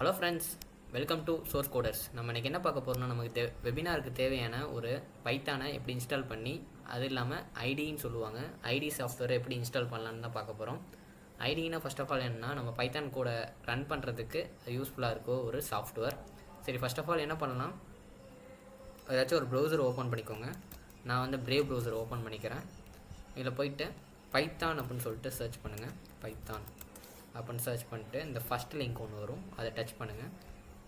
Hello friends, welcome to source coders. நம்ம இன்றைக்கி என்ன பார்க்க போகிறோம்னா, நமக்கு வெபினாருக்கு தேவையான ஒரு பைத்தானை எப்படி இன்ஸ்டால் பண்ணி, அது இல்லாமல் ஐடின்னு சொல்லுவாங்க, ஐடி சாஃப்ட்வேரை எப்படி இன்ஸ்டால் பண்ணலான்னு தான் பார்க்க போகிறோம். ஐடினா ஃபர்ஸ்ட் ஆஃப் ஆல் என்னன்னா, நம்ம பைத்தான் கூட ரன் பண்ணுறதுக்கு யூஸ்ஃபுல்லாக இருக்கோ ஒரு சாஃப்ட்வேர். சரி, ஃபர்ஸ்ட் ஆஃப் ஆல் என்ன பண்ணலாம், ஏதாச்சும் ஒரு ப்ரௌசர் ஓப்பன் பண்ணிக்கோங்க. நான் வந்து பிரேவ் ப்ரௌசர் ஓப்பன் பண்ணிக்கிறேன். இதில் போயிட்டு பைத்தான் அப்படின்னு சொல்லிட்டு சர்ச் பண்ணுங்கள். பைத்தான் அப்படின்னு சர்ச் பண்ணிட்டு இந்த ஃபஸ்ட் லிங்க் ஒன்று வரும், அதை டச் பண்ணுங்கள்.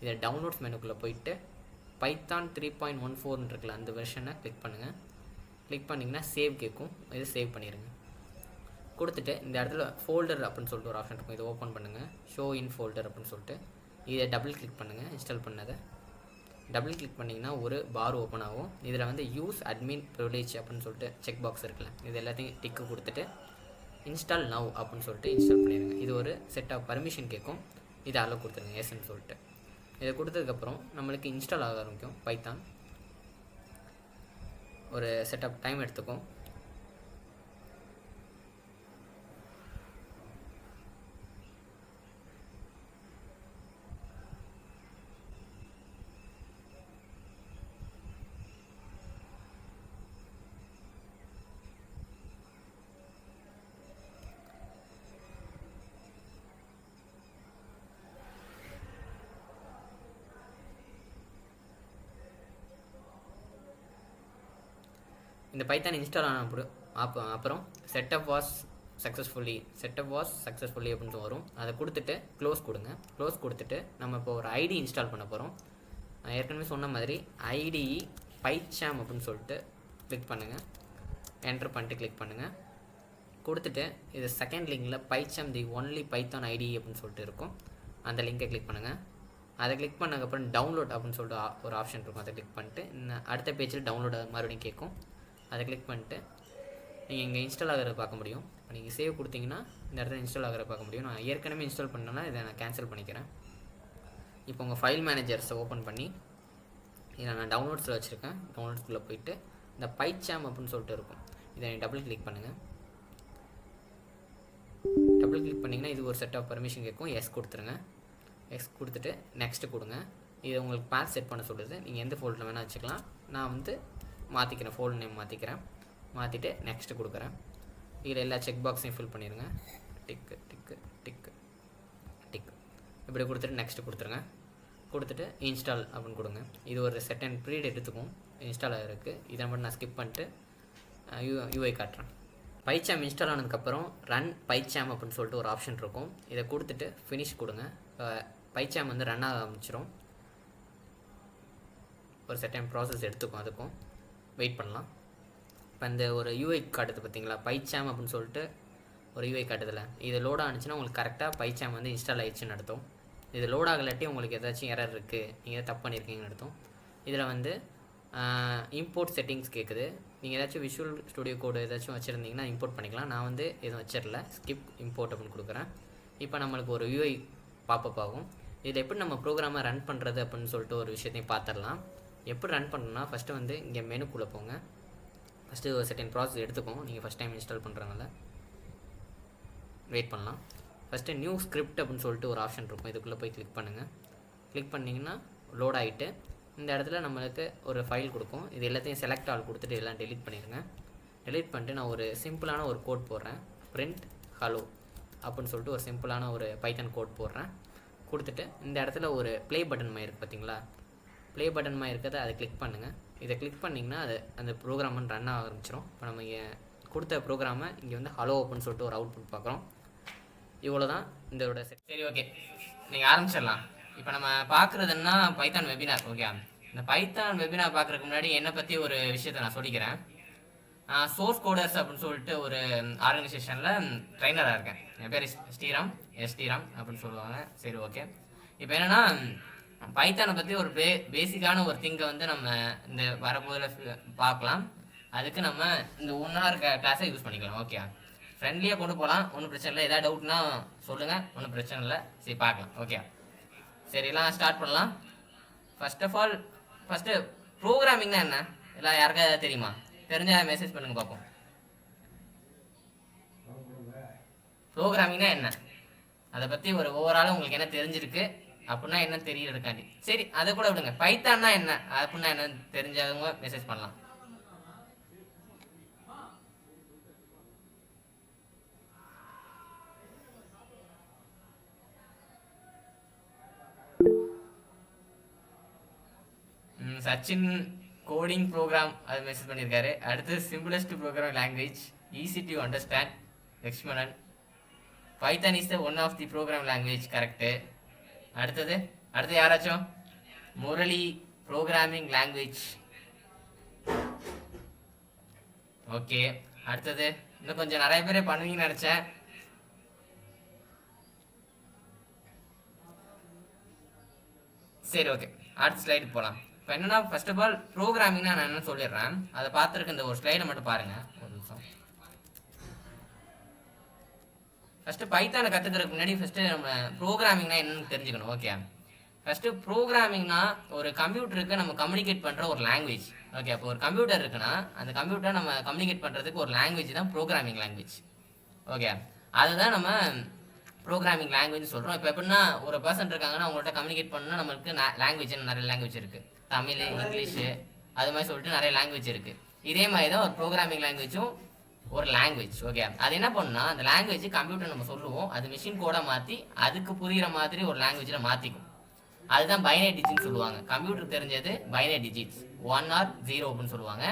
இதை டவுன்லோட்ஸ் மெனுக்குள்ளே போயிட்டு பைத்தான் 3.14 இருக்குல்ல, அந்த வெர்ஷனை கிளிக் பண்ணுங்கள். கிளிக் பண்ணிங்கன்னா சேவ் கேட்கும், இதை சேவ் பண்ணிடுங்க. கொடுத்துட்டு இந்த இடத்துல ஃபோல்டர் அப்படின்னு சொல்லிட்டு ஒரு ஆப்ஷன் இருக்கும், இதை ஓப்பன் பண்ணுங்கள். ஷோ இன் ஃபோல்டர் அப்படின்னு சொல்லிட்டு இதை டபுள் கிளிக் பண்ணுங்கள். இன்ஸ்டால் பண்ணதை டபுள் கிளிக் பண்ணிங்கன்னா ஒரு பார் ஓப்பன் ஆகும். இதில் வந்து யூஸ் அட்மின் ப்ரிவிலேஜ் அப்படின்னு சொல்லிட்டு செக் பாக்ஸ் இருக்குல்ல, இது எல்லாத்தையும் டிக்கு கொடுத்துட்டு இன்ஸ்டால் நவ் அப்படின்னு சொல்லிட்டு இன்ஸ்டால் பண்ணிடுங்க. இது ஒரு செட் ஆஃப் பர்மிஷன் கேட்கும், இதை அலோவ் கொடுத்துருங்க எஸ்ன்னு சொல்லிட்டு. இதை கொடுத்ததுக்கப்புறம் நம்மளுக்கு இன்ஸ்டால் ஆக ஆரம்பிக்கும் பைத்தான். ஒரு செட் ஆஃப் டைம் எடுத்துக்கும். இந்த பைத்தான் இன்ஸ்டால் ஆன அப்புறம் செட்டப் வாஸ் சக்ஸஸ்ஃபுல்லி அப்படின்னு வரும். அதை கொடுத்துட்டு க்ளோஸ் கொடுங்க. க்ளோஸ் கொடுத்துட்டு நம்ம இப்போ ஒரு ஐடி இன்ஸ்டால் பண்ண போகிறோம். ஏற்கனவே சொன்ன மாதிரி ஐடி பைச்சாம் அப்படின்னு சொல்லிட்டு கிளிக் பண்ணுங்கள். என்ட்ரு பண்ணிட்டு கிளிக் பண்ணுங்கள். கொடுத்துட்டு இது செகண்ட் லிங்கில் PyCharm the only Python IDE அப்படின்னு சொல்லிட்டு இருக்கும், அந்த லிங்கை கிளிக் பண்ணுங்கள். அதை கிளிக் பண்ணதுக்கப்புறம் டவுன்லோட் அப்படின்னு சொல்லிட்டு ஒரு ஆப்ஷன் இருக்கும், அதை கிளிக் பண்ணிட்டு அடுத்த பேஜில் டவுன்லோட் மறுபடியும் கேட்கும். அதை கிளிக் பண்ணிட்டு நீங்கள் இங்கே இன்ஸ்டால் ஆகிறத பார்க்க முடியும். இப்போ நீங்கள் சேவ் கொடுத்தீங்கன்னா இந்த இடத்துல இன்ஸ்டால் ஆகிறத பார்க்க முடியும். நான் ஏற்கனவே இன்ஸ்டால் பண்ணேன்னா இதை நான் கேன்சல் பண்ணிக்கிறேன். இப்போ உங்கள் ஃபைல் மேனேஜர்ஸை ஓப்பன் பண்ணி இதை நான் டவுன்லோட்ஸில் வச்சுருக்கேன். டவுன்லோட்ஸ்குள்ளே போயிட்டு இந்த பைச்சாம் அப்படின்னு சொல்லிட்டு இருக்கும், இதை டபுள் கிளிக் பண்ணுங்கள். டபுள் கிளிக் பண்ணிங்கன்னா இது ஒரு செட் ஆஃப் பர்மிஷன் கேட்கும், எஸ் கொடுத்துருங்க. எஸ் கொடுத்துட்டு நெக்ஸ்ட்டு கொடுங்க. இது உங்களுக்கு பாத் செட் பண்ண சொல்லுது, நீங்கள் எந்த ஃபோல்டரில் வேணால் வச்சுக்கலாம். நான் வந்து மாற்றிக்கிறேன், ஃபோல்டர் நேம் மாற்றிக்கிறேன். மாற்றிட்டு நெக்ஸ்ட்டு கொடுக்குறேன். இதில் எல்லா செக் பாக்ஸையும் ஃபில் பண்ணிடுங்க. டிக்கு டிக்கு டிக்கு டிக்கு இப்படி கொடுத்துட்டு நெக்ஸ்ட்டு கொடுத்துருங்க. கொடுத்துட்டு இன்ஸ்டால் அப்படின்னு கொடுங்க. இது ஒரு செகண்ட் பீரியட் எடுத்துக்கும் இன்ஸ்டால் ஆகிறதுக்கு. இதை மட்டும் நான் ஸ்கிப் பண்ணிட்டு யூஐ காட்டுறேன். பைச்சாம் இன்ஸ்டால் ஆனதுக்கப்புறம் ரன் பைச்சாம் அப்படின்னு சொல்லிட்டு ஒரு ஆப்ஷன் இருக்கும், இதை கொடுத்துட்டு ஃபினிஷ் கொடுங்க. பைச்சாம் வந்து ரன் ஆக ஆரம்பிச்சிடும். ஒரு செகண்ட் ப்ராசஸ் எடுத்துக்கும், அதுக்கும் வெயிட் பண்ணலாம். இப்போ இந்த ஒரு யூஐ காட்டுது பார்த்தீங்களா, பைச்சாம் அப்படின்னு சொல்லிட்டு ஒரு யூஐ காட்டுதில்ல, இது லோட் ஆனிச்சுன்னா உங்களுக்கு கரெக்டாக பைச்சாம் வந்து இன்ஸ்டால் ஆகிடுச்சுன்னு அர்த்தம். இது லோட் ஆகலாட்டி உங்களுக்கு ஏதாச்சும் எரர் இருக்குது, நீங்கள் தப்பு பண்ணியிருக்கீங்கன்னு அர்த்தம். இதில் வந்து இம்போர்ட் செட்டிங்ஸ் கேட்குது. நீங்கள் ஏதாச்சும் விஷுவல் ஸ்டுடியோ கோடு ஏதாச்சும் வச்சுருந்தீங்கன்னா இம்போர்ட் பண்ணிக்கலாம். நான் வந்து எதுவும் வச்சிடல, ஸ்கிப் இம்போர்ட் அப்படின்னு கொடுக்குறேன். இப்போ நம்மளுக்கு ஒரு யூஐ பாப்பப் ஆகும். இதில் எப்படி நம்ம ப்ரோக்ராமை ரன் பண்ணுறது அப்படின்னு சொல்லிட்டு ஒரு விஷயத்தையும் பார்த்துடலாம். எப்படி ரன் பண்ணணும்னா, ஃபஸ்ட்டு வந்து இங்கே மெனுக்குள்ளே போங்க. ஃபஸ்ட்டு ஒரு செகண்ட் ப்ராசஸ் எடுத்துக்கும், நீங்கள் ஃபஸ்ட் டைம் இன்ஸ்டால் பண்ணுறதுனால வெயிட் பண்ணலாம். ஃபஸ்ட்டு நியூ ஸ்கிரிப்ட் அப்படின்னு சொல்லிட்டு ஒரு ஆப்ஷன் இருக்கும், இதுக்குள்ளே போய் கிளிக் பண்ணுங்கள். கிளிக் பண்ணிங்கன்னா லோட் ஆகிட்டு இந்த இடத்துல நம்மளுக்கு ஒரு ஃபைல் கொடுக்கும். இது எல்லாத்தையும் செலக்ட் ஆல் கொடுத்துட்டு எல்லாம் டெலிட் பண்ணிடுங்க. டெலிட் பண்ணிட்டு நான் ஒரு சிம்பிளான ஒரு கோட் போடுறேன், பிரிண்ட் ஹலோ அப்படின்னு சொல்லிட்டு ஒரு சிம்பிளான ஒரு பைத்தான் கோட் போடுறேன். கொடுத்துட்டு இந்த இடத்துல ஒரு ப்ளே பட்டன் மாதிரி இருக்குது பார்த்தீங்களா, ப்ளே பட்டன் மாதிரி இருக்கிறத அதை கிளிக் பண்ணுங்கள். இதை கிளிக் பண்ணிங்கன்னா அது அந்த ப்ரோக்ராம் வந்து ரன் ஆக ஆரம்பிச்சிடும். இப்போ நம்ம இங்கே கொடுத்த ப்ரோக்ராமை இங்கே வந்து ஹலோ அப்படின்னு சொல்லிட்டு ஒரு அவுட்புட் பார்க்குறோம். இவ்வளோ தான் இதோட செட். சரி, ஓகே, நீங்கள் ஆரம்பிச்சிடலாம். இப்போ நம்ம பார்க்குறதுன்னா பைத்தான் வெபினார். ஓகே, இந்த பைத்தான் வெபினார் பார்க்குறதுக்கு முன்னாடி என்னை பற்றி ஒரு விஷயத்தை நான் சொல்லிக்கிறேன். சோர்ஸ் கோடர்ஸ் அப்படின்னு சொல்லிட்டு ஒரு ஆர்கனைசேஷனில் ட்ரைனராக இருக்கேன். என் பேர் ஸ்ரீராம் அப்படின்னு சொல்லுவாங்க. சரி, ஓகே. இப்போ என்னென்னா, பைத்தானை பற்றி ஒரு பேசிக்கான ஒரு திங்கை வந்து நம்ம இந்த வரப்போதில் பார்க்கலாம். அதுக்கு நம்ம இந்த 1 hour கிளாஸை யூஸ் பண்ணிக்கலாம். ஓகே, ஃப்ரெண்ட்லியாக கொண்டு போகலாம், ஒன்றும் பிரச்சனை இல்லை. எதாவது டவுட்னா சொல்லுங்கள், ஒன்றும் பிரச்சனை இல்லை. சரி, பார்க்கலாம். ஓகே, சரி, எல்லாம் ஸ்டார்ட் பண்ணலாம். ஃபர்ஸ்ட் ஆஃப் ஆல் ஃபஸ்ட்டு ப்ரோக்ராமிங்னா என்ன, எல்லாம் யாருக்கா எதாவது தெரியுமா? தெரிஞ்சால் மெசேஜ் பண்ணுங்கள் பார்ப்போம். ப்ரோக்ராமிங்னா என்ன, அதை பற்றி ஒரு ஓவராலாக உங்களுக்கு என்ன தெரிஞ்சிருக்கு, அப்படின்னா என்ன தெரியறதுக்காண்டி. சரி அதை கூட விடுங்க. பைத்தான்னா என்ன அப்படின்னா என்ன தெரிஞ்சவங்க மெசேஜ் பண்ணலாம். சச்சின் கோடிங் ப்ரோக்ராம் அது மெசேஜ் பண்ணியிருக்காரு. அடுத்து simplest program language, easy to understand, Lakshmanan. Python is the one of the program language, correct. அடுத்தது யாராச்சும்? Murali programming language, okay. அடுத்தது இன்னும் கொஞ்சம் நிறைய பேரே பண்ணுவீங்கன்னு நினச்சேன். சரி, ஓகே. அடுத்த ஸ்லைடு போகலாம். இப்போ என்னன்னா, ஃபர்ஸ்ட் ஆஃப் ஆல் ப்ரோக்ராமிங்னா நான் என்ன சொல்லிடுறேன், அதை பார்த்துருக்க இந்த ஒரு ஸ்லைடை மட்டும் பாருங்கள் ஒரு நிமிஷம். ஃபஸ்ட்டு பைத்தானை கற்றுக்கிறதுக்கு முன்னாடி ஃபஸ்ட்டு நம்ம ப்ரோக்ராமிங்னா என்னன்னு தெரிஞ்சுக்கணும், ஓகே. ஃபஸ்ட்டு ப்ரோக்ராமிங்னா ஒரு கம்ப்யூட்டருக்கு நம்ம கம்யூனிகேட் பண்ணுற ஒரு லாங்குவேஜ், ஓகே. அப்போ ஒரு கம்ப்யூட்டர் இருக்குன்னா அந்த கம்ப்யூட்டரை நம்ம கம்யூனிகேட் பண்ணுறதுக்கு ஒரு லாங்குவேஜ் தான் ப்ரோக்ராமிங் லாங்குவேஜ், ஓகே. அதுதான் நம்ம ப்ரோக்ராமிங் லாங்குவேஜ் சொல்கிறோம். இப்போ எப்படின்னா, ஒரு பர்சன் இருக்காங்கன்னா அவங்கள்ட்ட கம்யூனிகேட் பண்ணால் நம்மளுக்கு லாங்குவேஜ் நிறைய லாங்குவேஜ் இருக்குது. தமிழ், இங்கிலீஷு, அது மாதிரி சொல்லிட்டு நிறைய லாங்குவேஜ் இருக்குது. இதே மாதிரி தான் ஒரு ப்ரோக்ராமிங் லாங்குவேஜும் ஒரு லாங்குவேஜ், ஓகே. அது என்ன பண்ணா, அந்த லாங்குவேஜ் கம்ப்யூட்டர் நம்ம சொல்லுவோம், அது மிஷின் கோடை மாற்றி அதுக்கு புரிகிற மாதிரி ஒரு லாங்குவேஜில் மாற்றிக்கும். அதுதான் பைனரி டிஜிட்னு சொல்லுவாங்க. கம்ப்யூட்டருக்கு தெரிஞ்சது பைனரி டிஜிட்ஸ் 1 or 0 அப்படின்னு சொல்லுவாங்க.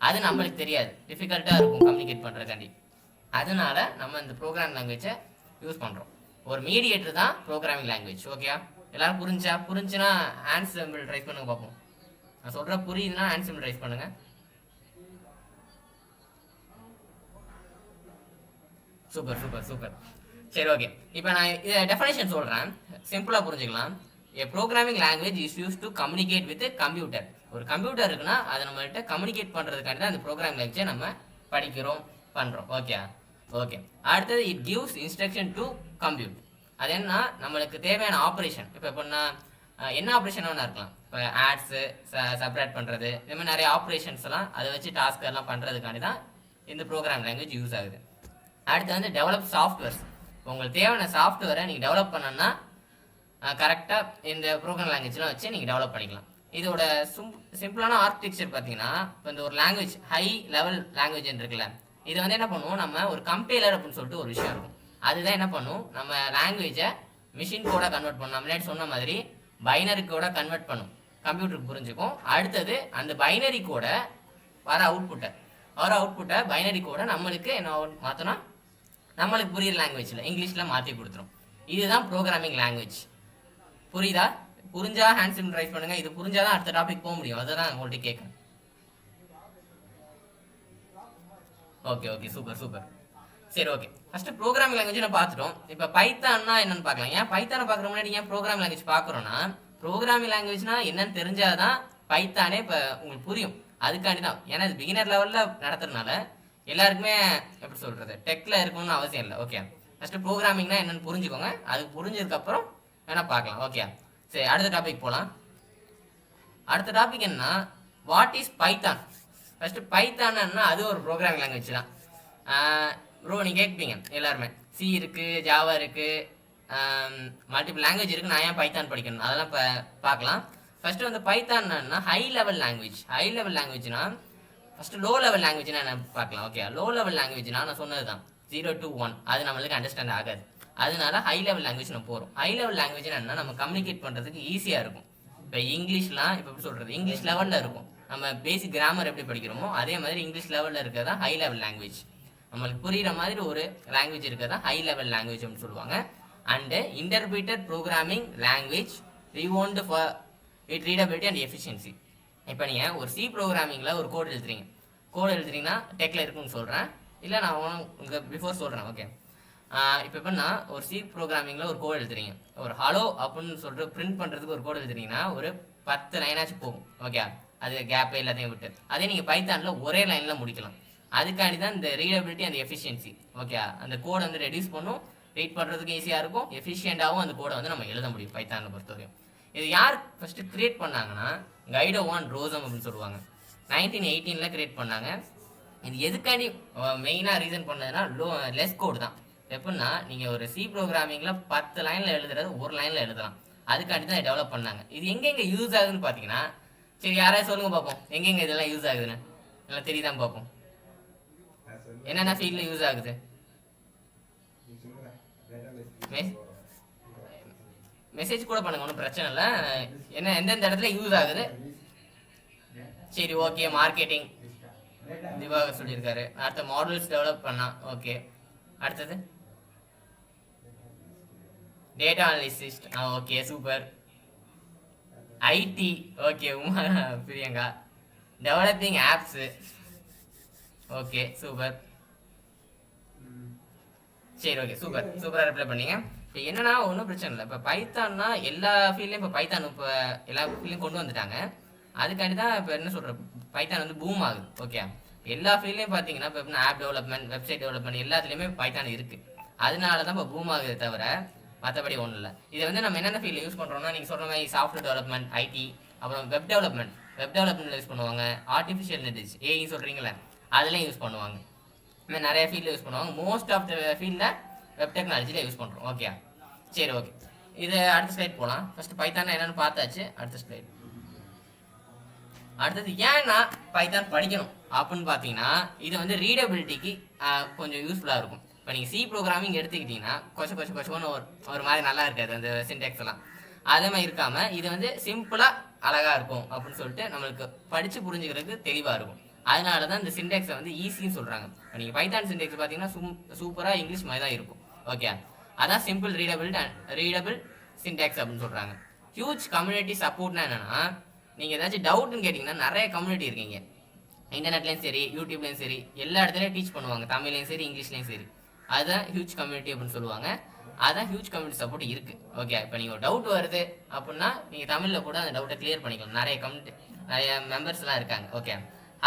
அது நம்மளுக்கு தெரியாது, டிஃபிகல்ட்டாக இருக்கும் கம்யூனிகேட் பண்ணுறதுக்காண்டி. அதனால நம்ம இந்த ப்ரோக்ராம் லாங்குவேஜை யூஸ் பண்ணுறோம். ஒரு மீடியேட்டர் தான் ப்ரோக்ராமிங் லாங்குவேஜ், ஓகே. எல்லாரும் புரிஞ்சுன்னா ஹேண்ட் சிம்பிள் ரைஸ் பண்ணுங்க பார்ப்போம். நான் சொல்கிற புரியுதுன்னா ஹேண்ட் சிம்பிள் ரைஸ் பண்ணுங்க. Super super super. சரி, ஓகே. இப்போ நான் இதை டெஃபினேஷன் சொல்கிறேன், சிம்பிளாக புரிஞ்சுக்கலாம். A programming language is used to communicate with a computer. ஒரு கம்ப்யூட்டர் இருக்குன்னா அதை நம்மள்கிட்ட கம்யூனிகேட் பண்ணுறதுக்காண்டி தான் அந்த ப்ரோக்ராம் லாங்குவேஜை நம்ம படிக்கிறோம், பண்ணுறோம், ஓகே. ஓகே. அடுத்தது it gives instruction to compute. அது என்ன, நம்மளுக்கு தேவையான ஆப்ரேஷன். இப்போ எப்படின்னா, என்ன ஆப்ரேஷன் வேணா இருக்கலாம். இப்போ ஆட்ஸு செப்பரேட் பண்ணுறது, இந்த மாதிரி நிறைய ஆப்ரேஷன்ஸ் எல்லாம் அதை வச்சு டாஸ்க் எல்லாம் பண்ணுறதுக்காண்டி தான் இந்த ப்ரோக்ராம் லாங்குவேஜ் யூஸ் ஆகுது. அடுத்து வந்து டெவலப் சாஃப்ட்வேர்ஸ். உங்களுக்கு தேவையான சாஃப்ட்வேரை நீங்கள் டெவலப் பண்ணணும்னா கரெக்டாக இந்த ப்ரோக்ராம் லாங்குவேஜ்லாம் வச்சு நீங்கள் டெவலப் பண்ணிக்கலாம். இதோட சிம்பிளான ஆர்கிடெக்சர் பார்த்தீங்கன்னா, இப்போ இந்த ஒரு லாங்குவேஜ் ஹை லெவல் லாங்குவேஜ் இருக்குல்ல, இது வந்து என்ன பண்ணுவோம், நம்ம ஒரு கம்பைலர் அப்படின்னு சொல்லிட்டு ஒரு விஷயம் இருக்கும். அதுதான் என்ன பண்ணும், நம்ம லாங்குவேஜை மிஷின் கோட கன்வெர்ட் பண்ணும். முன்னாடி சொன்ன மாதிரி பைனரி கோட கன்வெர்ட் பண்ணும், கம்ப்யூட்டருக்கு புரிஞ்சுக்கும். அடுத்தது அந்த பைனரி கோட வர அவுட்புட்டை பைனரி கோட நம்மளுக்கு என்ன மாற்றோன்னா, நம்மளுக்கு புரியுற லாங்குவேஜில் இங்கிலீஷில் மாற்றி கொடுத்துரும். இதுதான் ப்ரோக்ராமிங் லாங்குவேஜ். புரியுதா? புரிஞ்சா ஹேண்ட் சிம்பிள் ரைஸ் பண்ணுங்க. இது புரிஞ்சாதான் அடுத்த டாபிக் போக முடியும், அதுதான் உங்கள்கிட்ட கேட்குறேன். Okay okay, super super. சரி, ஓகே. ஃபர்ஸ்ட் ப்ரோக்ராமிங் லாங்குவேஜ் பார்த்துட்டோம். இப்போ பைத்தான்னா என்னன்னு பார்க்கலாம். ஏன் பைத்தானை பார்க்குற முன்னாடி ஏன் ப்ரோக்ராமிங் லாங்குவேஜ் பார்க்குறோன்னா, ப்ரோக்ராமிங் லாங்குவேஜ்னா என்னன்னு தெரிஞ்சாதான் பைத்தானே இப்போ உங்களுக்கு புரியும். அதுக்காண்டி தான். ஏன்னா இது பிகினர் லெவலில் நடத்துறதுனால எல்லாருக்குமே எப்படி சொல்கிறது, டெக்கில் இருக்கணும்னு அவசியம் இல்லை, ஓகே. ஃபஸ்ட்டு ப்ரோக்ராமிங்னா என்னென்னு புரிஞ்சுக்கோங்க. அது புரிஞ்சதுக்கப்புறம் வேணால் பார்க்கலாம், ஓகே. சரி, அடுத்த டாபிக் போகலாம். அடுத்த டாபிக் என்ன, வாட் இஸ் பைத்தான். ஃபஸ்ட்டு பைத்தான்னா அது ஒரு ப்ரோக்ராமிங் லாங்குவேஜ் தான். ப்ரோ நீங்கள் கேட்பீங்க எல்லாருமே, சி இருக்குது, ஜாவா இருக்குது, மல்டிபிள் லாங்குவேஜ் இருக்குது, நான் ஏன் பைத்தான் படிக்கணும், அதெல்லாம் இப்போ பார்க்கலாம். ஃபஸ்ட்டு வந்து பைத்தான்னா high level language. High level லாங்குவேஜ்னா ஃபஸ்ட்டு லோ லெவல் லாங்குவேஜ்னா என்ன பார்க்கலாம், ஓகே. லோ லெவல் லாங்குவேஜ்னா நான் சொன்னது தான் 0 to 1, அது நம்மளுக்கு அண்டர்ஸ்டாண்ட் ஆகாது. அதனால ஹை லெவல் லாங்குவேஜ் நம்ம போகிறோம். ஹை லெவல் லாங்குவேஜ்னா என்ன, நம்ம கம்யூனிகேட் பண்ணுறதுக்கு ஈஸியாக இருக்கும். இப்போ இங்கிலீஷ்லாம் இப்போ எப்படி சொல்கிறது, இங்கிலீஷ் லெவலில் இருக்கும். நம்ம பேசிக் கிராமர் எப்படி படிக்கிறோமோ அதே மாதிரி இங்கிலீஷ் லெவலில் இருக்கிறதா ஹை லெவல் லாங்குவேஜ். நம்மளுக்கு புரிகிற மாதிரி ஒரு லாங்குவேஜ் இருக்கிறதா ஹை லெவல் லாங்குவேஜ் அப்படின்னு சொல்லுவாங்க. And interpreted programming language renowned for it readability and efficiency. இப்போ நீங்கள் ஒரு சி ப்ரோக்ராமிங்கில் ஒரு கோட் எழுதுறீங்கன்னா டெக்கில் இருக்குன்னு சொல்கிறேன், இல்லை நான் உங்களுக்கு பிஃபோர் சொல்கிறேன், ஓகே. இப்போ எப்படின்னா, ஒரு சி ப்ரோக்ராமிங்கில் ஒரு கோட் எழுதுறீங்க, ஒரு ஹலோ அப்படின்னு சொல்லிட்டு பிரிண்ட் பண்ணுறதுக்கு ஒரு கோட் எழுதுறீங்கன்னா ஒரு 10 லைனாச்சும் போகும், ஓகே. அது கேப் எல்லாத்தையும் விட்டு. அதே நீங்கள் பைத்தானில் ஒரே லைனில் முடிக்கலாம். அதுக்காண்டி தான் இந்த ரீடபிலிட்டி அண்ட் எஃபிஷியன்சி, ஓகே. அந்த கோடை வந்து ரெடியூஸ் பண்ணும், ரீட் பண்ணுறதுக்கு ஈஸியாக இருக்கும், எஃபிஷியண்டாகவும் அந்த கோடை வந்து நம்ம எழுத முடியும் பைத்தானை பொறுத்தவரையும். இது யார் ஃபஸ்ட்டு கிரியேட் பண்ணாங்கன்னா, கைடோ வான் ரோசம் அப்படின்னு சொல்லுவாங்க. 1918 கிரியேட் பண்ணாங்க. இது எதுக்காண்டி மெயினாக ரீசன் பண்ணதுன்னா லெஸ் கோடு தான். எப்படின்னா, நீங்கள் ஒரு சி ப்ரோக்ராமிங்கில் 10 லைனில் எழுதுறது ஒரு லைனில் எழுதலாம். அதுக்காண்டி தான் டெவலப் பண்ணாங்க. இது எங்கெங்கே யூஸ் ஆகுதுன்னு பார்த்தீங்கன்னா, சரி யாராவது சொல்லுங்க பார்ப்போம், எங்கெங்கே இதெல்லாம் யூஸ் ஆகுதுன்னு எல்லாம் தெரியுதான் பார்ப்போம். என்னென்ன ஃபீல்டில் யூஸ் ஆகுது? மெசேஜ் கூட பண்ணுங்க, ஒன்றும் பிரச்சனை இல்லை. என்ன எந்தெந்த இடத்துல யூஸ் ஆகுது? சரி ஓகே, மார்க்கெட்டிங் திவாகர் சொல்லியிருக்காரு. அடுத்த மாடல்ஸ் டெவலப் பண்ணா. ஓகே, அடுத்தது data analyst. Okay super. IT. Okay Uma Priyanka. Developing apps. Okay super. சரி ஓகே சூப்பர், சூப்பராக ரிப்ளை பண்ணீங்க. இப்போ என்னன்னா ஒன்றும் பிரச்சனை இல்லை. இப்போ பைத்தான்னா எல்லா ஃபீல்ட்லையும் இப்போ பைத்தான் இப்போ எல்லா ஃபீல்டையும் கொண்டு வந்துட்டாங்க. அதுக்காண்டி தான் இப்போ என்ன சொல்கிற, பைத்தான் வந்து பூம் ஆகுது. ஓகே, எல்லா ஃபீல்ட்லையும் பார்த்தீங்கன்னா இப்போ எப்படின்னா ஆப் டெவலப்மெண்ட், வெப்சைட் டெவலப்மெண்ட் எல்லாத்துலேயுமே பைத்தான் இருக்குது. அதனால தான் இப்போ பூம் ஆகுது தவிர மற்றபடி ஒன்றும் இல்லை. இதை வந்து நம்ம என்னென்ன ஃபீல்டில் யூஸ் பண்ணுறோம்னா, நீங்கள் சொல்கிற மாதிரி சாஃப்ட்வேர் டெவலப்மெண்ட், ஐடி, அப்புறம் வெப் டெவலப்மெண்ட்டில் யூஸ் பண்ணுவாங்க. ஆர்டிஃபிஷியல் இன்டெலிஜென்ஸ் ஏஐ சொல்கிறீங்களே அதுலேயும் யூஸ் பண்ணுவாங்க. இன்னும் நிறைய ஃபீல்டில் யூஸ் பண்ணுவாங்க. மோஸ்ட் ஆஃப் த ஃபீல்டில் வெப் டெக்னாலஜியில் யூஸ் பண்ணுறோம். ஓகே சரி ஓகே, இது அடுத்த ஸ்லைட் போகலாம். ஃபஸ்ட்டு பைத்தான் என்னென்னு பார்த்தாச்சு. அடுத்த ஸ்லைட். அடுத்தது ஏன்னா பைத்தான் படிக்கணும் அப்படின்னு பார்த்தீங்கன்னா, இது வந்து ரீடபிலிட்டிக்கு கொஞ்சம் யூஸ்ஃபுல்லாக இருக்கும். இப்போ நீங்கள் சி ப்ரோக்ராமிங் எடுத்துக்கிட்டிங்கன்னா கொச்சன்னு ஒரு மாதிரி நல்லா இருக்காது அந்த சின்டெக்ஸ் எல்லாம். அதே மாதிரி இருக்காமல் இது வந்து சிம்பிளாக அழகாக இருக்கும் அப்படின்னு சொல்லிட்டு நம்மளுக்கு படித்து புரிஞ்சுக்கிறதுக்கு தெளிவாக இருக்கும். அதனால தான் இந்த சின்டெக்ஸை வந்து ஈஸின்னு சொல்கிறாங்க. இப்போ நீங்கள் பைத்தான் சின்டெக்ஸ் பார்த்தீங்கன்னா சூப்பராக இங்கிலீஷ் மாதிரி தான் இருக்கும். ஓகே, அதான் சிம்பிள் ரீடபிள் சின்டெக்ஸ் அப்படின்னு சொல்கிறாங்க. ஹியூஜ் கம்யூனிட்டி சப்போர்ட்னா என்னென்னா, நீங்கள் ஏதாச்சும் டவுட்னு கேட்டிங்கன்னா நிறைய கம்யூனிட்டி இருக்கீங்க. இன்டர்நெட்லேயும் சரி, யூடியூப்லேயும் சரி, எல்லா இடத்துலையும் டீச் பண்ணுவாங்க. தமிழ்லையும் சரி, இங்கிலீஷ்லேயும் சரி. அதுதான் ஹியூஜ் கம்யூனிட்டி அப்படின்னு சொல்லுவாங்க. அதான் ஹியூஜ் கம்யூனிட்டி சப்போர்ட் இருக்குது. ஓகே, இப்போ நீங்கள் ஒரு டவுட் வருது அப்படின்னா நீங்கள் தமிழில் கூட அந்த டவுட்டை கிளியர் பண்ணிக்கலாம். நிறைய மெம்பர்ஸ்லாம் இருக்காங்க. ஓகே,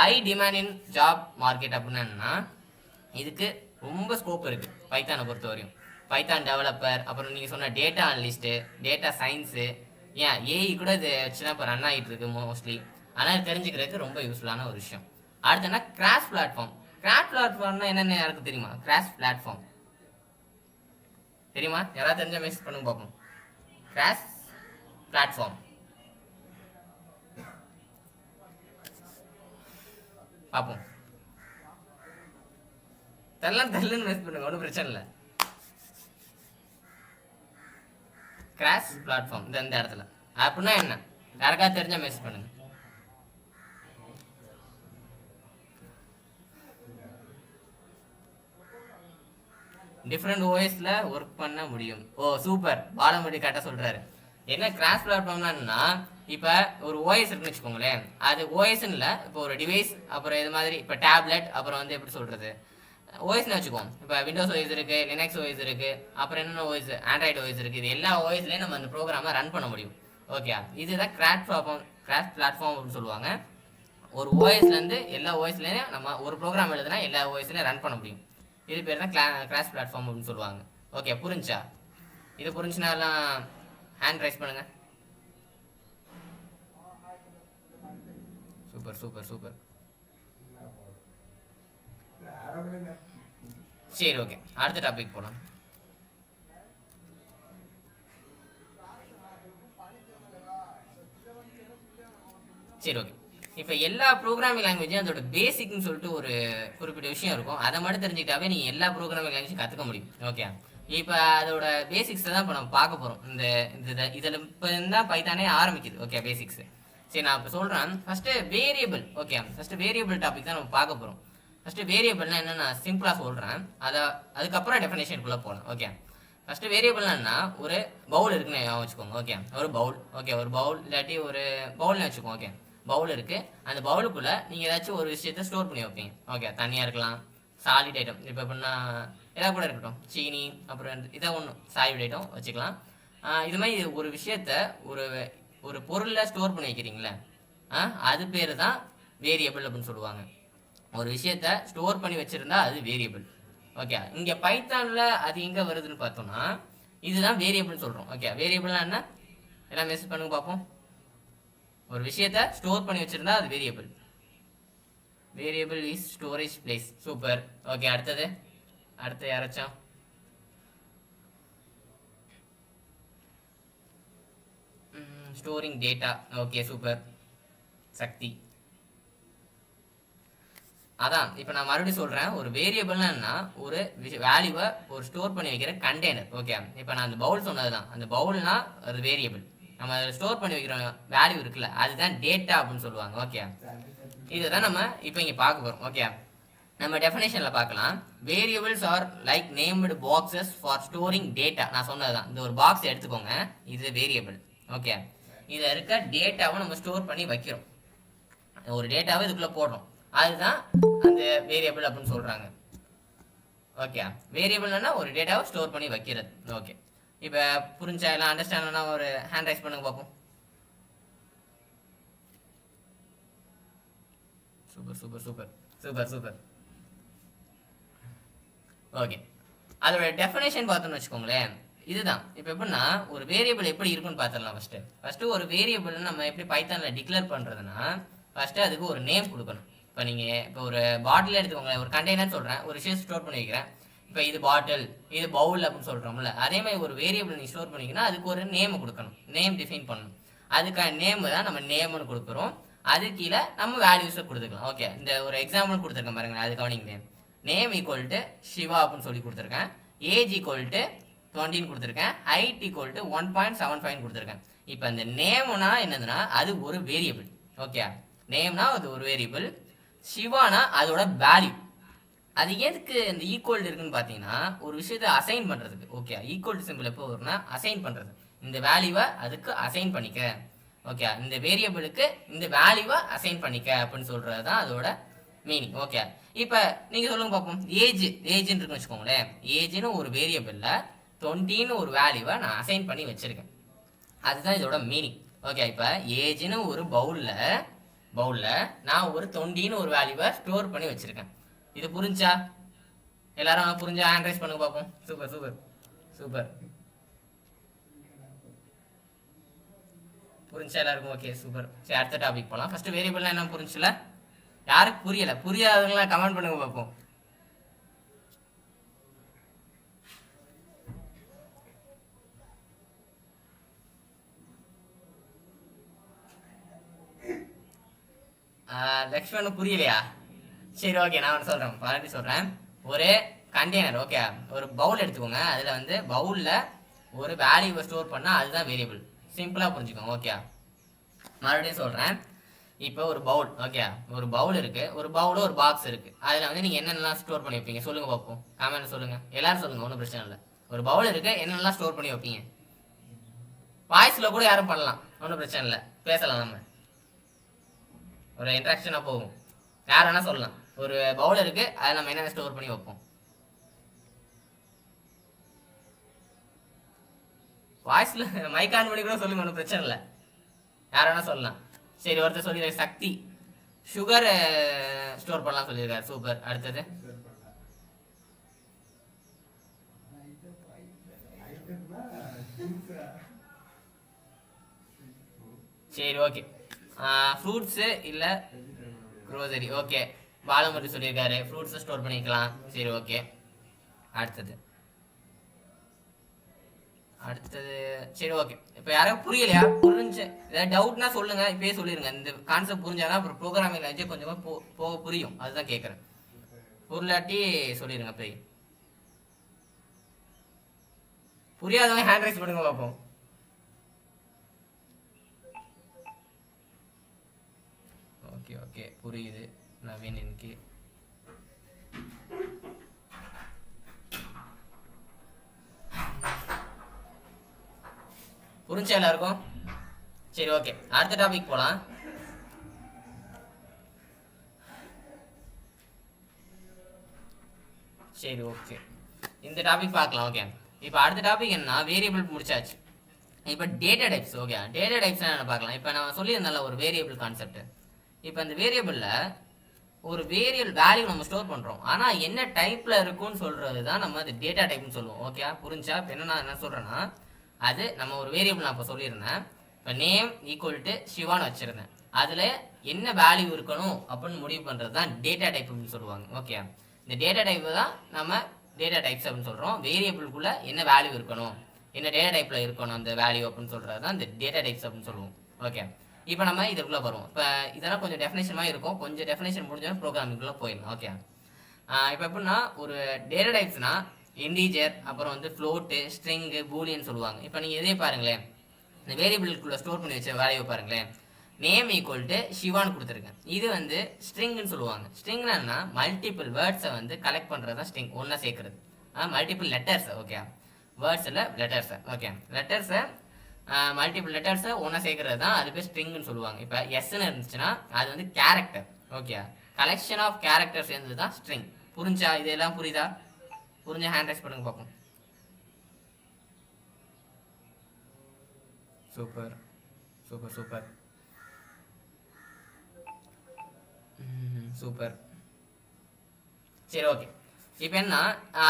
ஹை டிமாண்ட் இன் ஜாப் மார்க்கெட் அப்படின்னா என்னன்னா, இதுக்கு ரொம்ப ஸ்கோப் இருக்குது பைத்தானை பொறுத்த வரையும். பைத்தான் டெவலப்பர், அப்புறம் நீங்கள் சொன்ன டேட்டா அனலிஸ்ட்டு, டேட்டா சயின்ஸு, ஏன் ஏஐ கூட இது வச்சு தான் இப்போ ரன் ஆகிட்டு இருக்கு மோஸ்ட்லி. ஆனால் தெரிஞ்சுக்கிறதுக்கு ரொம்ப யூஸ்ஃபுல்லான ஒரு விஷயம். அடுத்தனா கிராஷ் பிளாட்ஃபார்ம். கிராஷ் பிளாட்ஃபார்ம்னா என்னென்ன யாருக்கு தெரியுமா? கிராஷ் பிளாட்ஃபார்ம் தெரியுமா? யாராவது தெரிஞ்ச மெசேஜ் பண்ணுங்க பார்ப்போம். கிராஷ் பிளாட்ஃபார்ம் பார்ப்போம். தெரியலன்னு மெசேஜ் பண்ணுங்க, ஒன்றும் பிரச்சனை இல்லை. கிராஷ் பிளாட்ஃபார்ம் இந்த இடத்துல அப்படின்னா என்ன, யாருக்காவது தெரிஞ்ச மெசேஜ் பண்ணுங்க. டிஃப்ரெண்ட் ஓஎஸ்ல ஒர்க் பண்ண முடியும். ஓ சூப்பர், பாலமுடி கரெக்டாக சொல்கிறாரு. என்ன கிராஷ் பிளாட்ஃபார்ம்னா, இப்போ ஒரு ஓஎஸ் இருக்குன்னு வச்சுக்கோங்களேன். அது ஓஎஸ்ன்னு இல்லை, இப்போ ஒரு டிவைஸ், அப்புறம் இது மாதிரி இப்போ டேப்லெட், அப்புறம் வந்து எப்படி சொல்கிறது ஓஎஸ்ன்னு வச்சுக்கோம். இப்போ விண்டோஸ் ஓஎஸ் இருக்குது, லினக்ஸ் ஓஎஸ் இருக்குது, அப்புறம் என்னென்ன ஓஎஸ், ஆண்ட்ராய்டு ஓஎஸ் இருக்குது. இது எல்லா ஓஎஸ்லேயும் நம்ம அந்த ப்ரோக்ராமை ரன் பண்ண முடியும். ஓகே, இதுதான் கிராஷ் பிளாட்ஃபார்ம் அப்படின்னு சொல்லுவாங்க. ஒரு ஓஎஸ்லேருந்து எல்லா ஓஎஸ்லேயும் நம்ம ஒரு ப்ரோக்ராம் எழுதுனா எல்லா ஓஎஸ்லேயும் ரன் பண்ண முடியும். இது பேர் தான் கிராஷ் பிளாட்ஃபார்ம் அப்படின்னு சொல்லுவாங்க. ஓகே, புரிஞ்சா? இது புரிஞ்சுனா எல்லாம் ஹேண்ட் ரைஸ் பண்ணுங்க. Super super super. சரி ஓகே, அடுத்த டாபிக் போகலாம். சரி ஓகே, இப்போ எல்லா ப்ரோக்ராமிங் லாங்குவேஜும் அதோட பேசிக்னு சொல்லிட்டு ஒரு குறிப்பிட்ட விஷயம் இருக்கும். அதை மட்டும் தெரிஞ்சுக்கிட்டாவே நீங்கள் எல்லா ப்ரோக்ராமிங் லாங்குவேஜும் கற்றுக்க முடியும். ஓகே, இப்போ அதோட பேசிக்ஸை தான் இப்போ நம்ம பார்க்க போகிறோம். இதில் இப்போ தான் பைத்தானே ஆரம்பிக்குது. Okay, basics. சரி, நான் இப்போ சொல்கிறேன். First variable. Okay, first variable topic தான் நம்ம பார்க்க போகிறோம். ஃபஸ்ட்டு வேரியபிள்னா என்னென்னு நான் சிம்பிளாக சொல்கிறேன். அதுக்கப்புறம் டெஃபினேஷனுக்குள்ளே போகலாம். ஓகே, ஃபஸ்ட்டு வேரியபிள்னா ஒரு பவுல் இருக்குன்னு வச்சுக்கோங்க. ஓகே, ஒரு பவுல். ஓகே, ஒரு பவுல் இல்லாட்டி ஒரு பவுல்னு வச்சுக்கோங்க. ஓகே, பவுல் இருக்குது. அந்த பவுலுக்குள்ளே நீங்கள் ஏதாச்சும் ஒரு விஷயத்தை ஸ்டோர் பண்ணி வைப்பீங்க. ஓகே, தண்ணியாக இருக்கலாம், சாலிட் ஐட்டம், இப்போ எப்படின்னா எதாவது கூட இருக்கட்டும், சீனி, அப்புறம் இதை ஒன்று சாலிட் ஐட்டம் வச்சுக்கலாம். இது மாதிரி ஒரு விஷயத்த ஒரு பொருளில் ஸ்டோர் பண்ணி வைக்கிறீங்களே, அது பேர் தான் வேரியபிள் அப்படின்னு சொல்லுவாங்க. ஒரு விஷயத்த ஸ்டோர் பண்ணி வச்சுருந்தா அது வேரியபிள். ஓகே, இங்கே பைத்தானில் அது எங்கே வருதுன்னு பார்த்தோம்னா இதுதான் வேரியபிள்னு சொல்கிறோம். ஓகே, வேரியபிள்னா என்ன, எல்லாம் மெசேஜ் பண்ணுங்க பார்ப்போம். ஒரு விஷயத்த ஸ்டோர் பண்ணி வச்சுருந்தா அது variable. Variable is storage place. Super. Okay, அடுத்து யாராச்சும் ஸ்டோரிங் டேட்டா. ஓகே சூப்பர் சக்தி. அதான் இப்போ நான் மறுபடியும் சொல்கிறேன், ஒரு வேரியபிள்னா என்ன, ஒரு வேல்யூவை ஒரு ஸ்டோர் பண்ணி வைக்கிற கண்டெய்னர். ஓகே இப்போ நான் அந்த பவுல் சொன்னது தான், அந்த பவுல்னா அது வேரியபிள், நம்ம அதில் ஸ்டோர் பண்ணி வைக்கிற வேல்யூ இருக்குல்ல அதுதான் டேட்டா அப்படின்னு சொல்லுவாங்க. ஓகே இதுதான் நம்ம இப்போ இங்கே பார்க்க போகிறோம். ஓகே நம்ம டெஃபினேஷனில் பார்க்கலாம். Variables are like named boxes for storing data. நான் சொன்னது தான், இந்த ஒரு பாக்ஸ் எடுத்துக்கோங்க, இது வேரியபிள். ஓகே இதில் இருக்க டேட்டாவை நம்ம ஸ்டோர் பண்ணி வைக்கிறோம், ஒரு டேட்டாவை இதுக்குள்ளே போடுறோம், அதுதான் அந்த வேரியபிள் அப்படின்னு சொல்கிறாங்க. ஓகே வேரியபிள்னா ஒரு டேட்டாவை ஸ்டோர் பண்ணி வைக்கிறது. ஓகே இப்போ புரிஞ்சா எல்லாம் அண்டர்ஸ்டாண்ட் ஒரு ஹேண்ட் ரைஸ் பண்ணுங்க பார்ப்போம். Super super super super super. Okay அதோட டெஃபினேஷன் பார்த்தோம்னு வச்சுக்கோங்களேன், இதுதான். இப்போ எப்படின்னா ஒரு வேரியபிள் எப்படி இருக்குன்னு பார்த்துடலாம். ஃபஸ்ட்டு ஒரு வேரியபிள் நம்ம எப்படி பைத்தானில் டிக்ளேர் பண்ணுறதுன்னா ஃபஸ்ட்டு அதுக்கு ஒரு நேம் கொடுக்கணும். இப்போ நீங்கள் இப்போ ஒரு பாட்டில் எடுத்துக்கோங்க, ஒரு கண்டெய்னர் சொல்கிறேன், ஒரு விஷயம் ஸ்டோர் பண்ணி வைக்கிறேன். இப்போ இது பாட்டில், இது பவுல் அப்படின்னு சொல்கிறோம்ல, அதே மாதிரி ஒரு வேரியபிள் நீங்கள் ஸ்டோர் பண்ணிங்கன்னா அதுக்கு ஒரு நேம் கொடுக்கணும், நேம் டிஃபைன் பண்ணணும். அதுக்கான நேம் தான் நம்ம நேம்னு கொடுக்குறோம், அது கீழே நம்ம வேல்யூஸை கொடுத்துக்கலாம். ஓகே இந்த ஒரு எக்ஸாம்பிள் கொடுத்துருக்கேன் பாருங்களேன், அது கவனிங்க. நேம் ஈக்குவல் டு சிவா அப்படின்னு சொல்லி கொடுத்துருக்கேன், ஏஜ் ஈக்குவல் டு 20 கொடுத்துருக்கேன், ஹைட் ஈக்குவல் டு 1.75 கொடுத்துருக்கேன். இப்போ இந்த நேம்னா என்னதுன்னா அது ஒரு வேரியபிள். ஓகே நேம்னா அது ஒரு வேரியபிள், சிவானா அதோட வேல்யூ. அது எதுக்கு இந்த ஈக்குவல் இருக்குன்னு பார்த்தீங்கன்னா ஒரு விஷயத்தை அசைன் பண்ணுறதுக்கு. ஓகே ஈக்குவல் சிம்பிள் எப்போ வரும்னா அசைன் பண்ணுறது, இந்த வேல்யூவை அதுக்கு அசைன் பண்ணிக்க. ஓகே இந்த வேரியபிளுக்கு இந்த வேல்யூவை அசைன் பண்ணிக்க அப்படின்னு சொல்கிறது தான் அதோட மீனிங். ஓகே இப்போ நீங்கள் சொல்லுங்க பார்ப்போம், ஏஜ்னு இருக்குன்னு வச்சுக்கோங்களேன், ஏஜ்னு ஒரு வேரியபிளில் 20ன்னு ஒரு வேல்யூவை நான் அசைன் பண்ணி வச்சுருக்கேன், அதுதான் இதோட மீனிங். ஓகே இப்போ ஏஜ்னு ஒரு பவுலில் நான் ஒரு 20ன்னு ஒரு வேல்யூவை ஸ்டோர் பண்ணி வச்சுருக்கேன். இது புரிஞ்சா எல்லாரும் புரிஞ்சா ஹேண்ட் ரைஸ் பண்ணுங்க பார்ப்போம். சூப்பர் சூப்பர் சூப்பர் புரிஞ்சா எல்லாருக்கும்? Okay super. சரி அடுத்த டாபிக் போகலாம். ஃபஸ்ட்டு வேரியபிள்லாம் என்ன புரிஞ்சுல, யாருக்கு புரியலை, புரியாதவங்களாம் கமெண்ட் பண்ணுங்க பார்ப்போம். லக்ஷ்மணன் புரியலையா? சரி ஓகே நான் ஒன்று சொல்கிறேன், மறுபடியும் சொல்கிறேன். ஒரு கண்டெய்னர், ஓகே ஒரு பவுல் எடுத்துக்கோங்க, அதில் வந்து பவுலில் ஒரு வேல்யூவை ஸ்டோர் பண்ணால் அதுதான் வேரியபிள். சிம்பிளாக புரிஞ்சுக்கோங்க. ஓகே மறுபடியும் சொல்கிறேன். இப்போ ஒரு பவுல், ஓகே ஒரு பவுல் இருக்குது, ஒரு பவுலில் ஒரு பாக்ஸ் இருக்குது, அதில் வந்து நீங்கள் என்னென்னலாம் ஸ்டோர் பண்ணி வைப்பீங்க சொல்லுங்கள் பார்ப்போம், கமெண்ட் சொல்லுங்கள், எல்லோரும் சொல்லுங்கள், ஒன்றும் பிரச்சனை இல்லை. ஒரு பவுல் இருக்குது, என்னென்னலாம் ஸ்டோர் பண்ணி வைப்பீங்க? வாய்ஸில் கூட யாரும் பண்ணலாம், ஒன்றும் பிரச்சனை இல்லை, பேசலாம், நம்ம ஒரு இன்ட்ராக்ஷனாக போகும், யார் வேணால் சொல்லலாம். ஒரு பவுல் இருக்குது, அதை நம்ம என்னென்ன ஸ்டோர் பண்ணி வைப்போம்? வாய்ஸில் மைக் ஆன் பண்ணி கூட சொல்லுங்க, ஒன்றும் பிரச்சனை இல்லை, யார் வேணால் சொல்லலாம். சரி ஒருத்தர் சொல்லியிருக்காரு சக்தி, சுகர் ஸ்டோர் பண்ணலாம் சொல்லியிருக்காரு. சூப்பர். அடுத்தது சரி ஓகே ஃப்ரூட்ஸு இல்லை க்ரோசரி. ஓகே பாலமுறை சொல்லியிருக்காரு, ஃப்ரூட்ஸை ஸ்டோர் பண்ணிக்கலாம். சரி ஓகே அடுத்தது சரி ஓகே. இப்போ யாரும் புரியலையா? புரிஞ்சு ஏதாவது டவுட்னா சொல்லுங்க, இப்பயே சொல்லிடுங்க. இந்த கான்செப்ட் புரிஞ்சாதான் அப்புறம் ப்ரோக்ராமிங் வச்சு கொஞ்சமாக போக புரியும், அதுதான் கேட்குறேன். புரியலாட்டி சொல்லிடுங்க. போய் புரியாதவங்க ஹேண்ட் ரைஸ் பண்ணுங்க பார்ப்போம். ஓகே ஓகே புரியுது. நவீன் எனக்கு புரிஞ்சா எல்லாருக்கும்? சரி ஓகே அடுத்த டாபிக் போகலாம். சரி ஓகே இந்த டாபிக் பார்க்கலாம். ஓகே இப்போ அடுத்த டாபிக் என்ன, வேரியபிள் முடிச்சாச்சு. இப்போ data types. Okay data types என்ன பார்க்கலாம். இப்போ நான் சொல்லியிருந்தால ஒரு வேரியபிள் கான்செப்ட். இப்போ அந்த வேரியபிளில் ஒரு வேரியபிள் வேல்யூ நம்ம ஸ்டோர் பண்ணுறோம், ஆனால் என்ன டைப்பில் இருக்குன்னு சொல்கிறது தான் நம்ம அது டேட்டா டைப்னு சொல்லுவோம். ஓகே புரிஞ்சா? இப்போ என்ன சொல்கிறேன்னா, அது நம்ம ஒரு வேரியபிள் நான் இப்போ சொல்லியிருந்தேன். இப்போ நேம் ஈக்குவல் டு சிவான்னு வச்சுருந்தேன், அதில் என்ன வேல்யூ இருக்கணும் அப்படின்னு முடிவு பண்ணுறது தான் டேட்டா டைப் அப்படின்னு சொல்லுவாங்க. ஓகே இந்த டேட்டா டைப்பு தான் நம்ம டேட்டா டைப்ஸ் அப்படின்னு சொல்கிறோம். வேரியபிளுக்குள்ளே என்ன வேல்யூ இருக்கணும் என்ன டேட்டா டைப்பில் இருக்கணும் அந்த வேல்யூ அப்படின்னு சொல்கிறது தான் இந்த டேட்டா டைப்ஸ் அப்படின்னு சொல்லுவோம். ஓகே, இப்போ நம்ம இதுக்குள்ளே வருவோம். இப்போ இதெல்லாம் கொஞ்சம் டெஃபினேஷன் மாதிரி இருக்கும், கொஞ்சம் டெஃபினேஷன் முடிஞ்சோன்னா ப்ரோக்ராமிங்குள்ளே போயிடலாம். ஓகே, இப்போ எப்படின்னா ஒரு டேட்டா டைப்ஸ்னா இன்டீஜர், அப்புறம் வந்து ஃப்ளோட்டு, ஸ்ட்ரிங்கு, பூலியன் சொல்லுவாங்க. இப்போ நீங்கள் இதே பாருங்களேன், இந்த வேரியபிளுக்குள்ளே ஸ்டோர் பண்ணி வச்ச வேல்யூ பாருங்களேன், நேம் ஈக்குவல் டு சிவான்னு கொடுத்துருக்கேன். இது வந்து ஸ்ட்ரிங்னு சொல்லுவாங்க. ஸ்ட்ரிங்னா மல்டிபிள் வேர்ட்ஸை வந்து கலெக்ட் பண்ணுறது தான் ஸ்ட்ரிங், ஒன்றா சேர்க்குறது. மல்டிபிள் லெட்டர்ஸை, ஓகே, வேர்ட்ஸில் லெட்டர்ஸை, ஓகே, லெட்டர்ஸை மல்டிபிள் லெட்டர்ஸை ஒன்றா சேர்க்கறது தான் அது பேர் ஸ்ட்ரிங்னு சொல்லுவாங்க. இப்போ எஸ்ன்னு இருந்துச்சுன்னா அது வந்து character. Okay, collection of character சேர்ந்தது தான் ஸ்ட்ரிங். புரிஞ்சா? இதெல்லாம் புரியுதா? புரிஞ்ச ஹேண்ட் ரைஸ் பண்ணுங்க பார்ப்போம். Super super super super. சரி, ஓகே. இப்போ என்ன,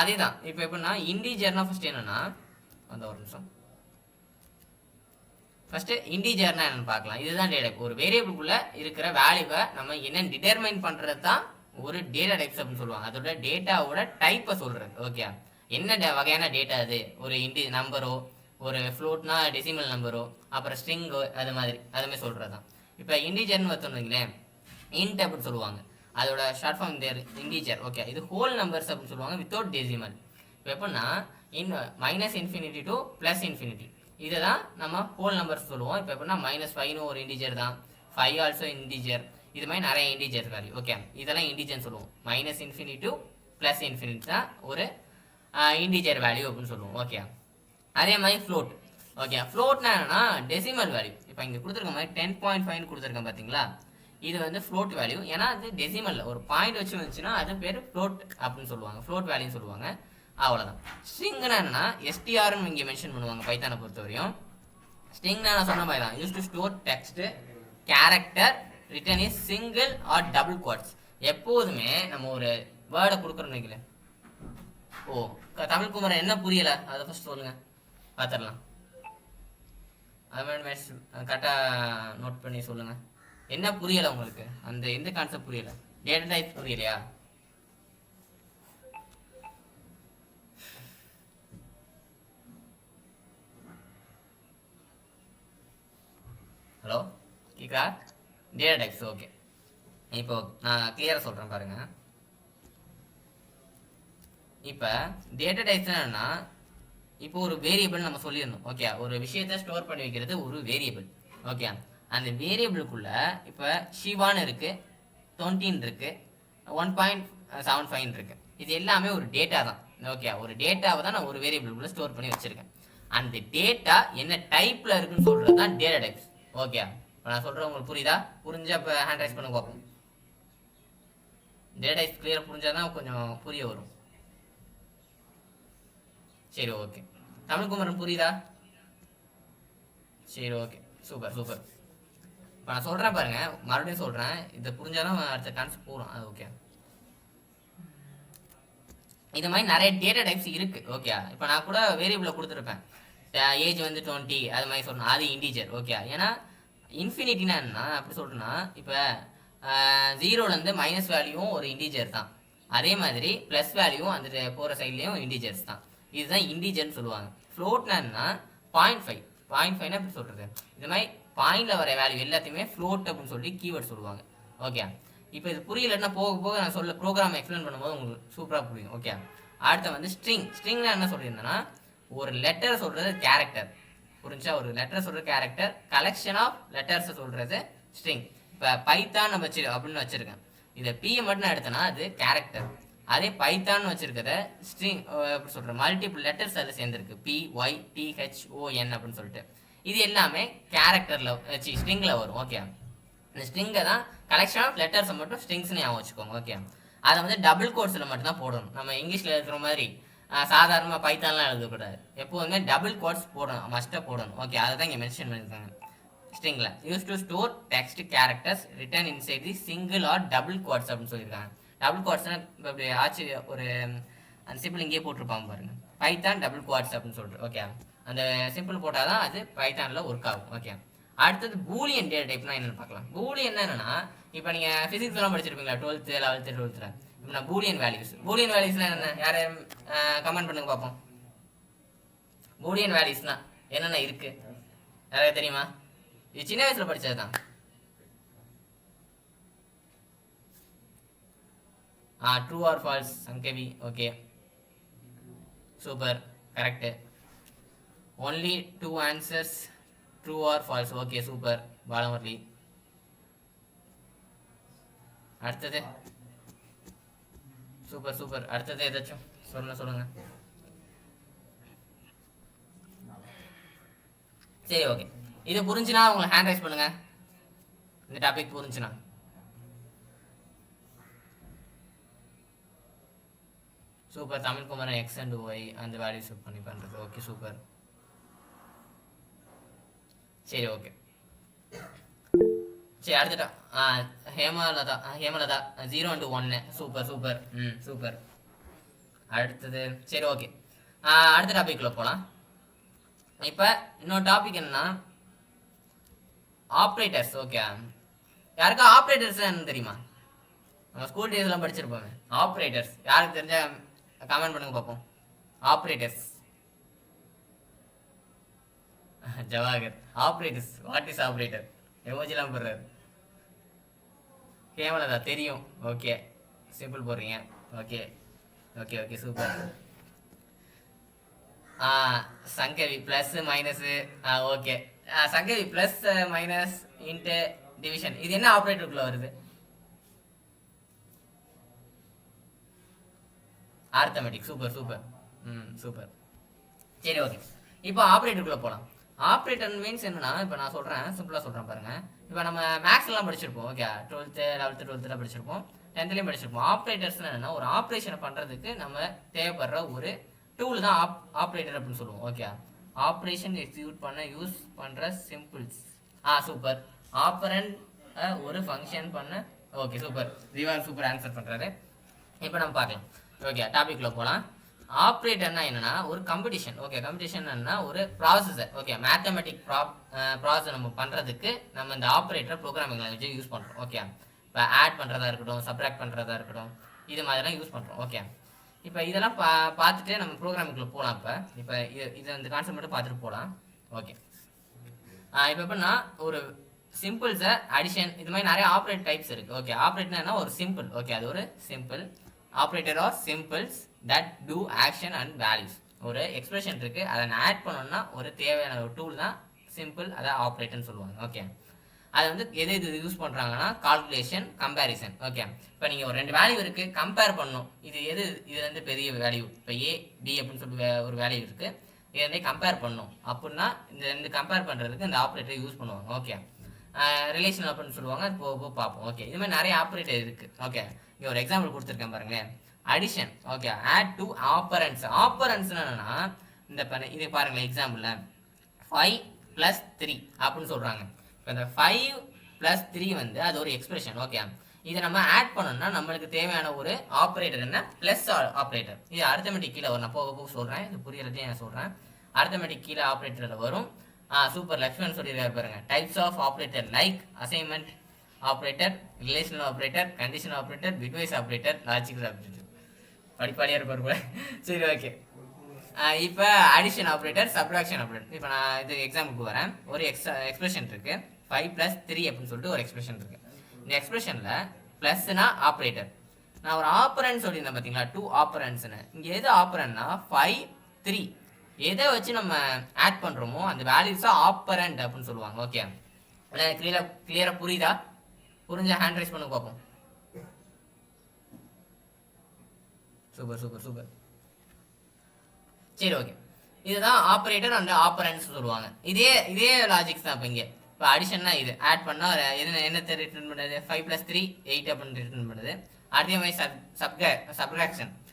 அதே தான். இப்போ எப்படின்னா இன்டீஜர்னா ஃபர்ஸ்ட் என்னன்னா, அந்த ஒரு நிமிஷம், ஃபர்ஸ்ட் இன்டீஜர்னா என்னன்னு பார்க்கலாம். இதுதான் டேட்டா. ஒரு வேரியபிள்குள்ள இருக்கிற வேல்யூவை நம்ம என்ன டிட்டர்மைன் பண்றது தான் ஒரு டேட்டா டைப்ஸ் அப்படின்னு சொல்லுவாங்க. அதோட டேட்டாவோட டைப்பை சொல்றது. ஓகே, என்ன வகையான டேட்டா அது, ஒரு நம்பரோ, ஒரு ஃப்ளோட்னா டெசிமல் நம்பரோ, அப்புறம் ஸ்ட்ரிங்கோ, அது மாதிரி சொல்றது தான். இப்போ இன்டீஜர்னு வச்சுருந்தீங்களே, இன்ட் அப்படின்னு சொல்லுவாங்க. அதோட ஷார்ட் ஃபார்ம் இன்டீஜர். ஓகே, இது ஹோல் நம்பர்ஸ் அப்படின்னு சொல்லுவாங்க வித்தவுட் டெசிமல். இப்போ எப்படின்னா minus infinity to plus infinity, இதை தான் நம்ம ஹோல் நம்பர்ஸ் சொல்லுவோம். இப்போ எப்படின்னா -5 ஒரு இன்டீஜர் தான், 5 ஆல்சோ இன்டீஜர், இது மாதிரி நிறைய இன்டீஜர் வேல்யூ. ஓகே, இதெல்லாம் இன்டீஜர்னு சொல்லுவோம். Minus infinity to plus infinity தான் ஒரு இன்டீஜர் வேல்யூ அப்படின்னு சொல்லுவோம். ஓகே, அதே மாதிரி ஃப்ளோட். ஓகே, ஃப்ளோட்னா என்னன்னா டெசிமல் வேல்யூ. இப்போ இங்கே கொடுத்துருக்க மாதிரி 10.5 கொடுத்துருக்கேன் பார்த்தீங்களா, இது வந்து ஃப்ளோட் வேல்யூ. ஏன்னா அது டெசிமலில் ஒரு பாயிண்ட் வச்சு வந்துச்சுன்னா அது பேர் ஃப்ளோட் அப்படின்னு சொல்லுவாங்க, ஃப்ளோட் வேல்யூன்னு சொல்லுவாங்க. அவ்வளோதான். ஸ்ட்ரிங்னா என்னன்னா எஸ்டிஆர்னு இங்கே மென்ஷன் பண்ணுவாங்க பைத்தானை பொறுத்தவரையும். ஸ்ட்ரிங்னா நான் சொன்ன மாதிரி தான், use to store text, character, written is single or double quotes. எப்போதுமே நம்ம ஒரு வேர்டை கொடுக்குறோம்னு வைக்கல. ஓ, தமிழ் குமரன் என்ன புரியலை அதை ஃபஸ்ட் சொல்லுங்கள், பார்த்துடலாம். அது மாதிரி கரெக்டாக நோட் பண்ணி சொல்லுங்கள். என்ன புரியலை உங்களுக்கு? அந்த எந்த கான்செப்ட் புரியலை? டேட்டா டைப் புரியலையா? ஹலோ, கேட்குதா? Data types. ஓகே, இப்போ நான் கிளியராக சொல்கிறேன் பாருங்க. இப்போ டேட்டா டைப்ஸ் என்னன்னா, இப்போ ஒரு வேரியபிள் நம்ம சொல்லியிருந்தோம். ஓகே, ஒரு விஷயத்தை ஸ்டோர் பண்ணி வைக்கிறது ஒரு வேரியபிள். ஓகே, அந்த வேரியபிளுக்குள்ள இப்போ ஷிவான் இருக்கு, 20 இருக்கு, 1.75 இருக்கு. இது எல்லாமே ஒரு டேட்டா தான். ஓகே, ஒரு டேட்டாவை தான் நான் ஒரு வேரியபிளுக்குள்ள ஸ்டோர் பண்ணி வச்சிருக்கேன். அந்த டேட்டா என்ன டைப்ல இருக்குன்னு சொல்றது தான் டேட்டா டைப்ஸ். ஓகே, இப்போ நான் சொல்றேன் உங்களுக்கு புரியுதா? புரிஞ்சா இப்போ ஹேண்ட் ரைஸ் பண்ண பார்ப்போம். டேட்டா டைப்ஸ் கிளியரா புரிஞ்சாதான் கொஞ்சம் புரிய வரும். சரி, ஓகே. தமிழ்குமரன் புரியுதா? சரி, ஓகே, சூப்பர் சூப்பர். இப்போ நான் சொல்கிறேன் பாருங்க, மறுபடியும் சொல்கிறேன், இதை புரிஞ்சாதான் அடுத்த கான்செப்ட் போகிறோம். அது ஓகே. இது மாதிரி நிறைய டேட்டா டைப்ஸ் இருக்குது. ஓகே, இப்போ நான் கூட வேரியபிளை கொடுத்துருப்பேன், ஏஜ் வந்து 20, அது மாதிரி சொல்லணும், அது இன்டீஜர். ஓகே, ஏன்னா இன்ஃபினிட்டினா என்ன அப்படி சொல்கிறேன்னா, இப்போ 0லேருந்து மைனஸ் வேல்யூவும் ஒரு இன்டீஜர் தான், அதே மாதிரி ப்ளஸ் வேல்யூவும் அந்த போகிற சைட்லேயும் இன்டீஜர்ஸ் தான். இதுதான் இன்டீஜர்னு சொல்லுவாங்க. ஃப்ளோட்னா என்ன, 0.5 எப்படி சொல்கிறது, இது மாதிரி பாயிண்டில் வர வேல்யூ எல்லாத்தையுமே ஃப்ளோட் அப்படின்னு சொல்லி கீவேர்ட் சொல்லுவாங்க. ஓகே, இப்போ இது புரியலன்னா போக போக நான் சொல்ல ப்ரோக்ராம் எக்ஸ்பிளைன் பண்ணும்போது உங்களுக்கு சூப்பராக புரியும். ஓகே, அடுத்து வந்து ஸ்ட்ரிங்னா என்ன சொல்லியிருந்தேன்னா, ஒரு லெட்டர் சொல்கிறது கேரக்டர். புரிஞ்சா? ஒரு லெட்டர் சொல்கிறது கேரக்டர், கலெக்ஷன் ஆஃப் லெட்டர்ஸை சொல்கிறது ஸ்ட்ரிங். இப்போ பைத்தான் நம்ம அப்படின்னு வச்சுருக்கேன், இதை பியை மட்டும் நான் எடுத்தேன்னா அது கேரக்டர். அதே பைத்தான் வச்சிருக்கிறத ஸ்ட்ரிங் எப்படி சொல்கிறேன், மல்டிபிள் லெட்டர்ஸ் அதில் சேர்ந்துருக்கு, PYTHON அப்படின்னு சொல்லிட்டு. இது எல்லாமே கேரக்டரில் ஸ்ட்ரிங்கில் வரும். ஓகே, இந்த ஸ்ட்ரிங்கை தான் கலெக்ஷன் ஆஃப் லெட்டர்ஸை மட்டும் ஸ்ட்ரிங்ஸ்னு ஞாபகம் வச்சுக்கோங்க. ஓகே, அதை வந்து டபுள் கோட்ஸில் மட்டும்தான் போடணும். நம்ம இங்கிலீஷில் இருக்கிற மாதிரி சாதாரணமாக பைத்தான்லாம் எழுதக்கூடாது, எப்போதுமே டபுள் கோட்ஸ் போடணும், மஸ்ட்டாக போடணும். ஓகே, அதை தான் இங்கே மென்ஷன் பண்ணியிருக்காங்க. ஸ்ட்ரிங்கில் use to store text characters written inside the single or double quotes அப்படின்னு சொல்லியிருக்காங்க. டபுள் கோட்ஸ்னா இப்போ இப்படி ஆச்சு ஒரு அந்த சிம்பிள் இங்கேயே போட்டிருப்பாங்க பாருங்க, பைத்தான் டபுள் கோட்ஸ் அப்படின்னு சொல்லிட்டு. ஓகே, அந்த சிம்பிள் போட்டால் தான் அது பைத்தானில் ஒர்க் ஆகும். ஓகே, அடுத்தது பூலியன் டேட்டா டைப்னா என்னென்னு பார்க்கலாம். பூலியன் என்னன்னா, இப்போ நீங்கள் ஃபிசிக்ஸ்லாம் படிச்சிருப்பீங்களா 12th 11th 12th. இப்போ நான் பூலியன் வேல்யூஸ்னா என்ன, யார் கமெண்ட் பண்ணுங்க பார்ப்போம். பூலியன் வேல்யூஸ்னா என்னென்ன இருக்கு நிறைய தெரியுமா? இது சின்ன வயசுல படிச்சது தான். True or false Sangavi. Okay super correct. Only 2 answers true or false. Okay super Balamurali. அடுத்தது சூப்பர் சூப்பர். அடுத்தது ஏதாச்சும் சொல்லுங்க. சரி ஓகே. இது புரிஞ்சுனா உங்களை ஹேண்ட் ரைஸ் பண்ணுங்க. இந்த டாபிக் புரிஞ்சுனா. Super. Tamilkumaran X and Y அந்த வேல்யூ செட் பண்ணி பண்றது. Okay super. சரி ஓகே. சரி அடுத்துட்டா Hemalatha 0 and 1. Super super. Super. அடுத்தது சரி ஓகே. அடுத்த டாபிக்ல போகலாம். இப்போ இன்னொரு டாபிக் என்னன்னா ஆப்ரேட்டர்ஸ். ஓகே யாருக்கா ஆப்ரேட்டர்ஸ் என்ன தெரியுமா? நம்ம ஸ்கூல் டேஸ்லாம் படிச்சிருப்போமே. ஆப்ரேட்டர்ஸ் யாருக்கு தெரிஞ்ச கமெண்ட் பண்ணுங்க பார்ப்போம். Operators. Jawahar operators what is operator எமோஜிலாம் போடுறாரு. கேமலதா தெரியும். ஓகே சிம்பிள் போடுறீங்க. Okay okay okay super. Sangavi plus minus. Okay Sangavi plus minus into division இது என்ன ஆப்ரேட்டருக்குள்ள வருது? ஆர்த்தமெட்டிக். Super super. சூப்பர். சரி ஓகே. இப்போ ஆப்ரேட்டருக்குள்ள போகலாம். ஆப்ரேட்டர் மீன்ஸ் என்னன்னா இப்போ நான் சொல்கிறேன் சிம்பிளாக சொல்கிறேன் பாருங்க. இப்போ நம்ம மேக்ஸ்லாம் படிச்சிருப்போம். ஓகே 12th 11th 12th படிச்சிருப்போம். 10th படிச்சிருப்போம். ஆப்ரேட்டர்ஸ் என்னன்னா ஒரு ஆப்ரேஷனை பண்ணுறதுக்கு நம்ம தேவைப்படுற ஒரு டூல் தான் ஆப்ரேட்டர் அப்படின்னு சொல்லுவோம். ஓகே ஆப்ரேஷன் எக்ஸிக்யூட் பண்ண யூஸ் பண்ணுற சிம்பிள்ஸ். சூப்பர். ஆப்பரண்ட் ஒரு ஃபங்க்ஷன் பண்ண. Okay super. Jeevan super answer பண்ணுறாரு. இப்போ நம்ம பார்க்கலாம். ஓகே டாபிக்ல போகலாம். ஆப்ரேட்டர்னா என்னன்னா ஒரு கம்பெடிஷன். ஓகே கம்பெடிஷன் என்னன்னா ஒரு ப்ராசஸர். ஓகே மேத்தமெட்டிக் ப்ராசஸ் நம்ம பண்ணுறதுக்கு நம்ம இந்த ஆப்ரேட்டர் ப்ரோக்ராமிங் லாங்குவேஜ் யூஸ் பண்ணுறோம். ஓகே இப்போ ஆட் பண்ணுறதா இருக்கட்டும் சப்ராக்ட் பண்ணுறதா இருக்கட்டும் இது மாதிரிலாம் யூஸ் பண்ணுறோம். ஓகே இப்போ இதெல்லாம் பார்த்துட்டு நம்ம ப்ரோக்ராமிங்குள்ள போகலாம். இப்போ இது இந்த கான்செப்ட் மட்டும் பார்த்துட்டு போகலாம். ஓகே இப்போ எப்படின்னா ஒரு சிம்பிள்ஸை அடிஷன் இது மாதிரி நிறைய ஆப்ரேட் டைப்ஸ் இருக்குது. ஓகே ஆப்ரேட்னா ஒரு சிம்பிள். ஓகே அது ஒரு symbol. Operator are symbols that do action and values. ஒரு எக்ஸ்பிரஷன் இருக்குது அதை நான் ஆட் பண்ணோன்னா ஒரு தேவையான ஒரு டூல் தான் சிம்பிள். அதை ஆப்ரேட்டர்னு சொல்லுவாங்க. ஓகே அது வந்து எது இது யூஸ் பண்ணுறாங்கன்னா கால்குலேஷன் கம்பேரிசன். ஓகே இப்போ நீங்கள் ஒரு 2 வேல்யூ இருக்குது கம்பேர் பண்ணணும். இது வந்து பெரிய வேல்யூ. இப்போ ஏ பி அப்படின்னு சொல்லி ஒரு வேல்யூ இருக்குது. இதை வந்து கம்பேர் பண்ணணும் அப்படின்னா இந்த 2 கம்பேர் பண்ணுறதுக்கு இந்த ஆப்ரேட்டர் யூஸ் பண்ணுவாங்க. ஓகே ரிலேஷன் அப்படின்னு சொல்லுவாங்க. அது போக பார்ப்போம். ஓகே இது மாதிரி நிறைய ஆப்ரேட்டர் இருக்குது. ஓகே இங்கே ஒரு எக்ஸாம்பிள் கொடுத்துருக்கேன் பாருங்களேன். Addition. Okay add to operands. Operands என்னன்னா இந்த இது பாருங்களேன் எக்ஸாம்பிளில் 5 + 3 அப்படின்னு சொல்கிறாங்க. இப்போ இந்த 5 + 3 வந்து அது ஒரு எக்ஸ்பிரஷன். ஓகே இதை நம்ம ஆட் பண்ணோம்னா நம்மளுக்கு தேவையான ஒரு ஆப்ரேட்டர் என்ன ப்ளஸ் ஆப்ரேட்டர். இது அரித்தமெட்டிக் கீழே வரும். நான் போக சொல்கிறேன். இது புரியறதே நான் சொல்கிறேன். அரித்தமெட்டிக் கீழே ஆப்ரேட்டரில் வரும். சூப்பர் லக்ஷ்மன் சொல்லியிருக்காரு பாருங்க. Types of operator like assignment operator relational operator conditional operator bitwise operator logical operator. படிப்பாளியாக இருப்பார் போல. சரி ஓகே இப்போ அடிஷன் ஆப்ரேட்டர் சப்ட்ராக்ஷன் ஆப்ரேட்டர். இப்போ நான் இது எக்ஸாம்பிளுக்கு வரேன். ஒரு எக்ஸ்பிரஷன் இருக்குது 5 + 3 அப்படின்னு சொல்லிட்டு ஒரு எக்ஸ்பிரஷன் இருக்குது. இந்த எக்ஸ்பிரஷனில் ப்ளஸ்னா ஆப்ரேட்டர். நான் ஒரு ஆப்பரன்ட் சொல்லியிருந்தேன் பார்த்தீங்களா 2 ஆப்பரன்ட்ஸ்னு. இங்கே எது ஆப்பரண்ட்னா 5 3 எதை வச்சு நம்ம ஆட் பண்ணுறோமோ அந்த வேல்யூஸாக ஆப்பரண்ட் அப்படின்னு சொல்லுவாங்க. ஓகே கிளியராக புரியுதா? புரிஞ்ச ஹேண்ட் ரைஸ் பண்ணுங்க பார்ப்போம். Super super super. சரி ஓகே இதுதான் ஆப்ரேட்டர் அண்ட் ஆப்பரண்ட்ஸ் சொல்லுவாங்க. இதே லாஜிக்ஸ் தான். இப்போ இங்கே இப்போ அடிஷன்னா இது ஆட் பண்ணால் என்னத்தை ரிட்டர்ன் பண்ணுறது 5 + 3 8 அப்படின்னு ரிட்டர்ன் பண்ணுது. அதே மாதிரி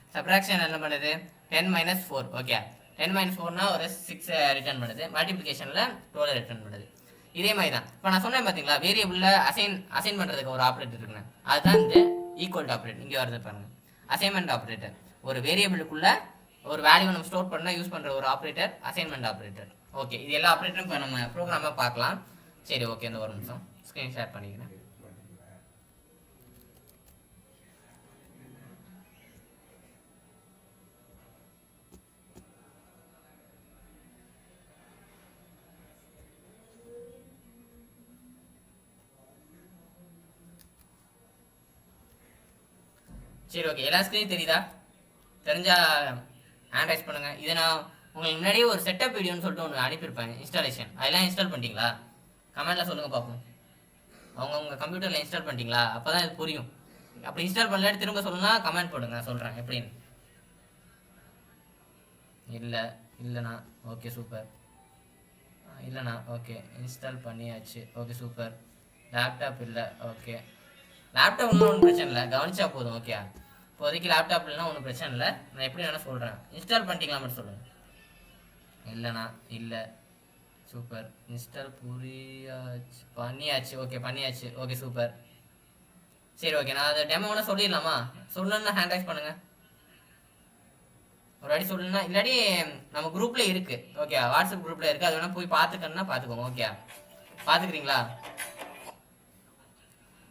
சப்ராக்ஷன் என்ன பண்ணுது 10 - 4. ஓகே 10 - 4னா ஒரு 6 ரிட்டர்ன் பண்ணுது. மல்டிப்ளிகேஷனில் 12 ரிட்டர்ன் பண்ணுது. இதே மாதிரி தான் இப்போ நான் சொன்னேன் பார்த்தீங்களா வேரியபிளில் அசைன் பண்ணுறதுக்கு ஒரு ஆப்ரேட்டர் இருக்குன்னு. அதுதான் இந்த ஈக்குவல் ஆப்ரேட்டர். இங்கே வருது பாருங்க அசைன்மெண்ட் ஆப்ரேட்டர். ஒரு வேரியபிளுக்குள்ள ஒரு வேல்யூ நம்ம ஸ்டோர் பண்ண யூஸ் பண்ணுற ஒரு ஆப்ரேட்டர் அசைன்மெண்ட் ஆப்ரேட்டர். ஓகே இது எல்லா ஆப்ரேட்டரும் இப்போ நம்ம ப்ரோக்ராமாக பார்க்கலாம். சரி ஓகே இந்த ஒரு நிமிஷம் ஸ்க்ரீன் ஷேர் பண்ணிக்கிறேன். சரி ஓகே, எல்லா ஸ்க்ரீனும் தெரியுதா? தெரிஞ்சால் ஹேண்ட் ரைஸ் பண்ணுங்கள். இதை நான் உங்களுக்கு முன்னாடியே ஒரு செட்டப் வீடியோன்னு சொல்லிட்டு ஒன்று அனுப்பியிருப்பேன், இன்ஸ்டாலேஷன். அதெல்லாம் இன்ஸ்டால் பண்ணிட்டீங்களா? கமெண்ட்டில் சொல்லுங்கள் பார்ப்போம். உங்கள் கம்ப்யூட்டரில் இன்ஸ்டால் பண்ணிட்டீங்களா? அப்போ தான் இது புரியும். அப்படி இன்ஸ்டால் பண்ணலாட்டி திரும்ப சொல்லலாம், கமெண்ட் போடுங்க, நான் சொல்கிறேன் எப்படின்னு. இல்லைண்ணா. Okay super. இல்லைண்ணா. ஓகே, இன்ஸ்டால் பண்ணியாச்சு. Okay super. லேப்டாப் இல்லை. ஓகே, லேப்டாப் ஒன்றும் பிரச்சனை இல்லை, கவனிச்சா போதும். ஓகே, இப்போதைக்கு லேப்டாப் இல்லைன்னா ஒன்றும் பிரச்சனை இல்லை. நான் எப்படி வேணால் சொல்கிறேன். இன்ஸ்டால் பண்ணிட்டீங்களா மட்டும் சொல்லுங்கள். இல்லைண்ணா. இல்லை. சூப்பர். இன்ஸ்டால் பண்ணியாச்சு. ஓகே, பண்ணியாச்சு. Okay super. சரி ஓகே, நான் அதை டெமோனா சொல்லிடலாமா? சொல்லணும்னா ஹேண்ட் ரைஸ் பண்ணுங்கள். ஒரு வாட்டி சொல்லணும்னா, இல்லாட்டி நம்ம குரூப்பில் இருக்குது. ஓகே, வாட்ஸ்அப் குரூப்பில் இருக்குது. அது வேணால் போய் பார்த்துக்கணுன்னா பார்த்துக்கோங்க. ஓகே, பார்த்துக்கிறீங்களா?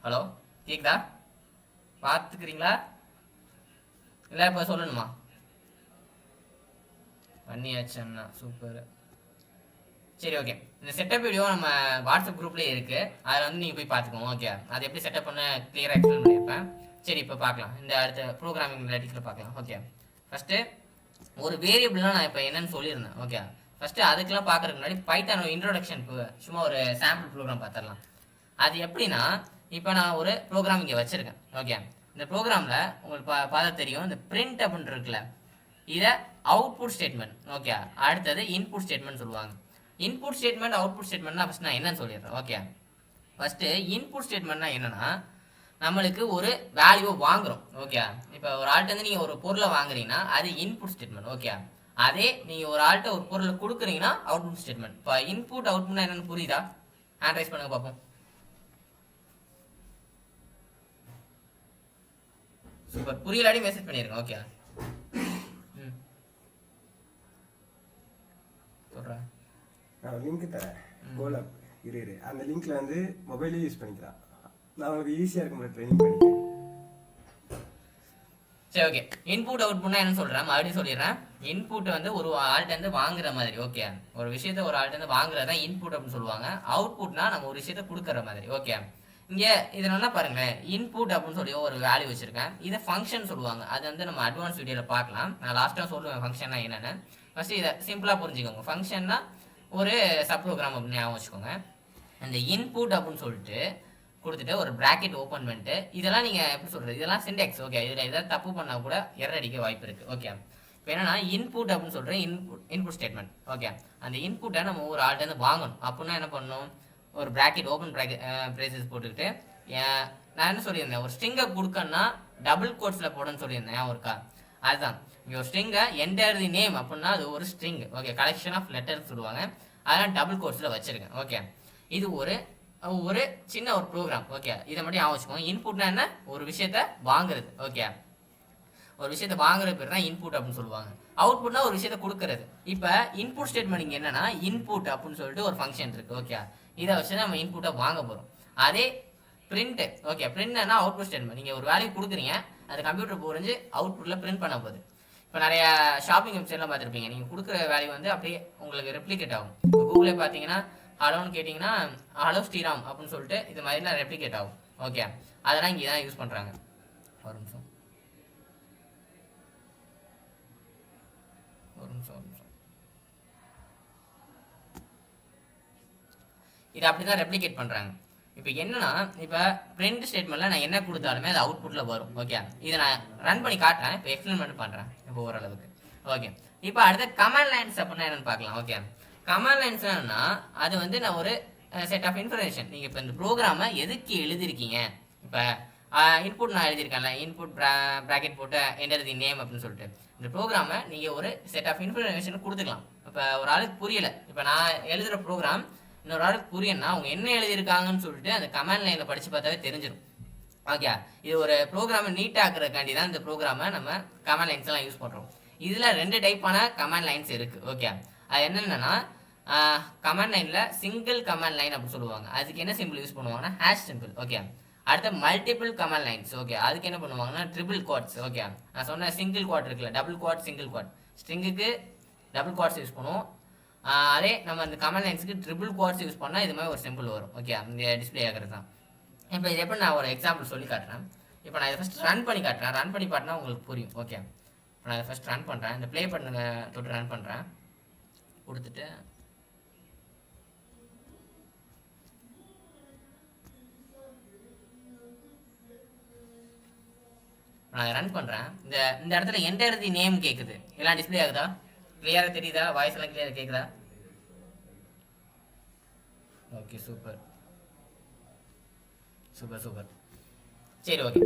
ஹலோ, கேக்குதா? பார்த்துக்கிறீங்களா இல்லை இப்போ சொல்லணுமா? பண்ணியாச்சுண்ணா. சூப்பர். சரி ஓகே, இந்த செட்டப் வீடியோ நம்ம வாட்ஸ்அப் குரூப்லேயே இருக்குது. அதில் வந்து நீங்கள் போய் பார்த்துக்கோங்க. ஓகே, அது எப்படி செட்டப் பண்ண கிளியராக எக்ஸ்பிளைன் பண்ணியிருப்பேன். சரி, இப்போ பார்க்கலாம். இந்த அடுத்த ப்ரோக்ராமிங் ரிலேட்டிவ்ஸில் பார்க்கலாம். ஓகே, ஃபஸ்ட்டு ஒரு வேரியபிள்லாம் நான் இப்போ என்னன்னு சொல்லியிருந்தேன். ஓகே, ஃபஸ்ட்டு அதுக்கெல்லாம் பார்க்குறதுக்கு முன்னாடி பைத்தான் இன்ட்ரோடக்ஷன் சும்மா ஒரு சாம்பிள் ப்ரோக்ராம் பார்த்துடலாம். அது எப்படின்னா, இப்போ நான் ஒரு ப்ரோக்ராம் இங்கே வச்சுருக்கேன். ஓகே, இந்த ப்ரோக்ராமில் உங்களுக்கு பார்த்தா தெரியும், இந்த பிரிண்ட் அப்படின்னு இருக்குல்ல, இதை அவுட்புட் ஸ்டேட்மெண்ட். ஓகே, அடுத்தது இன்புட் ஸ்டேட்மெண்ட் சொல்லுவாங்க. இன்புட் ஸ்டேட்மெண்ட் அவுட்புட் ஸ்டேட்மெண்ட்னா ஃபஸ்ட் நான் என்னன்னு சொல்லிடுறேன். ஓகே, ஃபஸ்ட்டு இன்புட் ஸ்டேட்மெண்ட்னா என்னென்னா, நம்மளுக்கு ஒரு வேல்யூவை வாங்குகிறோம். ஓகே, இப்போ ஒரு ஆள்கிட்ட வந்து நீங்கள் ஒரு பொருளை வாங்குறீங்கன்னா அது இன்புட் ஸ்டேட்மெண்ட். ஓகே, அதே நீங்கள் ஒரு ஆள்கிட்ட ஒரு பொருளை கொடுக்குறீங்கன்னா அவுட்புட் ஸ்டேட்மெண்ட். இப்போ இன்புட் அவுட்புட்னா என்னென்னு புரியுதா? ஹேண்ட் ரைஸ் பண்ணுங்க பார்ப்போம். சூப்பர். புரியலாடி மெசேஜ் பண்ணிருங்க. ஓகே, சொல்கிறேன். நான் லிங்க் தரேன். கோலப் இரு அந்த லிங்க்ல வந்து மொபைலே யூஸ் பண்ணிக்கலாம். நான் உங்களுக்கு ஈஸியாக இருக்கும் ட்ரைனிங் பண்ணிட்டேன். சரி ஓகே, இன்புட் அவுட்புட்னா என்னன்னு சொல்கிறேன், மறுபடியும் சொல்லிடுறேன். இன்புட் வந்து ஒரு ஆள்கிட்ட வாங்குற மாதிரி. ஓகே, ஒரு விஷயத்த ஒரு ஆள்கிட்ட வாங்குறது தான் இன்புட் அப்படின்னு சொல்லுவாங்க. அவுட்புட்னா நம்ம ஒரு விஷயத்த கொடுக்குற மாதிரி. ஓகே, இங்கே இது நல்லா பாருங்களேன், இன்புட் அப்படின்னு சொல்லி ஒரு வேல்யூ வச்சுருக்கேன். இதை ஃபங்க்ஷன் சொல்லுவாங்க. அது வந்து நம்ம அட்வான்ஸ் வீடியோவில் பார்க்கலாம். நான் லாஸ்ட்டாக சொல்லுவேன் ஃபங்க்ஷன்னா என்னென்னு. ஃபஸ்ட்டு இதை சிம்பிளாக புரிஞ்சுக்கோங்க. ஃபங்க்ஷன்னா ஒரு சப் ப்ரோக்ராம் அப்படின்னு ஞாபகம் வச்சுக்கோங்க. அந்த இன்புட் அப்படின்னு சொல்லிட்டு கொடுத்துட்டு ஒரு ப்ராக்கெட் ஓப்பன் பண்ணிட்டு, இதெல்லாம் நீங்கள் எப்படி சொல்கிறது, இதெல்லாம் சிண்டெக்ஸ். ஓகே, இதில் எதாவது தப்பு பண்ணால் கூட எரர் அடிக்க வாய்ப்பு இருக்குது. ஓகே, இப்போ என்னன்னா இன்புட் அப்படின்னு சொல்கிறேன், இன்புட் ஸ்டேட்மெண்ட். ஓகே, அந்த இன்புட்டை நம்ம ஒரு ஆள்கிட்ட வாங்கணும். அப்படின்னா என்ன பண்ணணும், ஒரு ப்ராக்கெட் ஓப்பன் ப்ரேசஸ் போட்டுக்கிட்டு, நான் என்ன சொல்லியிருந்தேன், ஒரு ஸ்ட்ரிங்கை கொடுக்கணும்னா டபுள் கோட்ஸில் போடணும்னு சொல்லியிருந்தேன் ஒருக்கா. அதுதான் இங்கே ஒரு ஸ்ட்ரிங்கை என்டர் தி நேம் அப்படின்னா அது ஒரு string. Okay, collection of letters சொல்லுவாங்க. அதெல்லாம் டபுள் கோட்ஸில் வச்சுருக்கேன். ஓகே, இது ஒரு சின்ன ஒரு ப்ரோக்ராம். ஓகே, இதை மட்டும் ஞாபகம் வச்சுக்கோங்க. இன்புட்னா என்ன, ஒரு விஷயத்த வாங்குறது. ஓகே, ஒரு விஷயத்த வாங்குற பேர் தான் இன்புட் அப்படின்னு சொல்லுவாங்க. அவுட்புட்னா ஒரு விஷயத்த கொடுக்கறது. இப்போ இன்புட் ஸ்டேட்மெண்ட் இங்கே என்னன்னா இன்புட் அப்படின்னு சொல்லிட்டு ஒரு ஃபங்க்ஷன் இருக்கு. ஓகே, இதை வச்சு நம்ம இன்புட்டை வாங்க போகிறோம். அதே பிரிண்ட். ஓகே, பிரிண்ட்னா அவுட்புட் ஸ்டேட்மெண்ட். நீங்கள் ஒரு வேல்யூ கொடுக்குறீங்க, அது கம்ப்யூட்டர் புரிஞ்சு அவுட்புட்டில் பிரிண்ட் பண்ண போகுது. இப்போ நிறைய ஷாப்பிங் வெப்சைட்லாம் பார்த்துருப்பீங்க, நீங்கள் கொடுக்குற வேல்யூ வந்து அப்படியே உங்களுக்கு ரெப்ளிகேட் ஆகும். இப்போ கூகுளே பார்த்தீங்கன்னா ஹலோன்னு கேட்டிங்கன்னா ஹலோ ஸ்ரீராம் அப்படின்னு சொல்லிட்டு இது மாதிரிலாம் ரெப்ளிகேட் ஆகும். ஓகே, அதெல்லாம் இங்கே தான் யூஸ் பண்ணுறாங்க. ஒரு நிமிஷம். இது அப்படி தான் ரெப்ளிகேட் பண்ணுறாங்க. இப்போ என்னன்னா, இப்போ பிரிண்ட் ஸ்டேட்மெண்ட்டில் நான் என்ன கொடுத்தாலுமே அது அவுட்புட்டில் வரும். ஓகே, இதை நான் ரன் பண்ணி காட்டுறேன். இப்போ எக்ஸ்பிளைன் பண்ணுறேன் இப்போ ஓரளவுக்கு. ஓகே, இப்போ அடுத்த கமாண்ட் லைன்ஸ் அப்படின்னா என்னென்னு பார்க்கலாம். ஓகே, கமாண்ட் லைன்ஸ் என்னன்னா, அது வந்து நான் ஒரு செட் ஆஃப் இன்ஃபர்மேஷன். நீங்கள் இப்போ இந்த ப்ரோக்ராமை எதுக்கு எழுதிருக்கீங்க, இப்போ இன்புட் நான் எழுதியிருக்கேன்ல, இன்புட் ப்ராக்கெட் போட்டு என்டர் தி நேம் அப்படின்னு சொல்லிட்டு, இந்த ப்ரோக்ராமை நீங்கள் ஒரு செட் ஆஃப் இன்ஃபர்மேஷன் கொடுத்துக்கலாம். இப்போ ஒரு ஆளுக்கு புரியலை, இப்போ நான் எழுதுகிற ப்ரோக்ராம் இன்னொரு ஆளுக்கு புரியணும்னா அவங்க என்ன எழுதியிருக்காங்கன்னு சொல்லிட்டு அந்த கமாண்ட் லைனில் படித்து பார்த்தாவே தெரிஞ்சிடும். ஓகே, இது ஒரு ப்ரோக்ராமை நீட்டாக ஆக்குறதுக்காண்டி தான் இந்த ப்ரோக்ராமை நம்ம கமாண்ட் லைன்ஸ் எல்லாம் யூஸ் பண்ணுறோம். இதில் 2 டைப்பான கமாண்ட் லைன்ஸ் இருக்குது. ஓகே, அது என்னென்னா கமாண்ட் லைனில் சிங்கிள் கமாண்ட் லைன் அப்படின்னு சொல்லுவாங்க. அதுக்கு என்ன சிம்பிள் யூஸ் பண்ணுவாங்கன்னா ஹேஷ் சிம்பிள். ஓகே, அடுத்த மல்டிபிள் கமாண்ட் லைன்ஸ். ஓகே, அதுக்கு என்ன பண்ணுவாங்கன்னா ட்ரிபிள் குவாட்ஸ். ஓகே, நான் சொன்ன சிங்கிள் குவாட் இருக்குல்ல, டபுள் குவாட் சிங்கிள் குவாட். ஸ்ட்ரிங்குக்கு டபுள் குவாட்ஸ் யூஸ் பண்ணுவோம். அதே நம்ம அந்த கமாண்ட் லைன்ஸுக்கு ட்ரிபிள் குவாட்ஸ் யூஸ் பண்ணால் இது மாதிரி ஒரு சிம்பிள் வரும். ஓகே, இந்த டிஸ்பிளே ஆகிறது தான். இப்போ இது எப்படி நான் ஒரு எக்ஸாம்பிள் சொல்லி காட்டுறேன். இப்போ நான் இதை ஃபஸ்ட் ரன் பண்ணி காட்டுறேன். ரன் பண்ணி காட்டினா உங்களுக்கு புரியும். ஓகே, இப்போ நான் இதை ஃபஸ்ட் ரன் பண்ணுறேன். இந்த ப்ளே பண்ணுங்க தொட்டு ரன் பண்ணுறேன். கொடுத்துட்டு நான் ரன் பண்ணுறேன். இந்த இடத்துல என்டர் தி நேம் கேட்குது. எல்லாம் டிஸ்பிளே ஆகுதா? கிளியராக தெரியுதா? வாய்ஸ் எல்லாம் கிளியராக கேட்குதா? Okay, super super super. சரி, okay.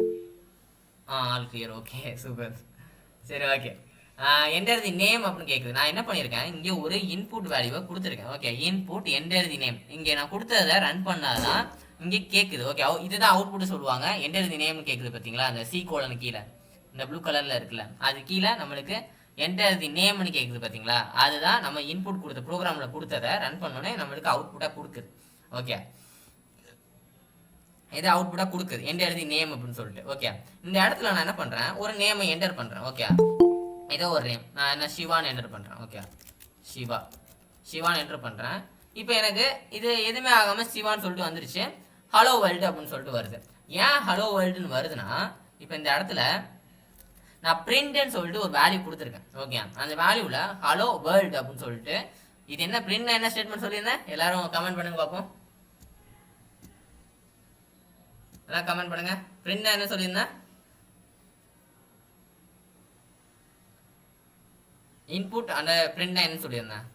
All clear. Okay, super. சரி, ஓகே. என்டர் தி நேம் அப்படின்னு கேட்குது. நான் என்ன பண்ணியிருக்கேன், இங்கே ஒரு இன்புட் வேல்யூவை கொடுத்துருக்கேன். Okay, input enter the name. இங்கே நான் கொடுத்ததை ரன் பண்ணாதான் இங்கே கேட்குது. ஓகே, இதுதான் அவுட்புட் சொல்லுவாங்க. என்டர் தி நேம் கேட்குது பார்த்தீங்களா? அந்த சி கோலன் கீழே இந்த ப்ளூ கலரில் இருக்குல்ல, அது கீழே நம்மளுக்கு என்டர் தி நேம்னு கேட்குது பார்த்தீங்களா? அதுதான் நம்ம இன்புட் கொடுத்த ப்ரோக்ராமில் கொடுத்ததை ரன் பண்ணோன்னே நம்மளுக்கு அவுட்புட்டாக கொடுக்குது. ஓகே, இது அவுட்புட்டாக கொடுக்குது என்டர் தி நேம் அப்படின்னு சொல்லிட்டு. ஓகே, இந்த இடத்துல நான் என்ன பண்ணுறேன், ஒரு நேமை என்டர் பண்ணுறேன். ஓகே, ஏதோ ஒரு நேம் நான் என்ன சிவான்னு என்டர் பண்ணுறேன். ஓகே, சிவான்னு என்டர் பண்ணுறேன். இப்போ எனக்கு இது எதுவுமே ஆகாமல் சிவான்னு சொல்லிட்டு வந்துருச்சு. ஹலோ வேர்ல்டு அப்படின்னு சொல்லிட்டு வருது. ஏன் ஹலோ வேர்ல்டுன்னு வருதுன்னா, இப்போ இந்த இடத்துல நான் பிரிண்ட்னு சொல்லிட்டு ஒரு வேல்யூ கொடுத்துருக்கேன். ஓகே, அந்த வேல்யூவில் ஹலோ வேர்ல்டு அப்படின்னு சொல்லிட்டு இது என்ன பிரிண்ட் என்ன ஸ்டேட்மெண்ட் சொல்லியிருந்தேன்? எல்லாரும் கமெண்ட் பண்ணுங்க பார்ப்போம். எல்லாம் கமெண்ட் பண்ணுங்க. பிரிண்ட் என்ன சொல்லியிருந்தேன்? இன்புட் அந்த பிரிண்ட் என்ன சொல்லியிருந்தேன்?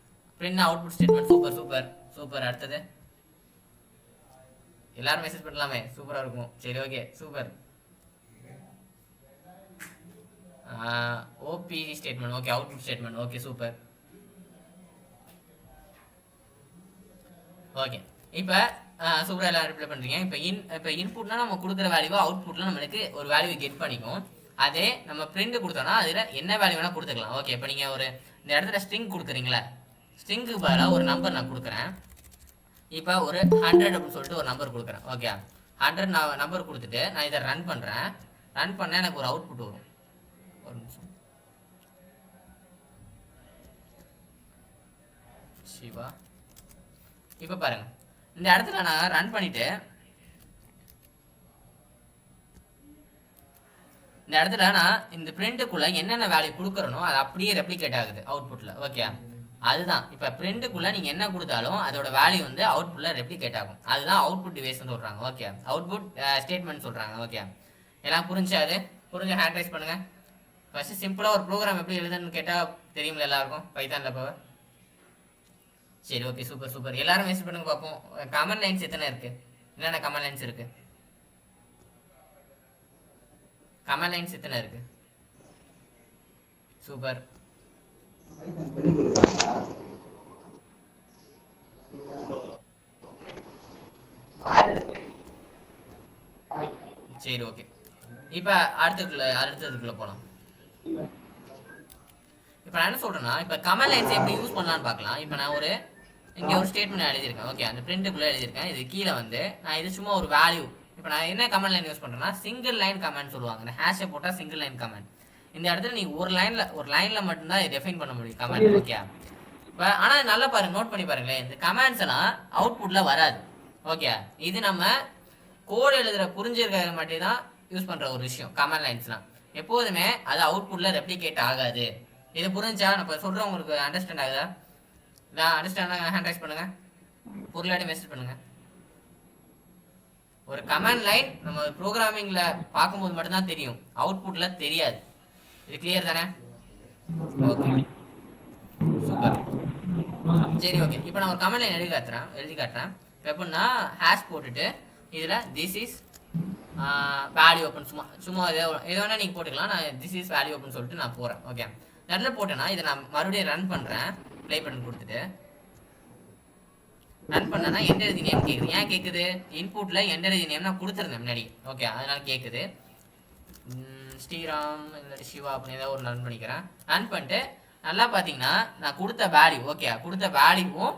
Print output statement. Super super super. அடுத்தது எல்லாரும் மெசேஜ் பண்ணலாமே, சூப்பரா இருக்கும். சரி, okay, super. OP statement. Okay, output statement. Okay, super. Okay, இப்போ சூப்பராக எல்லாம் ரிப்ளை பண்ணுறீங்க. இப்போ இன்புட்னா நம்ம கொடுக்குற வேல்யூவோ அவுட்புட்டில் நம்மளுக்கு ஒரு வேல்யூ கெட் பண்ணிக்கும். அதே நம்ம பிரிண்ட் கொடுத்தோம்னா அதில் என்ன வேல்யூ வேணால் கொடுத்துக்கலாம். ஓகே, இப்போ நீங்கள் ஒரு இந்த இடத்துல ஸ்ட்ரிங் கொடுக்குறீங்களா, ஸ்ட்ரிங்க்கு பதிலாக ஒரு நம்பர் நான் கொடுக்குறேன். இப்போ ஒரு 100 அப்படின்னு சொல்லிட்டு ஒரு நம்பர் கொடுக்குறேன். ஓகே, 100 நான் நம்பர் கொடுத்துட்டு நான் இதை ரன் பண்ணுறேன். ரன் பண்ணால் எனக்கு ஒரு அவுட்புட் வரும். ஒரு நிமிஷம். சிவா. இப்போ பாருங்க, இந்த இடத்துல நான் ரன் பண்ணிட்டு இந்த இடத்துல நான் இந்த பிரிண்ட்டுக்குள்ள என்னென்ன வேல்யூ கொடுக்குறனோ அது அப்படியே ரெப்ளிகேட் ஆகுது அவுட்புட்ல. ஓகே, அதுதான் இப்போ பிரிண்ட்டுக்குள்ள நீங்க என்ன கொடுத்தாலும் அதோட வேல்யூ வந்து அவுட்புட்ல ரெப்ளிகேட் ஆகும். அதுதான் அவுட்புட் டிவைஸ்னு சொல்றாங்க. ஓகே, அவுட்புட் ஸ்டேட்மெண்ட் சொல்றாங்க. ஓகே, எல்லாம் புரிஞ்சா? அது புரிஞ்ச ஹேண்ட் ரைஸ் பண்ணுங்க. ஃபர்ஸ்ட் சிம்பிளா ஒரு ப்ரோக்ராம் எப்படி எழுதுன்னு கேட்டா தெரியுமில்ல எல்லாருக்கும் பைத்தான்ல இப்போ. சரி, ஓகே, சூப்பர் சூப்பர். எல்லாரும் மெசேஜ் பண்ணுங்க பார்ப்போம். கமெண்ட் லைன்ஸ் எத்தனை இருக்கு? என்னென்ன கமெண்ட் லைன்ஸ் இருக்கு? கமெண்ட் லைன்ஸ் எத்தனை இருக்கு? சூப்பர். சரி, ஓகே. இப்போ அடுத்ததுக்குள்ள போகலாம். இப்போ நான் என்ன சொல்றேன்னா, இப்போ கமெண்ட் லைன்ஸ் எப்படி யூஸ் பண்ணலான்னு பார்க்கலாம். இப்போ நான் இங்கே ஒரு ஸ்டேட்மெண்ட் எழுதியிருக்கேன். ஓகே, அந்த பிரிண்ட்டுக்குள்ளே எழுதியிருக்கேன். இது கீழே வந்து நான் இது சும்மா ஒரு வேல்யூ. இப்போ நான் என்ன கமெண்ட் லைன் யூஸ் பண்ணுறேன்னா, சிங்கிள் லைன் கமெண்ட் சொல்லுவாங்க. இந்த ஹேஷை போட்டால் சிங்கிள் லைன் கமெண்ட். இந்த இடத்துல நீ ஒரு லைனில் மட்டும்தான் இதை டெஃபைன் பண்ண முடியும் கமெண்ட். ஓகே, இப்போ ஆனால் நல்லா பாருங்க, நோட் பண்ணி பாருங்களேன். இந்த கமெண்ட்ஸ் எல்லாம் அவுட்புட்டில் வராது. ஓகே, இது நம்ம கோடு எழுதுகிற புரிஞ்சிருக்க மட்டும் தான் யூஸ் பண்ணுற ஒரு விஷயம். கமெண்ட் லைன்ஸ்லாம் எப்போதுமே அது அவுட்புட்டில் ரெப்ளிகேட் ஆகாது. இது புரிஞ்சா நான் இப்போ சொல்கிறேன், உங்களுக்கு அண்டர்ஸ்டாண்ட் ஆகுதா? நான் அண்டர்ஸ்டாண்ட் ஹேண்ட் ரைஸ் பண்ணுங்க, பொருளாடி மெசேஜ் பண்ணுங்க. ஒரு கமெண்ட் லைன் நம்ம ப்ரோக்ராமிங்ல பார்க்கும்போது மட்டும்தான் தெரியும், அவுட்புட்ல தெரியாது. இது கிளியர் தானே? Okay, super. சரி, ஓகே. இப்போ நான் ஒரு கமெண்ட் லைன் எழுதி காட்டுறேன். இப்போ எப்படின்னா ஹேஷ் போட்டுட்டு இதில் திஸ் இஸ் வேல்யூ ஓப்பன் சும்மா எது வேணால் நீங்கள் போட்டுக்கலாம். நான் திஸ் இஸ் வேல்யூ ஓப்பன் சொல்லிட்டு நான் போகிறேன். ஓகே, நல்ல போட்டேன்னா இதை நான் மறுபடியும் ரன் பண்ணுறேன். ப்ளே பட்டன் கொடுத்துட்டு ரன் பண்ணனா என்டர் தி நேம் கேட்குது. ஏன் கேட்குது? இன்புட்ல என்டர் தி நேம் நான் கொடுத்துருந்தேன் முன்னாடி. ஓகே, அதனால கேட்குது. ஸ்ரீராம் இல்லாட்டி சிவா அப்படின்னு ஏதாவது ஒரு ரன் பண்ணிக்கிறேன். ரன் பண்ணிட்டு நல்லா பார்த்தீங்கன்னா நான் கொடுத்த வேல்யூ, ஓகே, கொடுத்த வேல்யூவும்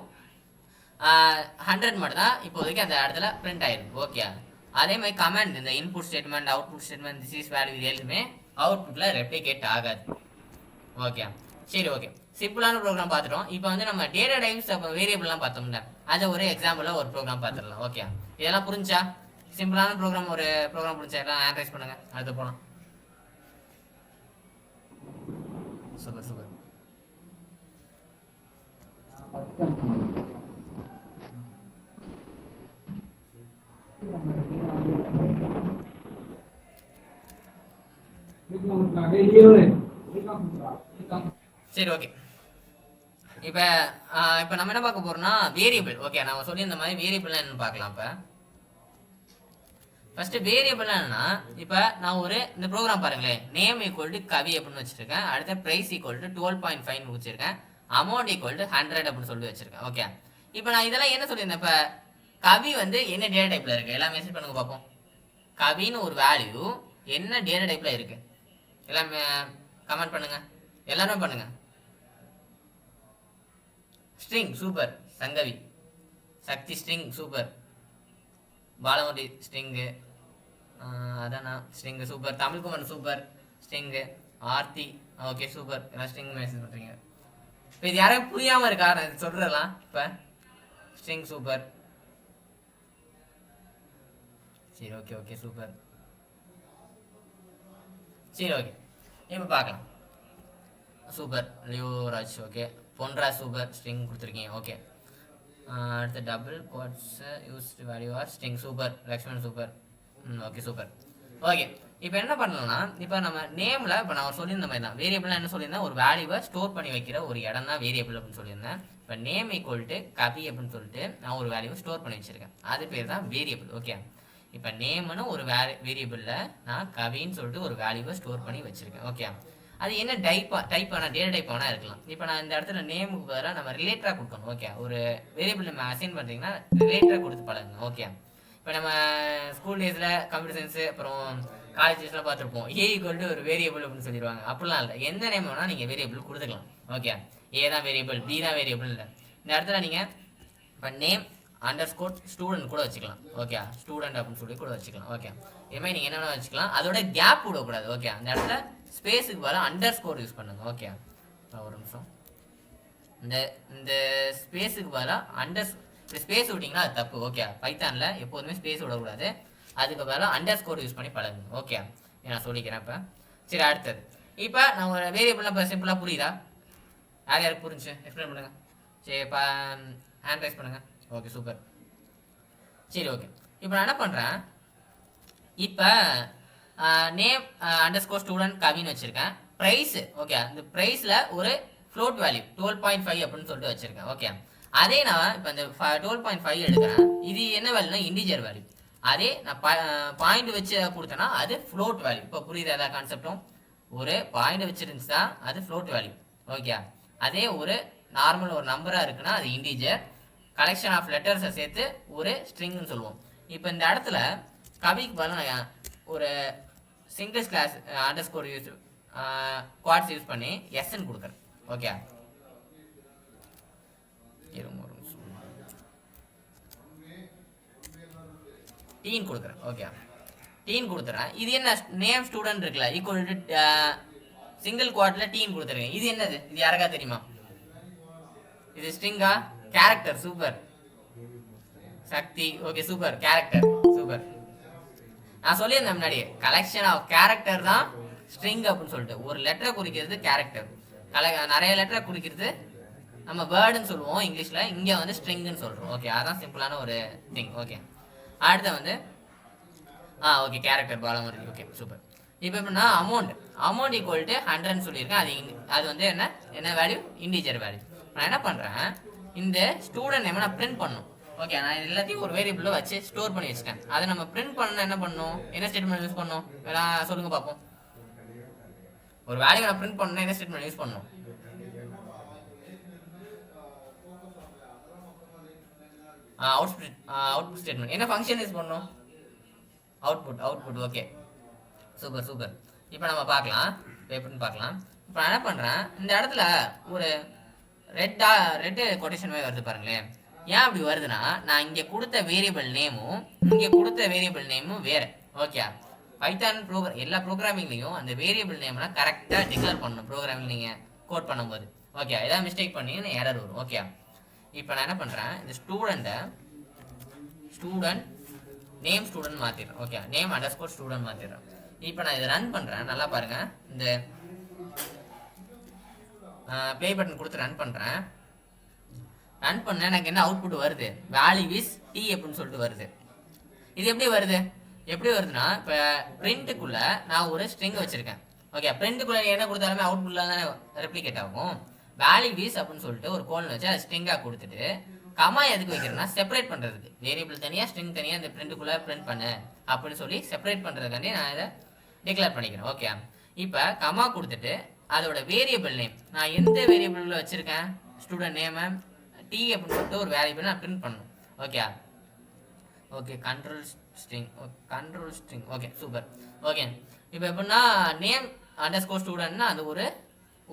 100 மட்டும் தான் இப்போதைக்கு அந்த இடத்துல பிரிண்ட் ஆயிருக்கு. ஓகே, அதே மாதிரி கமெண்ட் இந்த input statement, output statement, this is value, இது எல்லாமே அவுட்புட்ல ரெப்ளிகேட் ஆகாது. ஓகே, சரி, ஓகே. சிம்பிளான ப்ரோக்ராம் பார்த்துட்டோம். இப்போ வந்து நம்ம டேட்டா டைப்ஸ் அப்புறம் வேரியபிள்லாம் பார்த்தோம்ல, அதை ஒரு எக்ஸாம்பிளாக ஒரு ப்ரோக்ராம் பார்த்துடலாம். ஓகே, இதெல்லாம் புரிஞ்சா? சிம்பிளான ப்ரோக்ராம் ஒரு ப்ரோக்ராம் பிடிச்சா எல்லாம் ஆனலைஸ் பண்ணுங்க. அடுத்து போகலாம். Super super. சரி ஓகே. இப்போ இப்போ நம்ம என்ன பார்க்க போறோம்னா வேரியபிள். ஓகே, நம்ம சொல்லி இந்த மாதிரி வேரியபிள்லாம் என்னன்னு பார்க்கலாம். இப்போ ஃபர்ஸ்ட் வேரியபிள் என்னன்னா, இப்போ நான் ஒரு இந்த ப்ரோக்ராம் பாருங்களேன், நேம் ஈக்குவல் டு கவி அப்படின்னு வச்சிருக்கேன். அடுத்த பிரைஸ் ஈக்குவல் டு 12.5 வச்சிருக்கேன். அமௌண்ட் ஈக்குவல் டு 100 அப்படின்னு சொல்லி வச்சிருக்கேன். ஓகே, இப்போ நான் இதெல்லாம் என்ன சொல்லியிருந்தேன், இப்போ கவி வந்து என்ன டேட்டா டைப்ல இருக்கு எல்லாம் மெசேஜ் பண்ணுங்க பார்ப்போம். கவின்னு ஒரு வேல்யூ என்ன டேட்டா டைப்ல இருக்கு எல்லாம் கமெண்ட் பண்ணுங்க, எல்லாரும் பண்ணுங்க. String super, Sangavi. Sakthi string super. Balamudi string, அதானா string super. Tamilkumaran super string. Aarthi okay super. எல்லாம் ஸ்ட்ரிங் மெசேஜ் பண்ணுறீங்க. இப்போ இது யாரும் புரியாமல் இருக்கா நான் சொல்கிறலாம். இப்போ ஸ்ட்ரிங் சூப்பர். சரி ஓகே ஓகே சூப்பர். சரி ஓகே, இப்போ பார்க்கலாம். Super Leoraj. Okay, Ponraj super string கொடுத்துருக்கீங்க. ஓகே, அடுத்து double quotes used value are string super. Lakshman super. Okay super. Okay, இப்போ என்ன பண்ணலாம்னா, இப்போ நம்ம நேமில் இப்போ நான் சொல்லியிருந்த மாதிரி தான் வேரியபிள்லாம் என்ன சொல்லியிருந்தேன், ஒரு வேல்யூவை ஸ்டோர் பண்ணி வைக்கிற ஒரு இடம் தான் வேரியபிள் அப்படின்னு சொல்லியிருந்தேன். இப்போ நேம் ஈக்குவல் டு கவி அப்படின்னு சொல்லிட்டு நான் ஒரு வேல்யூவை ஸ்டோர் பண்ணி வச்சிருக்கேன். அது பேர் தான் வேரியபிள். ஓகே, இப்போ நேம்னு ஒரு வேரியபிளில் நான் கவின்னு சொல்லிட்டு ஒரு வேல்யூவை ஸ்டோர் பண்ணி வச்சிருக்கேன். ஓகே, அது என்ன டைப்பான டேட்டா டைப் வேணா இருக்கலாம். இப்போ நான் இந்த இடத்துல நேமுக்கு பதிலாக நம்ம ரிலேட்டராக கொடுக்கணும். ஓகே, ஒரு வேரியபிள் நம்ம அசைன் பண்ணுறீங்கன்னா ரிலேட்டராக கொடுத்து பழகுங்க. ஓகே, இப்போ நம்ம ஸ்கூல் டேஸில் கம்ப்யூட்டர் சயின்ஸு அப்புறம் காலேஜ் டேஸ்லாம் பார்த்துருப்போம், ஏ ஈக்குவல் டு ஒரு வேரியபிள் அப்படின்னு சொல்லிடுவாங்க. அப்படிலாம் இல்லை, எந்த நேம் வேணால் நீங்கள் வேரியபிள் கொடுத்துக்கலாம். ஓகே, ஏ தான் வேரியபிள், பி தான் வேரியபிள் இல்லை. இந்த இடத்துல நீங்கள் இப்போ நேம் அண்டர்ஸ்கோர் ஸ்டூடெண்ட் கூட வச்சுக்கலாம். ஓகே, ஸ்டூடெண்ட் அப்படின்னு சொல்லி கூட வச்சுக்கலாம். ஓகே, இதுமாதிரி நீங்கள் என்ன வச்சுக்கலாம். அதோட கேப் விடக்கூடாது. ஓகே, அந்த இடத்துல ஸ்பேஸுக்கு பதிலாக அண்டர்ஸ்கோர் யூஸ் பண்ணுங்க. ஓகே, ஒரு நிமிஷம். இந்த ஸ்பேஸுக்கு பதிலாக ஸ்பேஸ் விட்டிங்கன்னா அது தப்பு. ஓகே, பைத்தானில் எப்போதுமே ஸ்பேஸ் விடக்கூடாது. அதுக்கு பதிலாக அண்டர்ஸ்கோர் யூஸ் பண்ணி பழகுங்க. ஓகே, நான் சொல்லிக்கிறேன். இப்போ சரி, அடுத்தது இப்போ நான் ஒரு வேரியபிள்லாம் இப்போ சிம்பிளாக புரியுதா? யார் யாருக்கு புரிஞ்சு எக்ஸ்பிளைன் பண்ணுங்கள். சரி, இப்போ ஹேண்ட் ரைஸ் பண்ணுங்கள். Okay super. சரி ஓகே, இப்போ நான் என்ன பண்ணுறேன், இப்போ நேம் அண்டர்ஸ்கோர் ஸ்டூடெண்ட் கவின்னு வச்சுருக்கேன். ப்ரைஸு ஓகே, அந்த ப்ரைஸில் ஒரு ஃப்ளோட் வேல்யூ 12.5 அப்படின்னு சொல்லிட்டு வச்சுருக்கேன். ஓகே, அதே நான் இப்போ இந்த 12.5 எடுக்கிறேன். இது என்ன வேல்யூனா இன்டிஜர் வேல்யூ. அதே நான் பாயிண்ட் வச்சு கொடுத்தேன்னா அது ஃப்ளோட் வேல்யூ. இப்போ புரியுது எல்லா கான்செப்டும். ஒரு பாயிண்ட் வச்சுருந்துச்சுன்னா அது ஃப்ளோட் வேல்யூ. ஓகே, அதே ஒரு நார்மல் ஒரு நம்பராக இருக்குன்னா அது இன்டிஜர். கலெக்ஷன் ஆஃப் லெட்டர்ஸை சேர்த்து ஒரு ஸ்ட்ரிங்னு சொல்லுவோம். இப்போ இந்த இடத்துல கவிக்கு பதிலாக ஒரு singles class underscore use quotes use பண்ணி எஸ்ன்னு கொடுக்குறேன். ஓகே, டீன் கொடுக்குறேன். ஓகே, டீன் கொடுத்துறேன். இது என்ன நேம் ஸ்டூடெண்ட் இருக்குல்ல ஈக்குவல் டு சிங்கிள் குவாட்டில் டீன் கொடுத்துருக்கேன். இது என்னது? இது யாருக்கா தெரியுமா? இது ஸ்ட்ரிங்கா character? Super Sakthi. Okay super, character super. நான் சொல்லியிருந்தேன் முன்னாடி, கலெக்ஷன் ஆஃப் கேரக்டர் தான் ஸ்ட்ரிங் அப்படின்னு சொல்லிட்டு. ஒரு லெட்டரை குறிக்கிறது கேரக்டர், நிறைய லெட்டரை குறிக்கிறது நம்ம வேர்டுன்னு சொல்லுவோம் இங்கிலீஷில். இங்கே வந்து ஸ்ட்ரிங்குன்னு சொல்கிறோம். ஓகே, அதான் சிம்பிளான ஒரு திங். ஓகே, அடுத்த வந்து okay character Balamurali. Okay super. இப்போ எப்படின்னா அமௌண்ட் ஈக்குவல் டு 100ன்னு சொல்லியிருக்கேன். அது வந்து என்ன வேல்யூ? Integer value. நான் என்ன பண்ணுறேன், இந்த ஸ்டூடெண்ட் நேம் நான் பிரிண்ட் பண்ணணும். ஓகே, நான் எல்லாத்தையும் ஒரு வேரியபிளில் வச்சு ஸ்டோர் பண்ணி வச்சுட்டேன். அதை நம்ம பிரிண்ட் பண்ணணும். என்ன பண்ணணும்? என்ன ஸ்டேட்மெண்ட் யூஸ் பண்ணணும்? எல்லாம் சொல்லுங்க பார்ப்போம். ஒரு வேல்யூ நான் பிரிண்ட் பண்ணணும், என்ன ஸ்டேட்மெண்ட் யூஸ் பண்ணணும்? Output statement. என்ன ஃபங்க்ஷன் யூஸ் பண்ணணும்? அவுட்புட். Okay super. இப்போ நம்ம பார்க்கலாம், எப்படின்னு பார்க்கலாம். இப்போ நான் என்ன பண்ணுறேன், இந்த இடத்துல ஒரு ரெட் கொட்டேஷன் மாதிரி வருது பாருங்களேன். ஏன் அப்படி வருதுன்னா, நான் இங்கே கொடுத்த வேரியபிள் நேமும் இங்கே கொடுத்த வேரியபிள் நேமும் வேறு. ஓகே, பைத்தான் எல்லா ப்ரோக்ராமிங்லையும் அந்த வேரியபிள் நேம்லாம் கரெக்டாக டிக்ளேர் பண்ணணும். ப்ரோக்ராமிங் நீங்கள் கோட் பண்ணும்போது ஓகே, ஏதாவது மிஸ்டேக் பண்ணி எரர் வரும். ஓகே, இப்போ நான் என்ன பண்ணுறேன், இந்த ஸ்டூடெண்ட் நேம் ஸ்டூடெண்ட் மாற்றிடுறேன். ஓகே, நேம் அண்டர்ஸ்கோர் ஸ்டூடெண்ட் மாற்றிடுறேன். இப்போ நான் இதை ரன் பண்ணுறேன். நல்லா பாருங்கள், இந்த ப்ளே பட்டன் கொடுத்து ரன் பண்ணுறேன். ரன் பண்ண எனக்கு என்ன அவுட்புட் வருது? வேல்யூ இஸ் டி அப்படின்னு சொல்லிட்டு வருது. இது எப்படி வருது? எப்படி வருதுன்னா, இப்போ பிரிண்ட்டுக்குள்ளே நான் ஒரு ஸ்ட்ரிங் வச்சுருக்கேன். ஓகே, பிரிண்ட்டுக்குள்ளே என்ன கொடுத்தாலுமே அவுட்புட்டில் தானே ரெப்ளிகேட் ஆகும். வேல்யூ இஸ் அப்படின்னு சொல்லிட்டு ஒரு கோலன் வச்சு அதை ஸ்ட்ரிங்காக கொடுத்துட்டு கமா எதுக்கு வைக்கிறேன்னா செப்பரேட் பண்ணுறதுக்கு. வேரியபிள் தனியாக ஸ்ட்ரிங் தனியாக இந்த பிரிண்ட்டுக்குள்ளே பிரிண்ட் பண்ணு அப்படின்னு சொல்லி செப்பரேட் பண்ணுறதுக்காண்டி நான் இதை டிக்ளேர் பண்ணிக்கிறேன். ஓகே, இப்போ கமா கொடுத்துட்டு அதோட வேரியபிள் நேம் நான் எந்த வேரியபிளில் வச்சுருக்கேன்? ஸ்டூடெண்ட் நேமை டி அப்படின்னு சொல்லிட்டு ஒரு வேரியபிள் நான் பிரிண்ட் பண்ணணும். Okay okay control string. Okay, super. Okay, இப்போ எப்படின்னா நேம் அண்டர்ஸ்கோர் ஸ்டூடெண்ட்னா அது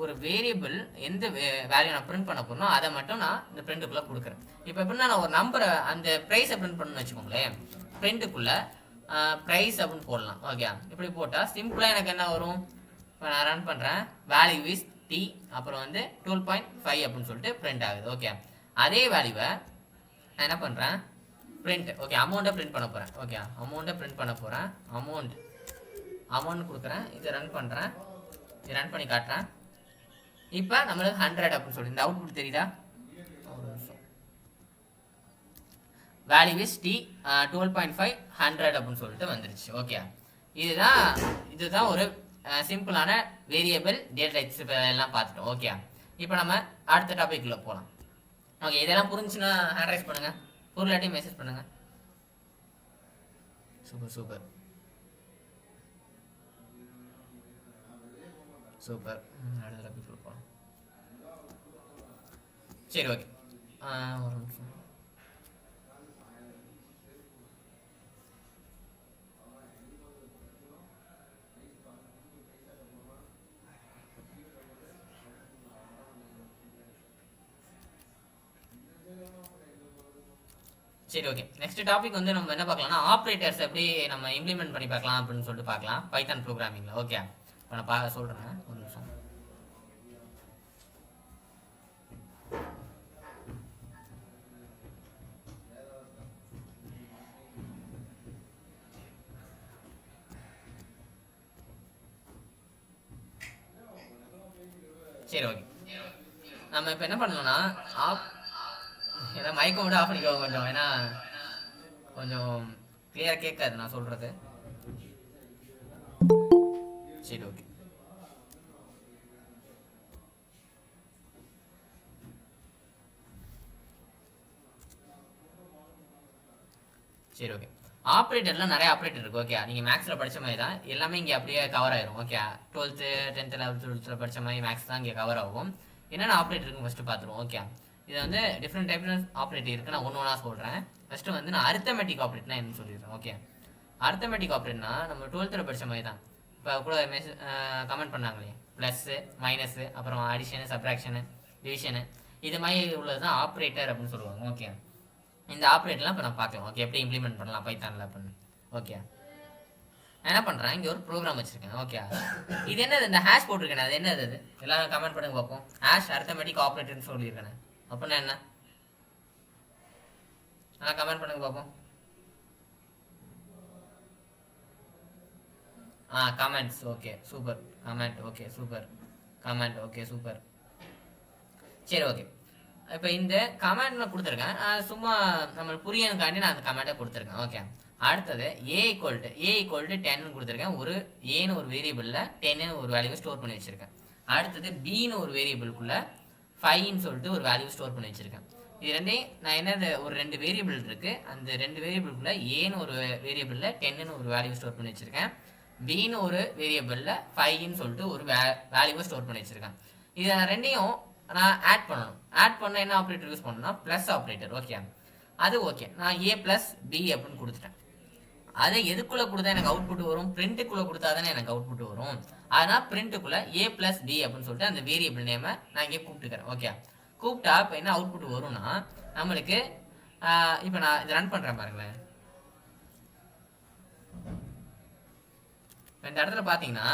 ஒரு வேரியபிள் எந்த வேல்யூ நான் பிரிண்ட் பண்ண போறேனோ அதை மட்டும் நான் இந்த பிரிண்ட்டுக்குள்ளே கொடுக்குறேன். இப்போ எப்படின்னா நான் ஒரு நம்பரை அந்த ப்ரைஸை பிரிண்ட் பண்ணணும்னு வச்சுக்கோங்களேன். பிரிண்ட்டுக்குள்ளே ப்ரைஸ் அப்படின்னு போடலாம். ஓகே, இப்படி போட்டால் சிம்பிளாக எனக்கு என்ன வரும்? இப்போ நான் ரன் பண்ணுறேன். வேல்யூ இஸ் டி, அப்புறம் வந்து 12.5 அப்படின்னு சொல்லிட்டு பிரிண்ட் ஆகுது. ஓகே, அதே வேல்யூவை நான் என்ன பண்ணுறேன்? பிரிண்ட். ஓகே, அமௌண்ட்டை பிரிண்ட் பண்ண போகிறேன். ஓகே, அமௌண்ட்டை பிரிண்ட் பண்ண போகிறேன். அமௌண்ட் கொடுக்குறேன். இதை ரன் பண்ணுறேன். இதை ரன் பண்ணி காட்டுறேன். இப்போ நம்மளுக்கு 100 அப்படின்னு சொல்லி இந்த அவுட்புட் தெரியுதா? வேல்யூ இஸ் டி 12.5 100 அப்படின்னு சொல்லிட்டு வந்துருச்சு. ஓகே, இதுதான் ஒரு சிம்பிளான வேரியபிள் டேட்டா டைப்ஸ் எல்லாம் பார்த்துட்டோம். ஓகே, இப்போ நம்ம அடுத்த டாபிக்ல போகலாம். ஓகே, இதெல்லாம் புரிஞ்சுன்னா ஹேண்ட் ரைஸ் பண்ணுங்க, புரியலாட்டி மெசேஜ் பண்ணுங்க. சூப்பர். அடுத்த டாபிக் போகலாம். சரி, ஓகே, ஒரு நிமிஷம். சரி, ஓகே, நெக்ஸ்ட் டாபிக் வந்து நம்ம என்ன பார்க்கலாம்னா ஆப்ரேட்டர்ஸ் எப்படி நம்ம இம்ப்ளிமெண்ட் பண்ணி பார்க்கலாம் அப்படின்னு சொல்லிட்டு பார்க்கலாம் பைத்தான் ப்ரோக்ராமிங்கில். ஓகே, இப்போ நான் சொல்கிறேன், ஒரு நிமிஷம். சரி, ஓகே, நம்ம இப்போ என்ன பண்ணலாம்னா ஏன்னா மைக்கை மட்டும் ஆஃப் பண்ணிக்கோங்க கொஞ்சம், ஏன்னா கொஞ்சம் கிளியராக கேட்காது நான் சொல்கிறது. சரி, ஓகே. சரி, ஓகே, ஆப்ரேட்டர்லாம் நிறைய ஆப்ரேட்டர் இருக்குது. ஓகே, நீங்கள் மேக்ஸில் படித்த மாதிரி தான் எல்லாமே இங்கே அப்படியே கவர் ஆயிரும். Okay, 12th 10th 11th 12th படித்த மாதிரி மேக்ஸ் தான் இங்கே கவர் ஆகும். என்னென்ன ஆப்ரேட்டர் இருக்குன்னு ஃபஸ்ட்டு பார்த்துருவோம். ஓகே, இது வந்து டிஃப்ரெண்ட் டைப்ஸ் ஆப்ரேட்டர் இருக்குது. நான் ஒன்று சொல்கிறேன். ஃபஸ்ட்டு வந்து நான் அரித்தமெட்டிக் ஆப்ரேட்னா என்னன்னு சொல்லிடுறேன். ஓகே, அரித்தமெட்டிக் ஆப்ரேட்னா நம்ம 12th படித்த மாதிரி தான். இப்போ கூட கமெண்ட் பண்ணாங்களே, ப்ளஸ்ஸு மைனஸு அப்புறம் அடிஷனு சப்ராக்ஷனு டிவிஷனு இது மாதிரி உள்ளது தான் ஆப்ரேட்டர் அப்படின்னு சொல்லுவாங்க. ஓகே, இந்த ஆப்ரேட்டர்லாம் இப்போ நான் பார்க்கலாம். ஓகே, எப்படி இம்ப்ளிமெண்ட் பண்ணலாம் பைத்தானில் அப்படின்னு. ஓகே, நான் என்ன பண்ணுறேன், இங்கே ஒரு ப்ரோக்ராம் வச்சுருக்கேன். ஓகே, இது என்னது? இந்த ஹேஷ் போட்டிருக்கேன். அது என்னது? அது எல்லாரும் கமெண்ட் பண்ணுங்க பார்ப்போம். ஹேஷ் அரித்தமெட்டிக் ஆப்ரேட்டர்னு சொல்லியிருக்கேன் அப்படின்னா என்ன? நல்லா கமெண்ட் பண்ணுங்க பார்ப்போம். Comments. Okay, super. Comment. Okay, super. Comment. Okay, super. சரி, ஓகே, இப்போ இந்த கமெண்ட் நான் கொடுத்துருக்கேன். சும்மா நம்மளுக்கு புரியணுக்காண்டி நான் அந்த கமெண்ட்டை கொடுத்துருக்கேன். ஓகே, அடுத்தது ஏ ஈக்குவல் டு 10 கொடுத்துருக்கேன். ஒரு ஏன்னு ஒரு வேரியபிளில் 10 ஒரு வேல்யூவை ஸ்டோர் பண்ணி வச்சுருக்கேன். அடுத்தது பின்னு ஒரு வேரியபிளுக்குள்ளே 5ன்னு சொல்லிட்டு ஒரு வேல்யூ ஸ்டோர் பண்ணி வச்சுருக்கேன். இது ரெண்டையும் நான் என்னது ஒரு 2 வேரியபிள் இருக்குது. அந்த 2 வேரியபிளுக்குள்ளே ஏன்னு ஒரு வேரியபிளில் 10ன்னு ஒரு வேல்யூ ஸ்டோர் பண்ணி வச்சுருக்கேன். பின்னு ஒரு வேரியபிளில் 5ன்னு சொல்லிட்டு ஒரு வேல்யூவை ஸ்டோர் பண்ணி வச்சுருக்கேன். இதை நான் ரெண்டையும் நான் ஆட் பண்ணணும். ஆட் பண்ண என்ன ஆப்ரேட்டர் யூஸ் பண்ணணும்னா ப்ளஸ் ஆப்ரேட்டர். ஓகே, அது ஓகே, நான் ஏ ப்ளஸ் பி அப்படின்னு கொடுத்துட்டேன். அதை எதுக்குள்ளே கொடுத்தா எனக்கு அவுட்புட் வரும்? பிரிண்ட்டுக்குள்ளே கொடுத்தா தானே எனக்கு அவுட்புட் வரும். அதனால் பிரிண்ட்டுக்குள்ளே ஏ ப்ளஸ் பி அப்படின்னு சொல்லிட்டு அந்த வேரியபிள் நேமை நான் இங்கே கூப்பிட்டுக்கிறேன். ஓகே, கூப்பிட்டா இப்போ என்ன அவுட்புட் வரும்னா நம்மளுக்கு இப்போ நான் இதை ரன் பண்ணுறேன் பாருங்களேன். இந்த இடத்துல பார்த்தீங்கன்னா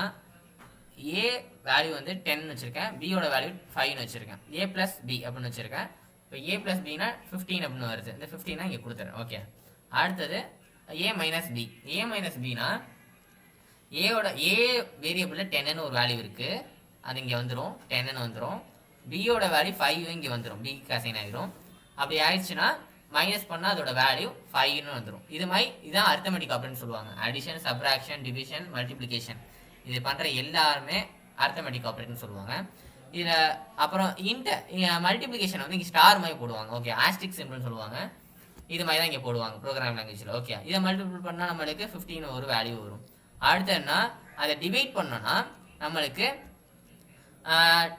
ஏ வேல்யூ வந்து 10 வச்சுருக்கேன், பியோட வேல்யூ 5ன்னு வச்சுருக்கேன், ஏ ப்ளஸ் பி அப்படின்னு வச்சுருக்கேன். இப்போ ஏ ப்ளஸ் பின்னா 15 அப்படின்னு வருது. இந்த 15 இங்கே கொடுத்துறேன். ஓகே, அடுத்தது ஏ மைனஸ் பி. ஏ மைனஸ் பினா ஏவோட ஏ வேரியபிளில் 10ன்னு ஒரு வேல்யூ இருக்குது, அது இங்கே வந்துடும், 10ன்னு வந்துடும். பியோட வேல்யூ 5 இங்கே வந்துடும், பிக்கு அசைன் ஆகிடும். அப்படி ஆயிடுச்சுன்னா மைனஸ் பண்ணால் அதோட வேல்யூ 5ன்னு வந்துடும். இது மாதிரி இதுதான் அரித்தமெட்டிக் ஆப்ரேட்டர்னு சொல்லுவாங்க. அடிஷன், சப்ராக்ஷன், டிவிஷன், மல்டிப்ளிகேஷன் இது பண்ணுற எல்லாருமே அரித்தமெட்டிக் ஆப்ரேட்டர்னு சொல்லுவாங்க. இதில் அப்புறம் மல்டிப்ளிகேஷன் வந்து இங்கே ஸ்டார் மாதிரி போடுவாங்க. ஓகே, ஆஸ்டிக் சிம்பிள்னு சொல்லுவாங்க. இது மாதிரி தான் இங்கே போடுவாங்க ப்ரோக்ராம் லாங்குவேஜில். ஓகே, இதை மல்டிபிள் பண்ணால் நம்மளுக்கு 15 ஒரு வேல்யூ வரும். அடுத்து என்ன, அதை டிவைட் பண்ணோன்னா நம்மளுக்கு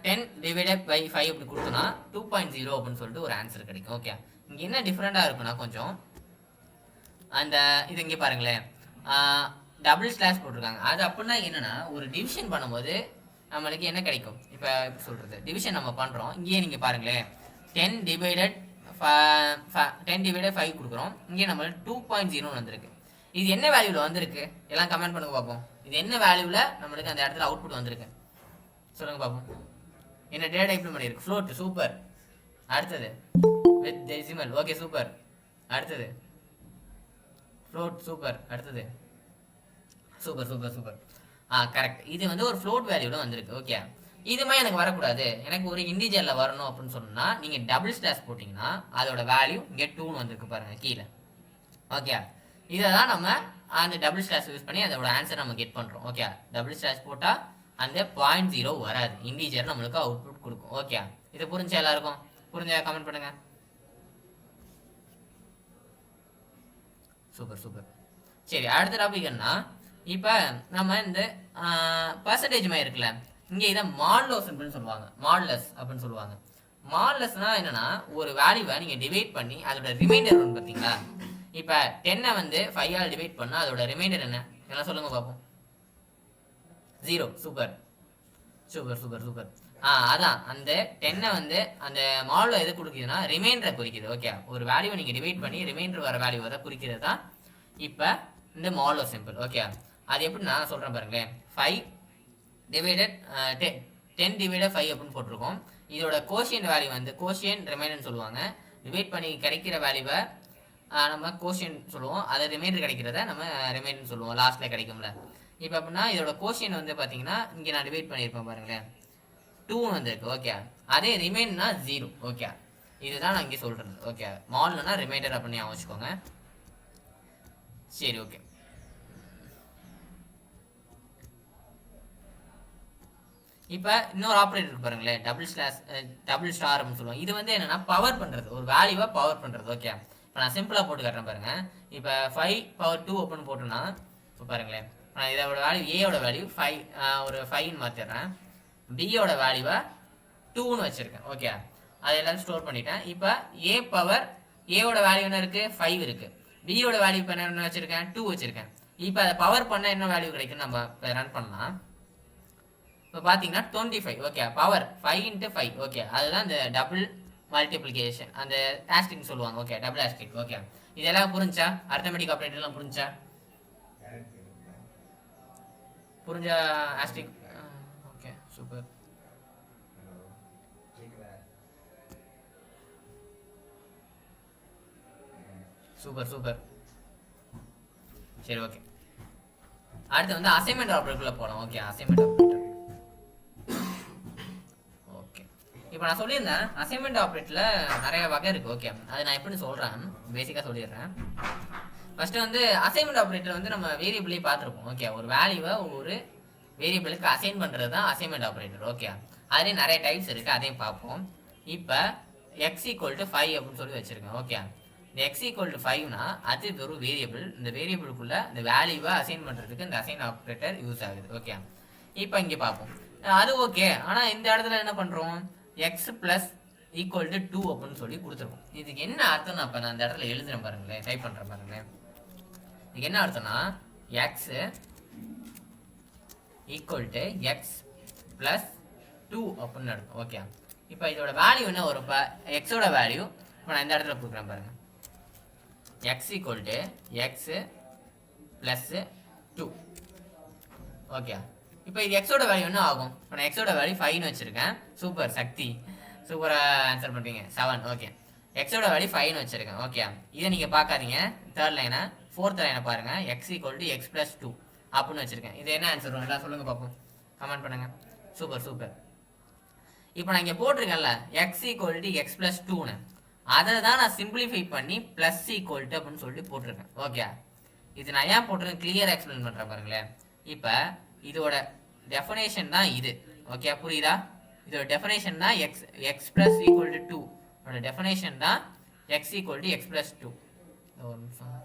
10 டிவைடட் பை 5 அப்படி கொடுத்தோன்னா 2.0 அப்படின்னு சொல்லிட்டு ஒரு ஆன்சர் கிடைக்கும். ஓகே, இங்கே என்ன டிஃப்ரெண்ட்டாக இருக்குன்னா கொஞ்சம் அந்த இது இங்கே பாருங்களேன், டபுள் ஸ்லாஷ் போட்டிருக்காங்க. அது அப்படின்னா என்னென்னா ஒரு டிவிஷன் பண்ணும்போது நம்மளுக்கு என்ன கிடைக்கும், இப்போ எப்படி சொல்கிறது, டிவிஷன் நம்ம பண்ணுறோம். இங்கேயே நீங்கள் பாருங்களேன் 10 டிவைடட் 5 கொடுக்குறோம். இங்கே நம்மளுக்கு 2.0 வந்திருக்கு. இது என்ன வேல்யூவில் வந்திருக்கு எல்லாம் கமெண்ட் பண்ணுங்க பார்ப்போம். இது என்ன வேல்யூவில் நம்மளுக்கு அந்த இடத்துல அவுட்புட் வந்திருக்கு சொல்லுங்க பார்ப்போம். என்ன டேட்டா டைப்ல பண்ணியிருக்கு, ஃப்ளோட், சூப்பர். அடுத்தது வித் டெசிமல், ஓகே சூப்பர். அடுத்தது ஃப்ளோட், சூப்பர். அடுத்தது சூப்பர் சூப்பர் சூப்பர். கரெக்ட். இது வந்து ஒரு ஃப்ளோட் வேல்யூவில் வந்திருக்கு. ஓகே, இது மாதிரி எனக்கு வரக்கூடாது, எனக்கு ஒரு இண்டிஜரில் வரணும் அப்படின்னு சொன்னா நீங்கள் டபுள் ஸ்லாஷ் போட்டிங்கன்னா அதோட வேல்யூ இங்கே 2ன்னு வந்திருக்கு பாருங்க கீழே. ஓகே, இதை தான் நம்ம அந்த டபுள் ஸ்லாஷ் யூஸ் பண்ணி அதோட ஆன்சர் நம்ம கெட் பண்ணுறோம். ஓகே, டபுள் ஸ்லாஷ் போட்டால் அந்த 0.0 வராது, இண்டிஜர் நம்மளுக்கு அவுட்புட் கொடுக்கும். ஓகே, இது புரிஞ்சா எல்லாருக்கும்? புரிஞ்சா கமெண்ட் பண்ணுங்க. Super super. சரி, அடுத்த டாபிக் என்ன, இப்போ நம்ம இந்த பர்சன்டேஜ் மாதிரி இருக்குல்ல, இங்கே இதை மாடுலோ சிம்பிள்னு சொல்லுவாங்க, மாடுலஸ் அப்படின்னு சொல்லுவாங்க. மாடுலஸ்னா என்னன்னா ஒரு வேல்யூவை நீங்கள் டிவைட் பண்ணி அதோட ரிமைண்டர் ஒன்று பார்த்தீங்களா. இப்போ 10 வந்து 5 ஆல் டிவைட் பண்ணால் அதோட ரிமைண்டர் என்ன எல்லாம் சொல்லுங்க பார்ப்போம். 0. Super super super super. அதான் அந்த 10 வந்து அந்த மாடுலோ எது கொடுக்குதுன்னா ரிமைண்டரை குறிக்குது. ஓகே, ஒரு வேல்யூவை நீங்கள் டிவைட் பண்ணி ரிமைண்டர் வர வேல்யூவை தான் குறிக்கிறது தான் இப்போ இந்த மாடுலோ சிம்பிள். ஓகே, அது எப்படி நான் சொல்கிறேன் பாருங்களேன். 5 டிவைடட் 10 டிவைடட் 5 அப்படின்னு போட்டிருக்கோம். இதோட கோஷியன்ட் வேல்யூ வந்து கோஷியன்ட் ரிமைண்டர்னு சொல்லுவாங்க. டிவைட் பண்ணி கிடைக்கிற வேல்யூவை நம்ம கோஷியன்ட் சொல்லுவோம், அதை ரிமைண்டர் கிடைக்கிறத நம்ம ரிமைண்டர்னு சொல்லுவோம், லாஸ்ட்டில் கிடைக்கும்ல. இப்போ அப்படின்னா இதோட கோஷியன்ட் வந்து பார்த்தீங்கன்னா இங்கே நான் டிவைட் பண்ணியிருப்பேன் பாருங்களேன், 2 வந்துருக்கு. ஓகே, அதே ரிமைண்டர்னா 0. ஓகே, இதுதான் நான் இங்கே சொல்கிறது. ஓகே, மாடுலனா ரிமைண்டர் அப்படின்னு ஞாபகம் வச்சுக்கோங்க. சரி, ஓகே. இப்போ இன்னொரு ஆப்ரேட்டர் இருக்கு பாருங்களேன், டபுள் ஸ்டார் அப்படின்னு சொல்லுவாங்க. இது வந்து என்னன்னா பவர் பண்ணுறது, ஒரு வேல்யூவை பவர் பண்ணுறது. ஓகே, இப்போ நான் சிம்பிளாக போட்டு காட்டுறேன் பாருங்க. இப்போ 5 பவர் 2 அப்படின்னு போட்டோன்னா இப்போ பாருங்களேன், நான் இதோட வேல்யூ ஏயோட வேல்யூ 5 ஒரு 5ன்னு மாற்றிடுறேன், பியோட வேல்யூவை 2ன்னு வச்சுருக்கேன். ஓகே, அது எல்லாரும் ஸ்டோர் பண்ணிட்டேன். இப்போ ஏ பவர் ஏவோட வேல்யூ என்ன இருக்குது, 5 இருக்குது. பியோட வேல்யூ இப்போ என்ன வச்சுருக்கேன், 2 வச்சுருக்கேன். இப்போ அதை பவர் பண்ணால் என்ன வேல்யூ கிடைக்குன்னு நம்ம இப்போ ரன் பண்ணலாம். இப்போ பார்த்தீங்கன்னா 25. Okay, power 5 × 5. ஓகே, அதுதான் இந்த டபுள் மல்டிப்ளிகேஷன், அந்த ஆஸ்டிக் சொல்லுவாங்க. Okay, double ஆஸ்டிக். ஓகே, இதெல்லாம் புரிஞ்சா, அரித்மெட்டிக் ஆப்ரேட்டர்லாம் புரிஞ்சா? புரிஞ்சா ஆஸ்டிக்? Okay, super. Super super. சரி, ஓகே. அடுத்து வந்து அசைன்மெண்ட் ஆப்ரேட்டருக்குள்ள போகலாம். Okay, assignment operator. ஓகே, இப்போ நான் சொல்லியிருந்தேன் அசைன்மெண்ட் ஆப்ரேட்டரில் நிறைய வகை இருக்குது. ஓகே, அது நான் எப்படின்னு சொல்கிறேன், பேசிக்காக சொல்லிடுறேன். ஃபஸ்ட்டு வந்து அசைன்மெண்ட் ஆப்ரேட்டர் வந்து நம்ம வேரியபிளே பார்த்துருப்போம். ஓகே, ஒரு வேல்யூவை ஒரு வேரியபிளுக்கு அசைன் பண்ணுறது தான் அசைன்மெண்ட் ஆப்ரேட்டர். ஓகே, அதுலேயும் நிறைய டைப்ஸ் இருக்குது, அதையும் பார்ப்போம். இப்போ x = 5 அப்படின்னு சொல்லி வச்சுருக்கேன். ஓகே, இந்த x = 5னா அது ஒரு வேரியபிள். இந்த வேரியபிளுக்குள்ள இந்த வேல்யூவை அசைன் பண்ணுறதுக்கு இந்த அசைன் ஆப்ரேட்டர் யூஸ் ஆகுது. ஓகே, இப்போ இங்கே பார்ப்போம். அது ஓகே, ஆனால் இந்த இடத்துல என்ன பண்ணுறோம், x + = 2 அப்படின்னு சொல்லி கொடுத்துருக்கோம். இதுக்கு என்ன அர்த்தம்னா, இப்போ நான் அந்த இடத்துல எழுதுறேன் பாருங்களேன், டைப் பண்ணுறேன் பாருங்களேன். இதுக்கு என்ன அர்த்தம்னா x = x + 2 அப்படின்னு அர்த்தம். ஓகே, இப்போ இதோட வேல்யூ என்ன வரும், இப்போ எக்ஸோட வேல்யூ இப்போ நான் இந்த இடத்துல கொடுக்குறேன் பாருங்க, x = x + 2. ஓகே, இப்போ இது எக்ஸோட வேல்யூ என்ன ஆகும், இப்போ நான் எக்ஸோட வேல்யூ 5ன்னு வச்சுருக்கேன். சூப்பர் சக்தி, சூப்பராக ஆன்சர் பண்ணுறீங்க. 7. ஓகே, எக்ஸோட வேல்யூ 5ன்னு வச்சுருக்கேன். ஓகே, இதை நீங்கள் பார்க்காதீங்க, தேர்ட் லைனை 4th லைனை பாருங்க, x = x + 2 அப்படின்னு வச்சிருக்கேன். இது என்ன ஆன்சர் வரும் எல்லாம் சொல்லுங்க பார்ப்போம், கமெண்ட் பண்ணுங்க. Super super. இப்போ நான் இங்கே போட்டிருக்கேன்ல x = x + 2ன்னு, அதை தான் நான் சிம்பிளிஃபை பண்ணி ப்ளஸ் ஈக்குவல் அப்படின்னு சொல்லிட்டு போட்டிருக்கேன். ஓகே, இது நான் ஏன் போட்டிருக்கேன் கிளியராக எக்ஸ்பிளைன் பண்ணுறேன் பாருங்களேன். இப்போ இதோட டெஃபினேஷன் தான் இது. ஓகே, புரியுதா? இதோட டெஃபினேஷன் தான் x + = 2. இதோட டெஃபினேஷன் தான் x = x + 2. ஒரு நிமிஷம்.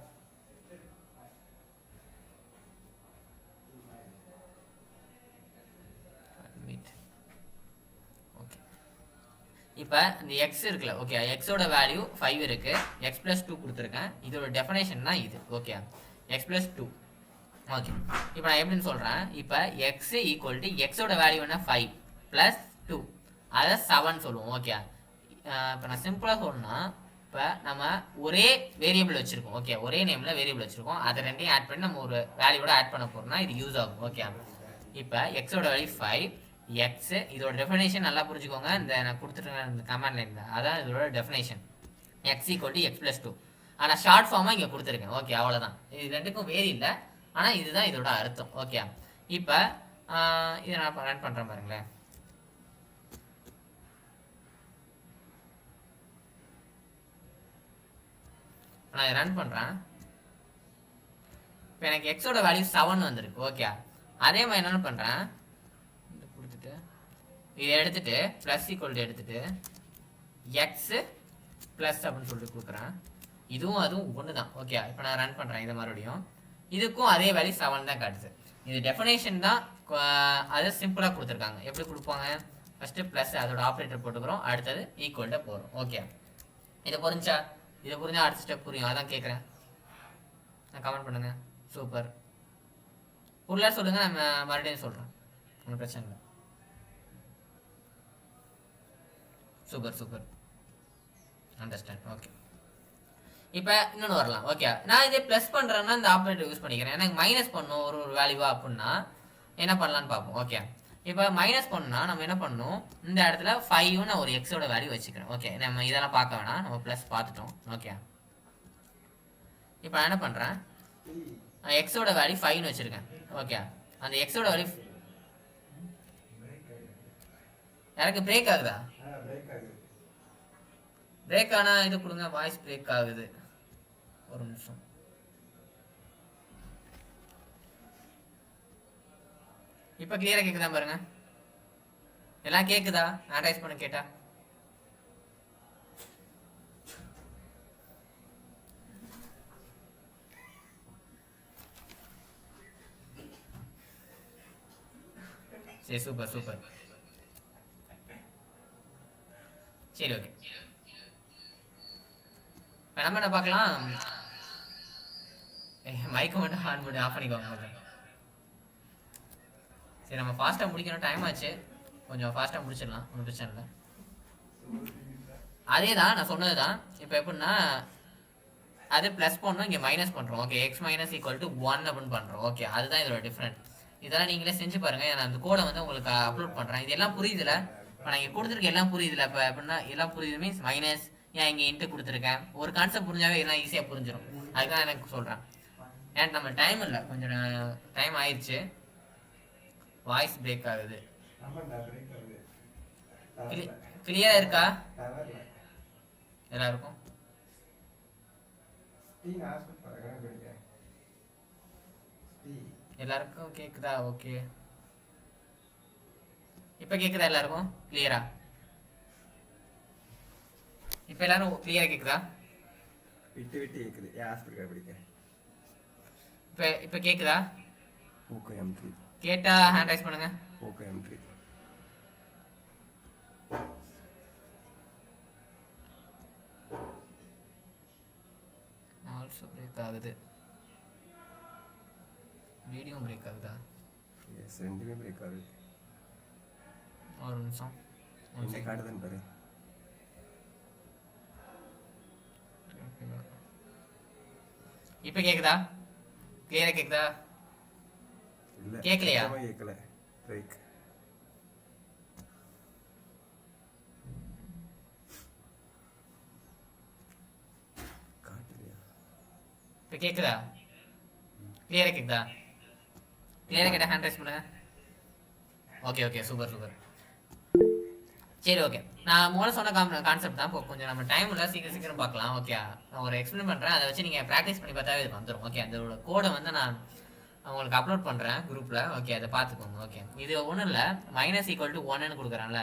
இப்போ இந்த எக்ஸ் இருக்குல்ல, ஓகே, எக்ஸோட வேல்யூ 5 இருக்கு, எக்ஸ் + 2 கொடுத்துருக்கேன். இதோட டெஃபினேஷன் தான் இது. Okay, X + 2. ஓகே, இப்போ நான் எப்படின்னு சொல்கிறேன். இப்போ எக்ஸ் = எக்ஸோட வேல்யூ என்ன 5 + 2, அதை 7 சொல்லுவோம். ஓகே, இப்போ நான் சிம்பிளாக சொல்லணும்னா, இப்போ நம்ம ஒரே வேரியபிள் வச்சுருக்கோம். ஓகே, ஒரே நேமில் வேரியபிள் வச்சுருக்கோம். அதை ரெண்டையும் ஆட் பண்ணி நம்ம ஒரு வேல்யூவோட ஆட் பண்ண போகிறோம்னா இது யூஸ் ஆகும். ஓகே, இப்போ எக்ஸோட வேல்யூ 5, எக்ஸ், இதோட டெஃபினேஷன் நல்லா புரிஞ்சுக்கோங்க. இந்த நான் கொடுத்துருக்கேன் இந்த கமெண்ட் லைன், அதான் இதோட டெஃபினேஷன். X = x + 2. ஆனால் ஷார்ட் ஃபார்மாக இங்கே கொடுத்துருக்கேன். ஓகே, அவ்வளோதான். இது ரெண்டுக்கும் வேரி இல்லை, ஆனால் இதுதான் இதோட அர்த்தம். ஓகே, இப்போ இதை நான் ரன் பண்ணுறேன் பாருங்களேன். நான் ரன் பண்ணுறேன். இப்போ எனக்கு எக்ஸோட வேல்யூ 7 வந்திருக்கு. ஓகே, அதே மாதிரி என்ன பண்ணுறேன், கொடுத்துட்டு இதை எடுத்துட்டு ப்ளஸ் ஈக்குவல் எடுத்துட்டு எக்ஸ் ப்ளஸ் அப்படின்னு சொல்லிட்டு கொடுக்குறேன். இதுவும் அதுவும் ஒன்று தான். ஓகே, இப்போ நான் ரன் பண்ணுறேன் இதை மறுபடியும். இதுக்கும் அதே வேல்யூ 7 தான் காட்டுது. இது டெஃபினேஷன் தான், அதை சிம்பிளாக கொடுத்துருக்காங்க. எப்படி கொடுப்பாங்க, ஃபஸ்ட்டு ப்ளஸ் அதோட ஆப்ரேட்டர் போட்டுக்கிறோம், அடுத்தது ஈக்குவல்ட்ட போகிறோம். ஓகே, இதை புரிஞ்சா? இதை புரிஞ்சா அடுத்த ஸ்டெப் புரியும், அதான் கேட்குறேன். நான் கமெண்ட் பண்ணுங்கள். சூப்பர். புரியல சொல்லுங்கள், நான் மறுபடியும் சொல்கிறேன், ஒன்றும் பிரச்சனை இல்லை. Super super, understand. ஓகே, இப்போ இன்னொன்று வரலாம். ஓகே, நான் இதே ப்ளஸ் பண்ணுறேன்னா இந்த ஆப்ரேட்டர் யூஸ் பண்ணிக்கிறேன். எனக்கு மைனஸ் பண்ணணும் ஒரு வேல்யூவா அப்படின்னா என்ன பண்ணலான்னு பார்ப்போம். ஓகே, இப்போ மைனஸ் பண்ணா நம்ம என்ன பண்ணணும், இந்த இடத்துல 5 நான் ஒரு எக்ஸோட வேல்யூ வச்சுக்கிறேன். ஓகே, நம்ம இதெல்லாம் பார்க்க வேணாம், நம்ம ப்ளஸ் பார்த்துட்டோம். ஓகே, இப்போ நான் என்ன பண்ணுறேன், எக்ஸோட வேல்யூ 5ன்னு வச்சுருக்கேன். ஓகே, அந்த எக்ஸோட வேல்யூ எனக்கு பிரேக் ஆகுதா? பிரேக் ஆனால் இது கொடுங்க, வாய்ஸ் பிரேக் ஆகுது. ஒரு நிமிஷம். இப்போ கிளியராக கேட்குதா பாருங்க, எல்லாம் கேட்குதா? அனலைஸ் பண்ண கேட்டா சரி, சூப்பர் சூப்பர். சரி, ஓகே, இப்போ நம்ம என்ன பார்க்கலாம், மைக்கை மட்டும் ஆன் பண்ணி ஆஃப் பண்ணிக்கோங்க. சரி, நம்ம ஃபாஸ்ட்டாக முடிக்கணும், டைம் ஆச்சு, கொஞ்சம் ஃபாஸ்ட்டாக முடிச்சிடலாம், ஒன்றும் பிரச்சனை இல்லை. அதே தான் நான் சொன்னது தான். இப்போ எப்படின்னா அது ப்ளஸ் பண்ணோம், இங்கே மைனஸ் பண்ணுறோம். ஓகே, x - = 1 அப்படின்னு பண்ணுறோம். ஓகே, அதுதான் இதோட டிஃப்ரெண்ட். இதெல்லாம் நீங்களே செஞ்சு பாருங்கள். நான் அந்த கோடை வந்து உங்களுக்கு அப்லோட் பண்ணுறேன். இது எல்லாம் புரியுதுல? இப்போ நான் இங்கே கொடுத்துருக்க எல்லாம் புரியுதுல? இப்போ எப்படின்னா எல்லாம் புரியுது மீன்ஸ் மைனஸ் ஏன் இங்கே இன்ட்டு கொடுத்துருக்கேன். ஒரு கான்செப்ட் புரிஞ்சாவே எல்லாம் ஈஸியாக புரிஞ்சிடும். அதுதான் எனக்கு சொல்கிறேன். ஏன் நம்ம டைம் இல்லை, கொஞ்சம் டைம் ஆயிடுச்சு. வாய்ஸ் பிரேக் ஆகுது. கிளியரா இருக்கா எல்லாருக்கும்? எல்லாருக்கும் கேக்குதா? ஓகே, இப்ப கேக்குதா எல்லாருக்கும் கிளியரா? இப்ப எல்லாரும் கிளியரா கேக்குதா? விட்டு விட்டு கேக்குது. ஹாஸ்பிடல் படிக்க. இப்ப கேக்குதா? ஓகே, M3 கேட்டா ஹேண்ட் ரைஸ் பண்ணுங்க. ஓகே, M3 ஆல்சோ பிரேக் ஆகுது. வீடியோ பிரேக் ஆகுதா? எஸ், ரெண்டுமே பிரேக் ஆகுது. ஒரு நிமிஷம். என்ன காட்டுதுன்னு பாரு. இப்ப கேக்குதா? கிளியரா கேக்குதா? இல்ல, கேக்கலையா? கேக்கல. பிரேக். காட்டுறியா? இப்ப கேக்குதா? கிளியராக கேட்குதா? கிளியராக கேட்டால் ஹேண்ட் ரைஸ் பண்ணுங்க. Okay okay, super super. சரி ஓகே, நான் முதல்ல சொன்ன கான்செப்ட் தான். இப்போ கொஞ்சம் நம்ம டைம் இல்லை, சீக்கிரம் சீக்கிரம் பார்க்கலாம். ஓகே, நான் ஒரு எக்ஸ்பிளைன் பண்ணுறேன், அதை வச்சு நீங்கள் ப்ராக்டிஸ் பண்ணி பார்த்தாவே இது வந்துடும். ஓகே, அதோட கோடை வந்து நான் உங்களுக்கு அப்லோட் பண்ணுறேன் குரூப்பில். ஓகே, அதை பார்த்துக்கோங்க. ஓகே, இது ஒன்றும் இல்லை, -=1 கொடுக்குறேன்ல,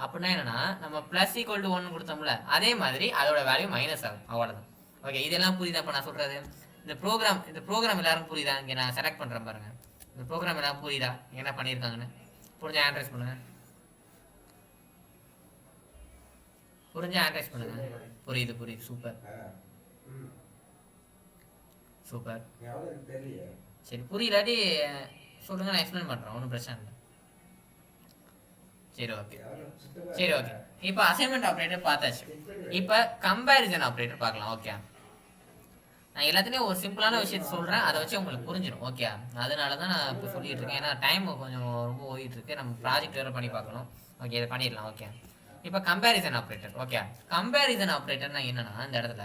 அப்படின்னா என்னன்னா நம்ம +=1 கொடுத்தோம்ல, அதே மாதிரி அதோட வேல்யூ மைனஸ் ஆகும், அவ்வளோதான். ஓகே, இதெல்லாம் புரியுதா இப்போ நான் சொல்கிறது? இந்த ப்ரோக்ராம் எல்லாரும் புரியுதா? இங்கே நான் செலக்ட் பண்ணுறேன் பாருங்கள், இந்த ப்ரோக்ராம் எல்லாம் புரியுதா என்ன பண்ணியிருக்காங்கன்னு? புரிஞ்சா ஹேண்ட் ரைஸ் பண்ணுங்க. புரிஞ்சா ஹேண்ட் ரைஸ் பண்ணுங்க. புரியுது புரியுது, சூப்பர் சூப்பர். சரி, புரியலாட்டி சொல்லுங்க, நான் எக்ஸ்பிளைன் பண்ணுறேன், ஒன்றும் பிரச்சனை இல்லை. சரி ஓகே சரி ஓகே, இப்போ அசைன்மெண்ட் ஆப்ரேட்டர் பார்த்தாச்சு. இப்போ கம்பேரிசன் ஆப்ரேட்டர் பார்க்கலாம். ஓகே, நான் எல்லாத்துலேயும் ஒரு சிம்பிளான விஷயத்த சொல்கிறேன், அதை வச்சு உங்களுக்கு புரிஞ்சிடும். ஓகே, அதனால தான் நான் இப்போ சொல்லிட்டு இருக்கேன், ஏன்னா டைம் கொஞ்சம் ரொம்ப ஓடிட்டு இருக்கு, நம்ம ப்ராஜெக்ட் வேறு பண்ணி பார்க்கணும். ஓகே, இதை பண்ணிடலாம். ஓகே, இப்போ கம்பேரிசன் ஆப்ரேட்டர். ஓகே, கம்பேரிசன் ஆப்ரேட்டர்னா என்னன்னா, இந்த இடத்துல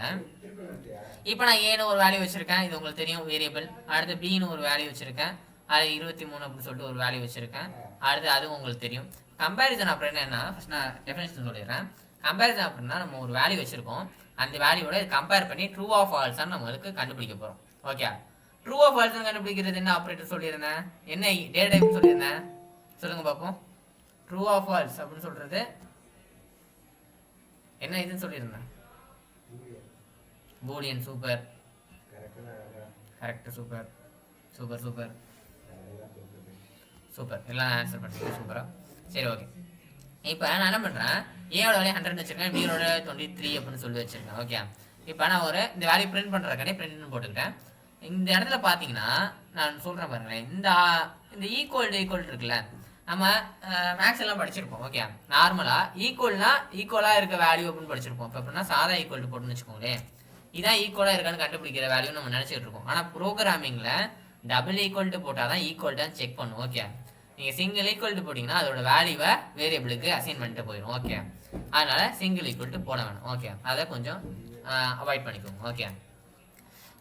இப்போ நான் ஏன்னு ஒரு வேல்யூ வச்சிருக்கேன், இது உங்களுக்கு தெரியும், வேரியபிள். அடுத்து பின்னு ஒரு வேல்யூ வச்சிருக்கேன், அது 23 அப்படின்னு சொல்லிட்டு ஒரு வேல்யூ வச்சிருக்கேன். அடுத்து அதுவும் உங்களுக்கு தெரியும். கம்பேரிசன் ஆப்ரேட்டர் என்ன, ஃபர்ஸ்ட் நான் டெஃபினேஷன் சொல்லிடுறேன். கம்பேரிசன் ஆப்ரேட்டர்னா நம்ம ஒரு வேல்யூ வச்சிருக்கோம், அந்த வேல்யூவோட கம்பேர் பண்ணி ட்ரூ ஆஃப் ஃபால்ஸான்னு நம்மளுக்கு கண்டுபிடிக்க போகிறோம். ஓகே, ட்ரூ ஆஃப் ஃபால்ஸ் கண்டுபிடிக்கிறது என்ன ஆப்ரேட்டர் சொல்லியிருந்தேன், என்ன டேட்டா டைப் சொல்லியிருந்தேன், சொல்லுங்க பார்ப்போம். ட்ரூ ஆஃப் ஃபால்ஸ் அப்படின்னு சொல்றது என்ன இதுன்னு சொல்லியிருந்தேன்? Boolean. Super correct, super super super super, எல்லாம் ஆன்சர் பண்ணுறீங்க, சூப்பரா. சரி ஓகே, இப்போ நான் என்ன பண்ணுறேன், ஏவோட வேல்யூ 100 வச்சிருக்கேன், பியோட 23 அப்படின்னு சொல்லி வச்சிருக்கேன். ஓகே, இப்போ நான் இந்த வேல்யூ பிரிண்ட் பண்ணுறதுக்கானே பிரிண்ட்னு போட்டுக்கிட்டேன். இந்த இடத்துல பார்த்தீங்கன்னா நான் சொல்கிறேன் பாருங்களேன், இந்த ஈக்குவல் இருக்குல்ல, நம்ம மேக்ஸ் எல்லாம் படிச்சிருப்போம். ஓகே, நார்மலாக ஈக்குவலாக இருக்க வேல்யூ அப்படின்னு படிச்சிருப்போம். இப்போ எப்படின்னா சாதா ஈக்குவல் போட்டுன்னு வச்சுக்கோங்களேன், இதான் ஈக்குவலாக இருக்கான்னு கண்டுபிடிக்கிற வேல்யூ நம்ம நினச்சிட்டு இருக்கோம். ஆனால் ப்ரோக்ராமிங்கில் டபுள் ஈக்குவல் போட்டால் தான் ஈக்குவல் தான் செக் பண்ணும். ஓகே, நீங்கள் சிங்கிள் ஈக்குவல் போட்டிங்கன்னா அதோட வேல்யூவை வேரியபிளுக்கு அசைன் பண்ணிட்டு போயிடும். ஓகே, அதனால சிங்கிள் ஈக்குவல் போட வேணும். ஓகே, அதை கொஞ்சம் அவாய்ட் பண்ணிக்கோங்க. ஓகே,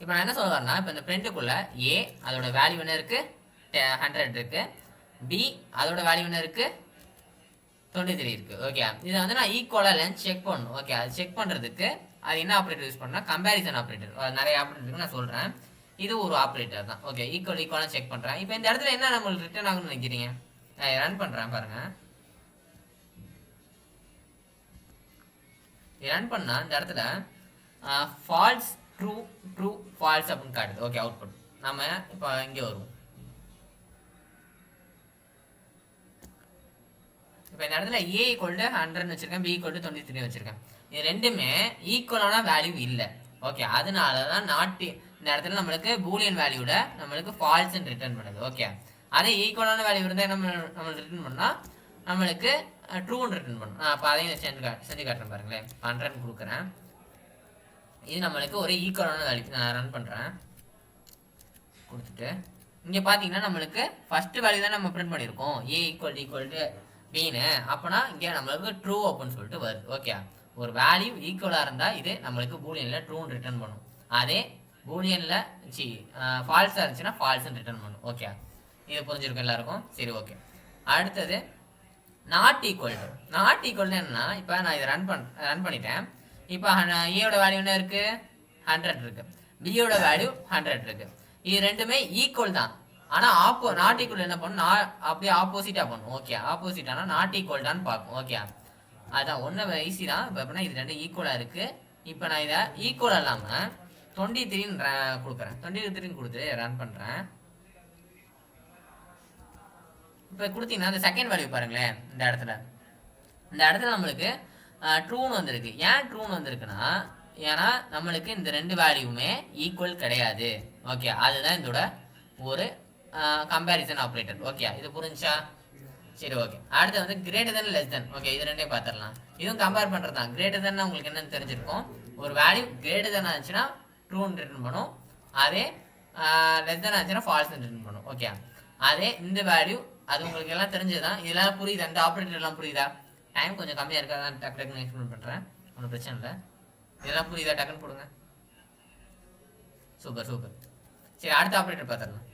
இப்போ நான் என்ன சொல்ல வரேன்னா, இப்போ இந்த பிரிண்ட்டுக்குள்ள ஏ அதோட வேல்யூ என்ன இருக்கு, 100 இருக்கு, பி அதோட வேல்யூ என்ன இருக்கு, 23 இருக்கு. ஓகே, இதை வந்து நான் ஈக்குவலா இல்லைன்னு செக் பண்ணணும். ஓகே, அது செக் பண்றதுக்கு அது என்ன ஆப்ரேட்டர் யூஸ் பண்ணா, கம்பேரிசன் ஆப்ரேட்டர். நிறைய ஆப்ரேட்டர் இருக்கு, நான் சொல்றேன், இது ஒரு ஆப்ரேட்டர் தான். ஓகே, ஈக்குவலா செக் பண்றேன். இப்போ இந்த இடத்துல என்ன நம்மளுக்கு ரிட்டர்ன் ஆகும்னு நினைக்கிறீங்க? ரன் பண்றேன் பாருங்க. ரன் பண்ணா இந்த இடத்துல ஃபால்ஸ் ட்ரூ ட்ரூ ஃபால்ஸ் அப்படின்னு காட்டுது. ஓகே, அவுட்புட் நம்ம இப்போ இங்கே வருவோம். இப்போ இந்த இடத்துல A = 100 வச்சிருக்கேன், B = 23 வச்சிருக்கேன். இது ரெண்டுமே ஈக்குவலான வேல்யூ இல்லை. ஓகே, அதனால தான் இந்த இடத்துல நம்மளுக்கு பூலியன் வேல்யூட நம்மளுக்கு ஃபால்ஸ்ன்னு ரிட்டர்ன் பண்ணுது. ஓகே, அதே ஈக்குவலான வேல்யூ இருந்தால் நம்ம ரிட்டர்ன் பண்ணால் நம்மளுக்கு ட்ரூன்னு ரிட்டர்ன் பண்ணும். நான் அப்போ அதையும் செஞ்சு காட்டுறேன் பாருங்களேன். 100 கொடுக்குறேன், இது நம்மளுக்கு ஒரு ஈக்குவலான வேல்யூ. நான் ரன் பண்ணுறேன், கொடுத்துட்டு இங்கே பார்த்தீங்கன்னா நம்மளுக்கு ஃபர்ஸ்ட் வேல்யூ தான் நம்ம பிரிண்ட் பண்ணியிருக்கோம், A = Bன்னு. அப்போனா இங்கே நம்மளுக்கு ட்ரூ அப்படின்னு சொல்லிட்டு வருது. ஓகே, ஒரு வேல்யூ ஈக்குவலாக இருந்தால் இது நம்மளுக்கு பூலியனில் ட்ரூன்னு ரிட்டர்ன் பண்ணும், அதே பூலியனில் ஃபால்ஸாக இருந்துச்சுன்னா ஃபால்ஸ்ன்னு ரிட்டர்ன் பண்ணும். ஓகே, இது புரிஞ்சிருக்கும் எல்லாருக்கும்? சரி ஓகே, அடுத்தது நாட் ஈக்குவல் என்னன்னா, இப்போ நான் இதை ரன் பண்ணிட்டேன். இப்போ ஏயோட வேல்யூ என்ன இருக்கு, 100 இருக்கு, பியோட வேல்யூ 100 இருக்கு. இது ரெண்டுமே ஈக்குவல் தான், ஆனால் நாட் ஈக்குவல் என்ன பண்ணும், அப்படியே ஆப்போசிட்டாக பண்ணும். ஓகே, ஆப்போசிட்டானா நாட் ஈக்குவல் தான் பார்க்கும். ஓகே, அதான் ஒன்று ஈஸி தான். இப்போ எப்படின்னா இது ரெண்டு ஈக்குவலாக இருக்குது. இப்போ நான் இதை ஈக்குவல் இல்லாமல் 23 கொடுக்குறேன், 23 கொடுத்து ரன் பண்ணுறேன். இப்போ கொடுத்தீங்கன்னா இந்த செகண்ட் வேல்யூ பாருங்களேன், இந்த இடத்துல நம்மளுக்கு ட்ரூன்னு வந்திருக்கு. ஏன் ட்ரூன்னு வந்திருக்குன்னா, ஏன்னா நம்மளுக்கு இந்த ரெண்டு வேல்யூமே ஈக்குவல் கிடையாது. ஓகே, அதுதான் இதோட ஒரு கம்பேரிசன் ஆப்ரேட்டர். ஓகே, இது புரிஞ்சா? சரி ஓகே, அடுத்து வந்து greater than less than. Okay, இது ரெண்டையும் பார்த்துடலாம். இதுவும் கம்பேர் பண்ணுறது தான். கிரேட்டர் தென் உங்களுக்கு என்னன்னு தெரிஞ்சிருக்கும், ஒரு வேல்யூ கிரேட்டர் தென் ஆச்சுன்னா ட்ரூன்னு ரிட்டர்ன் பண்ணும், அதே லெஸ் தென் ஆச்சுன்னா ஃபால்ஸ்ன்னு ரிட்டர்ன் பண்ணும். ஓகே, அதே இந்த வேல்யூ அது உங்களுக்கு எல்லாம் தெரிஞ்சதுதான். இதெல்லாம் புரியுதா? அந்த ஆப்ரேட்டர் எல்லாம் புரியுதா? டைம் கொஞ்சம் கம்மியாக இருக்கா, தான் டக்குன்னு எக்ஸ்பிளைன் பண்ணுறேன், ஒன்றும் பிரச்சனை இல்லை. இதெல்லாம் புரியுதா? டக்குன்னு போடுங்க. Super super. சரி, அடுத்த ஆப்ரேட்டர் பார்த்துடலாம்.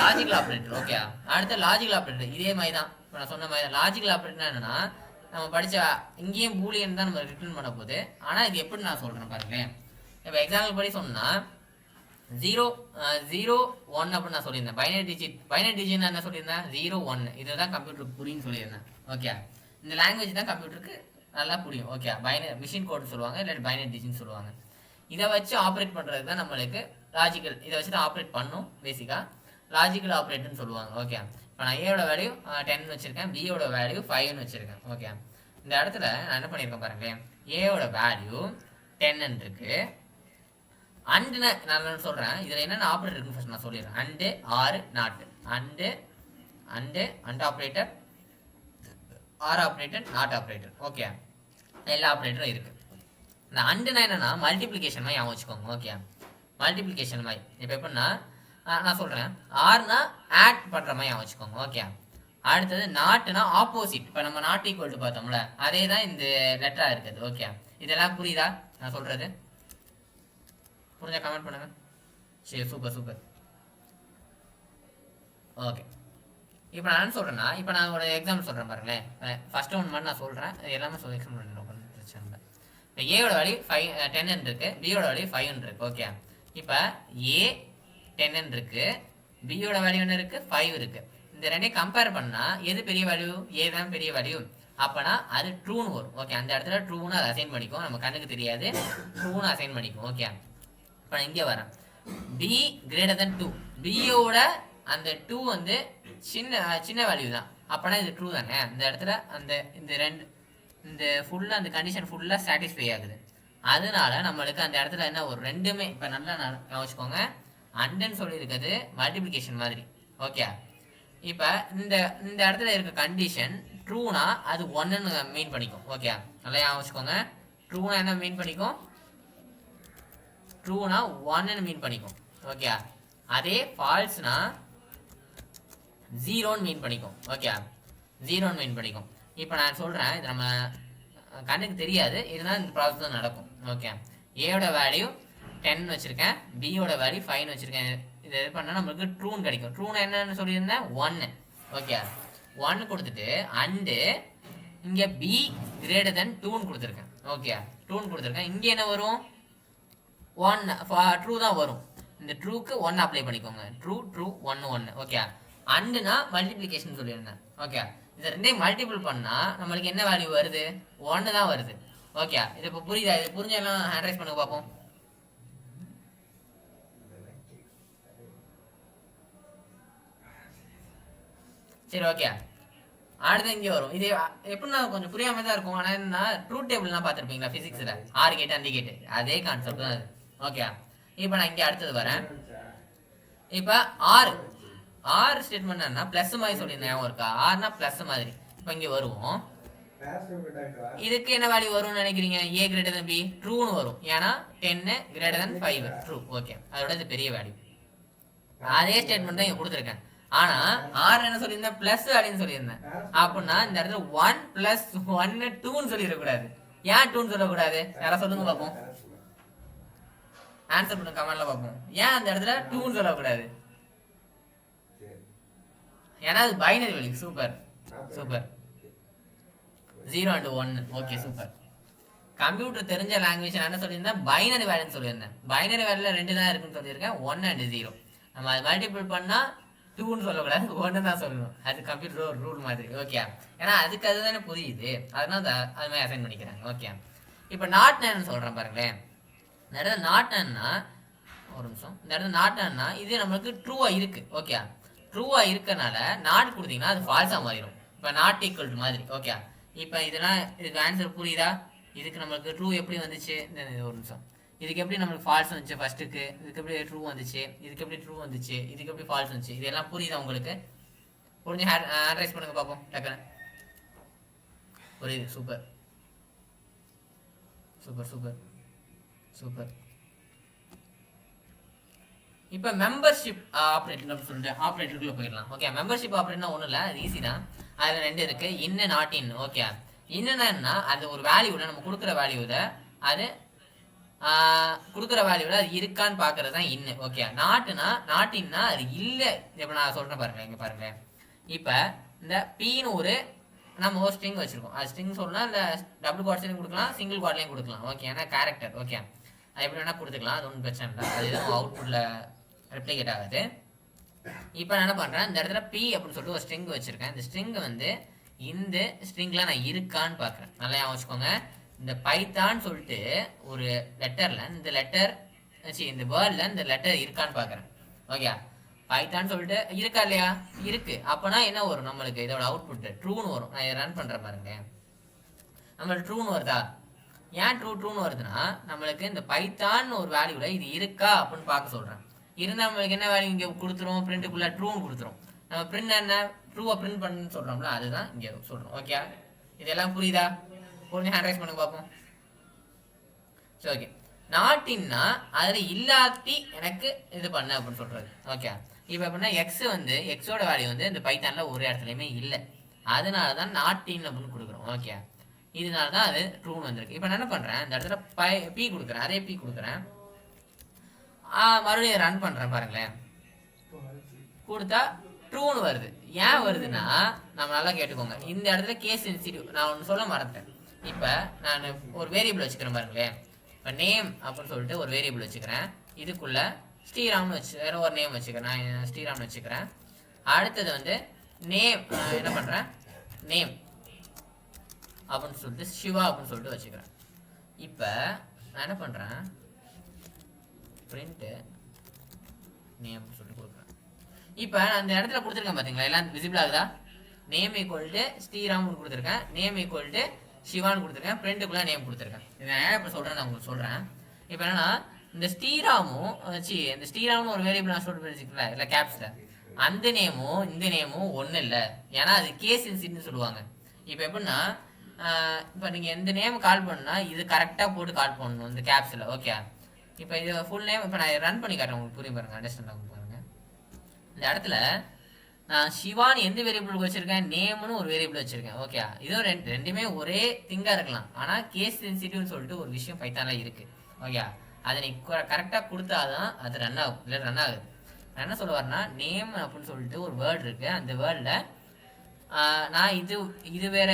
Logical operator. ஓகே, அடுத்த லாஜிக்கல் ஆப்ரேட்டர் இதே மாதிரி தான். இப்போ நான் சொன்ன மாதிரி தான். லாஜிக்கல் ஆப்ரேட்டர் என்னன்னா, நம்ம படித்த இங்கேயும் பூலியன் தான் நம்ம ரிட்டர்ன் பண்ண போகுது. ஆனால் இது எப்படி நான் சொல்கிறேன் பாருங்களேன். இப்போ எக்ஸாம்பிள் படி சொன்னால் 0 0 1 அப்படின்னு நான் சொல்லியிருந்தேன். பைனரி டிஜிட் என்ன சொல்லியிருந்தேன்? 0 1. இதுதான் கம்ப்யூட்டருக்கு புரியும்னு சொல்லியிருந்தேன். ஓகே, இந்த லாங்குவேஜ் தான் கம்ப்யூட்டருக்கு நல்லா புரியும். ஓகே, மிஷின் கோட் சொல்லுவாங்க, இல்லாட்டி பைனரி டிஜிட்னு சொல்லுவாங்க. இதை வச்சு ஆப்ரேட் பண்ணுறதுக்கு தான் நம்மளுக்கு லாஜிக்கல், இதை வச்சு தான் ஆப்ரேட் பண்ணும் பேசிக்காக. லாஜிக்கல் ஆப்ரேட்டர்னு சொல்லுவாங்க. ஓகே, இப்போ நான் ஏயோட வேல்யூ 10 வச்சுருக்கேன், பியோட வேல்யூ 5ன்னு வச்சுருக்கேன். ஓகே, இந்த இடத்துல நான் என்ன பண்ணியிருக்கேன் பாருங்களேன். ஏயோட வேல்யூ 10 இருக்கு. அண்டு நான் சொல்கிறேன், இதில் என்னென்ன ஆப்ரேட்டர் இருக்குன்னு ஃபஸ்ட் நான் சொல்லிடுறேன். And or not, and operator, or operator, not operator. Okay, எல்லா ஆப்ரேட்டரும் இருக்குது. இந்த அண்டுனா என்னென்னா மல்டிப்ளிகேஷன் மாதிரி ஞாபகம் வச்சுக்கோங்க. ஓகே, மல்டிப்ளிகேஷன் மாதிரி. இப்போ எப்படின்னா நான் சொல்கிறேன், ஆர்னா ஆட் பண்ணுற மாதிரி ஞாபகம் வச்சுக்கோங்க. ஓகே, அடுத்தது நாட்டுனா ஆப்போசிட். இப்போ நம்ம நாட் ஈக்குவல் டு பார்த்தோம்ல, அதே தான் இந்த லெட்டராக இருக்குது. ஓகே, இதெல்லாம் புரியுதா நான் சொல்கிறது? புரிஞ்சா கமெண்ட் பண்ணுங்க. சரி, சூப்பர். ஓகே, இப்போ நான் என்ன சொல்கிறேன்னா, இப்போ நான் ஒரு எக்ஸாம்பிள் சொல்கிறேன் பாருங்களேன். ஃபர்ஸ்ட் ஒன் மாதிரி நான் சொல்கிறேன், எல்லாமே எக்ஸாம்பிள் பண்ணுறேன், பிரச்சனை இல்லை. இப்போ ஏயோட வேல்யூ 10 இருக்குது, பியோட வேல்யூ 5 இருக்குது. ஓகே, இப்போ ஏ 10 இருக்குது, பியோட வேல்யூ என்ன இருக்குது? 5 இருக்குது. இந்த ரெண்டையும் கம்பேர் பண்ணால் எது பெரிய வேல்யூ? ஏ தான் பெரிய வேல்யூ. அப்போனா அது ட்ரூன்னு வரும். ஓகே, அந்த இடத்துல ட்ரூன்னு அதை அசைன் பண்ணிக்கும். நம்ம கண்ணுக்கு தெரியாது, ட்ரூன்னு அசைன் பண்ணிக்கும். ஓகே, இப்போ நான் இங்கே வரேன். B greater than 2. பியோட அந்த 2 வந்து சின்ன வேல்யூ தான். அப்போனா இது ட்ரூ தானே. அந்த இடத்துல இந்த ஃபுல்லாக அந்த கண்டிஷன் ஃபுல்லாக சாட்டிஸ்ஃபை ஆகுது. அதனால நம்மளுக்கு அந்த இடத்துல என்ன ஒரு ரெண்டுமே. இப்போ நல்லா வச்சுக்கோங்க, அண்டுன்னு சொல்லியிருக்கிறது மல்டிப்ளிகேஷன் மாதிரி. ஓகே, இப்போ இந்த இடத்துல இருக்க கண்டிஷன் ட்ரூனா அது 1ன்னு மீன் பண்ணிக்கும். ஓகே, நல்லா வச்சுக்கோங்க. ட்ரூனா என்ன மீன் பண்ணிக்கும்? ட்ரூனா 1ன்னு மீன் பண்ணிக்கும். ஓகே, அதே ஃபால்ஸ்னா 0ன்னு மீன் பண்ணிக்கும். ஓகே, 0ன்னு மீன் பண்ணிக்கும். இப்போ நான் சொல்கிறேன், இது நம்ம கண்ணுக்கு தெரியாது, இதுதான் இந்த ப்ராசஸ் தான் நடக்கும். ஓகே, ஏயோட வேல்யூ 10 வச்சுருக்கேன், பியோட வேல்யூ 5 வச்சுருக்கேன். இது இது பண்ணால் நம்மளுக்கு ட்ரூன்னு கிடைக்கும். ட்ரூன்னு என்னன்னு சொல்லியிருந்தேன்? 1. ஓகே, 1 கொடுத்துட்டு அண்டு இங்கே பி கிரேட்டர் தென் 2ன்னு கொடுத்துருக்கேன். ஓகே, 2ன்னு கொடுத்துருக்கேன். இங்கே என்ன வரும்? 1 ட்ரூ தான் வரும். இந்த ட்ரூக்கு 1 அப்ளை பண்ணிக்கோங்க. ட்ரூ 1. ஓகே, அண்டுனா மல்டிப்ளிகேஷன் சொல்லியிருந்தேன். ஓகே, இதை ரெண்டையும் மல்டிபிள் பண்ணால் நம்மளுக்கு என்ன வேல்யூ வருது? 1 தான் வருது. ஓகே, இது இப்போ புரியுதா? இது புரிஞ்செல்லாம் ஹேண்ட் ரைஸ் பண்ணுங்க பார்ப்போம். சரி, ஓகே, அடுத்து இங்கே வரும். இது எப்படின்னா கொஞ்சம் புரியாமல் தான் இருக்கும். ஆனால் என்ன, ட்ரூத் டேபிள்லாம் பார்த்துருப்பீங்களா ஃபிசிக்ஸில்? ஆர் கேட்டு அண்டி கேட்டு, அதே கான்செப்ட் தான் அது. ஓகே, இப்போ நான் இங்கே அடுத்தது வரேன். இப்போ ஆர் ஸ்டேட்மெண்ட் என்ன? ப்ளஸ் மாதிரி சொல்லியிருந்தேன், ஞாபகம் இருக்கா? ஆர்னா ப்ளஸ் மாதிரி. இப்போ இங்கே வருவோம். இதுக்கு என்ன வேல்யூ வரும்னு நினைக்கிறீங்க? ஏ கிரேட்டர் தென் பி ட்ரூன்னு வரும். ஏன்னா 10 கிரேட்டர் தென் 5 ட்ரூ. ஓகே, அதோட இது பெரிய வேல்யூ. அதே ஸ்டேட்மெண்ட் தான் இங்கே கொடுத்துருக்கேன். ஆனா ஆர் என்ன சொல்லியிருந்தேன்? பிளஸ் அப்படின்னு சொல்லியிருந்தேன். அப்படின்னா இந்த இடத்துல 1 + 1 2ன்னு சொல்லிடக்கூடாது. ஏன் 2ன்னு சொல்லக்கூடாது? யாராவது சொல்லுங்க பார்ப்போம். ஆன்சர் பண்ணுங்க கமெண்ட்ல பார்ப்போம். ஏன் அந்த இடத்துல 2ன்னு சொல்லக்கூடாது? ஏன்னா அது binary value. Super 0 and 1. Okay, super. Computer தெரிஞ்ச லாங்குவேஜ் நான் என்ன சொல்லியிருந்தேன்? பைனரி வேல்யூன்னு சொல்லியிருந்தேன். பைனரி வேல்யூல 2 தான் இருக்குன்னு சொல்லியிருக்கேன், 1 and 0. நம்ம அது மல்டிபிள் பண்ணா 2ன்னு சொல்லக்கூடாது, 1 தான் சொல்லணும். அது கம்ப்யூட்டர் ஒரு ரூல் மாதிரி. ஓகே, ஏன்னா அதுக்கு அதுதானே புரியுது, அதனால அது மாதிரி அசைன் பண்ணிக்கிறாங்க. ஓகே, இப்போ நாட் நான் சொல்கிறேன் பாருங்களேன். இந்த இடத்துல நாட்னா ஒரு நிமிஷம். இந்த இடத்துல நாட்னா இது நம்மளுக்கு ட்ரூவாக இருக்குது. ஓகே, ட்ரூவாக இருக்கனால நாட் கொடுத்தீங்கன்னா அது ஃபால்ஸாக மாறிடும். இப்போ நாட் ஈக்குவல் டு மாதிரி. ஓகே, இப்போ இதெல்லாம் இதுக்கு ஆன்சர் புரியுதா? இதுக்கு நம்மளுக்கு ட்ரூ எப்படி வந்துச்சு? இந்த ஒரு நிமிஷம். இதுக்கு எப்படி நம்மளுக்கு ஃபால்ஸ் வந்துச்சு ஃபர்ஸ்ட்டுக்கு? இதுக்கு எப்படி ட்ரூ வந்துச்சு? இதுக்கு எப்படி ட்ரூ வந்துச்சு? இதுக்கு எப்படி ஃபால்ஸ் வந்துச்சு? இதெல்லாம் புரியுதா உங்களுக்கு? புரிஞ்சு ஹேண்ட் ரைஸ் பண்ணுங்க பார்ப்போம் டக்குன்னு. புரியுது. சூப்பர். இப்போ மெம்பர்ஷிப் ஆப்ரேட்டர் அப்படின்னு சொல்லிட்டு ஆப்ரேட்டருக்குள்ளே போயிடலாம். ஓகே, மெம்பர்ஷிப் ஆப்ரேட்டர்னா ஒன்றும் இல்லை, அது ஈஸி தான். அதில் 2 இருக்குது, இன் நாட் இன். ஓகே, இன்னுன்னா அது ஒரு வேல்யூவில் நம்ம கொடுக்குற வேல்யூவில் அது கொடுக்குற வேல்யூவில் அது இருக்கான்னு பார்க்கறது தான் இன்னு. ஓகே, நாட்டின்னா அது இல்லை. இப்போ நான் சொல்கிறேன் பாருங்களேன், இங்கே பாருங்களேன். இப்போ இந்த பீன்னு ஒரு நம்ம ஒரு ஸ்ட்ரிங் வச்சுருக்கோம். அது ஸ்ட்ரிங் சொல்லலாம், இல்லை டபுள் குவாட்ஸ்லையும் கொடுக்கலாம், சிங்கிள் குவாட்லையும் கொடுக்கலாம். ஓகே, ஏன்னா கேரக்டர். ஓகே, அது எப்படி வேணால் கொடுத்துக்கலாம், அது ஒன்றும் பிரச்சனை இல்லை. அது எதுவும் அவுட்புட்டில் ரெப்ளிகேட் ஆகாது. இப்போ நான் என்ன பண்ணுறேன், இந்த இடத்துல பி அப்படின்னு சொல்லிட்டு ஒரு ஸ்ட்ரிங் வச்சுருக்கேன். இந்த ஸ்ட்ரிங்கை வந்து இந்த ஸ்ட்ரிங்கில் நான் இருக்கான்னு பார்க்குறேன். நல்லா வச்சுக்கோங்க, இந்த பைத்தான்னு சொல்லிட்டு ஒரு லெட்டரில் இந்த லெட்டர் இந்த வேர்டில் இந்த லெட்டர் இருக்கான்னு பார்க்குறேன். ஓகே, பைத்தான்னு சொல்லிட்டு இருக்கா இல்லையா, இருக்கு. அப்போனா என்ன வரும் நம்மளுக்கு, இதோட அவுட்புட் ட்ரூன்னு வரும். நான் இதை ரன் பண்ணுறேன் பாருங்க, நம்மளுக்கு ட்ரூன்னு வருதா? ஏன் ட்ரூன்னு வருதுன்னா, நம்மளுக்கு இந்த பைத்தான் ஒரு வேல்யூவில் இது இருக்கா அப்படின்னு பார்க்க சொல்கிறேன். இருந்தால் நம்மளுக்கு என்ன வேல்யூ இங்கே கொடுத்துரும், பிரிண்ட்டுக்குள்ளே ட்ரூன்னு கொடுத்துரும். நம்ம பிரிண்ட் என்ன, ட்ரூவை பிரிண்ட் பண்ணுன்னு சொல்கிறோம்ல, அதுதான் இங்கே சொல்கிறோம். ஓகே, இதெல்லாம் புரியுதா? புரிஞ்சு ஹேண்ட் ரைஸ் பண்ணுங்க பார்ப்போம். சரி, ஓகே. நாட்டின்னா அதில் இல்லாட்டி எனக்கு இது பண்ண அப்படின்னு சொல்கிறது. ஓகே, இப்போ எப்படின்னா எக்ஸ் வந்து எக்ஸோட வேல்யூ வந்து இந்த பைத்தானில் ஒரு இடத்துலையுமே இல்லை. அதனால தான் நாட்டின் அப்படின்னு கொடுக்குறோம். ஓகே, இதனால தான் அது ட்ரூன்னு வந்திருக்கு. இப்போ நான் என்ன பண்ணுறேன், இந்த இடத்துல பி கொடுக்குறேன், அதே பி கொடுக்குறேன், மறுபடியும் ரன் பண்ணுறேன் பாருங்களேன். கொடுத்தா ட்ரூன்னு வருது. ஏன் வருதுன்னா, நம்ம நல்லா கேட்டுக்கோங்க, இந்த இடத்துல கேஸ் சென்சிட்டிவ். நான் ஒன்று சொல்ல மறந்துட்டேன். இப்போ நான் ஒரு வேரியபிள் வச்சுக்கிறேன் பாருங்களேன். இப்போ நேம் அப்படின்னு சொல்லிட்டு ஒரு வேரியபிள் வச்சுக்கிறேன். இதுக்குள்ளே ஸ்ரீராம்னு வேற ஒரு நேம் வச்சுக்கிறேன். நான் ஸ்ரீராம்னு வச்சுக்கிறேன். அடுத்தது வந்து நேம் என்ன பண்ணுறேன், நேம் அப்படின்னு சொல்லிட்டு சிவா அப்படின்னு சொல்லிட்டு வச்சுக்கிறேன். இப்போ நான் என்ன பண்ணுறேன், பிரிண்ட்டு நேம் சொல்லிட்டு கொடுக்குறேன். இப்போ நான் அந்த இடத்துல கொடுத்துருக்கேன் பார்த்தீங்களா, எல்லாம் விசிபிள் ஆகுதா? நேம் ஈக்குவல் டு ஸ்ரீராம்னு கொடுத்துருக்கேன், நேம் ஈக்குவல் டு சிவான்னு கொடுத்துருக்கேன், பிரிண்ட்டுக்குள்ளே நேம் கொடுத்துருக்கேன். இதை நான் இப்போ சொல்கிறேன், நான் உங்களுக்கு சொல்கிறேன். இப்போ என்னன்னா, இந்த ஸ்ரீராமும் இந்த ஸ்ரீராம்னு ஒரு வேரியபிள் நான் ஸ்டோர் பண்ணிச்சிக்கல இல்லை கேப்ஸில், அந்த நேமும் இந்த நேமும் ஒன்றும் இல்லை. ஏன்னா அது கேஸ் சென்சிட்டிவ்னு சொல்லுவாங்க. இப்போ எப்படின்னா, இப்போ நீங்கள் எந்த நேம் கால் பண்ணால் இது கரெக்டாக போட்டு கால் பண்ணணும் இந்த கேப்ஸில். ஓகே, இப்போ இது ஃபுல் நேம் இப்போ நான் ரன் பண்ணி காட்டுறேன், உங்களுக்கு புரியும் பாருங்கள், அண்டர்ஸ்டாண்ட் ஆகும் பாருங்கள். இந்த இடத்துல நான் சிவான்னு எந்த வேரியபிள் வச்சுருக்கேன், நேம்னு ஒரு வேரியபிள் வச்சுருக்கேன். ஓகே, இதுவும் ரெண்டுமே ஒரே திங்காக இருக்கலாம். ஆனால் கேஸ் சென்சிட்டிவ்னு சொல்லிட்டு ஒரு விஷயம் பைத்தானில் இருக்குது. ஓகே, அதை நீ கரெக்டாக கொடுத்தாதான் அது ரன் ஆகும், இல்லை ரன் ஆகுது. நான் என்ன சொல்ல வரேன்னா, நேம் அப்படின்னு சொல்லிட்டு ஒரு வேர்டு இருக்குது. அந்த வேர்டில் நான் இது வேற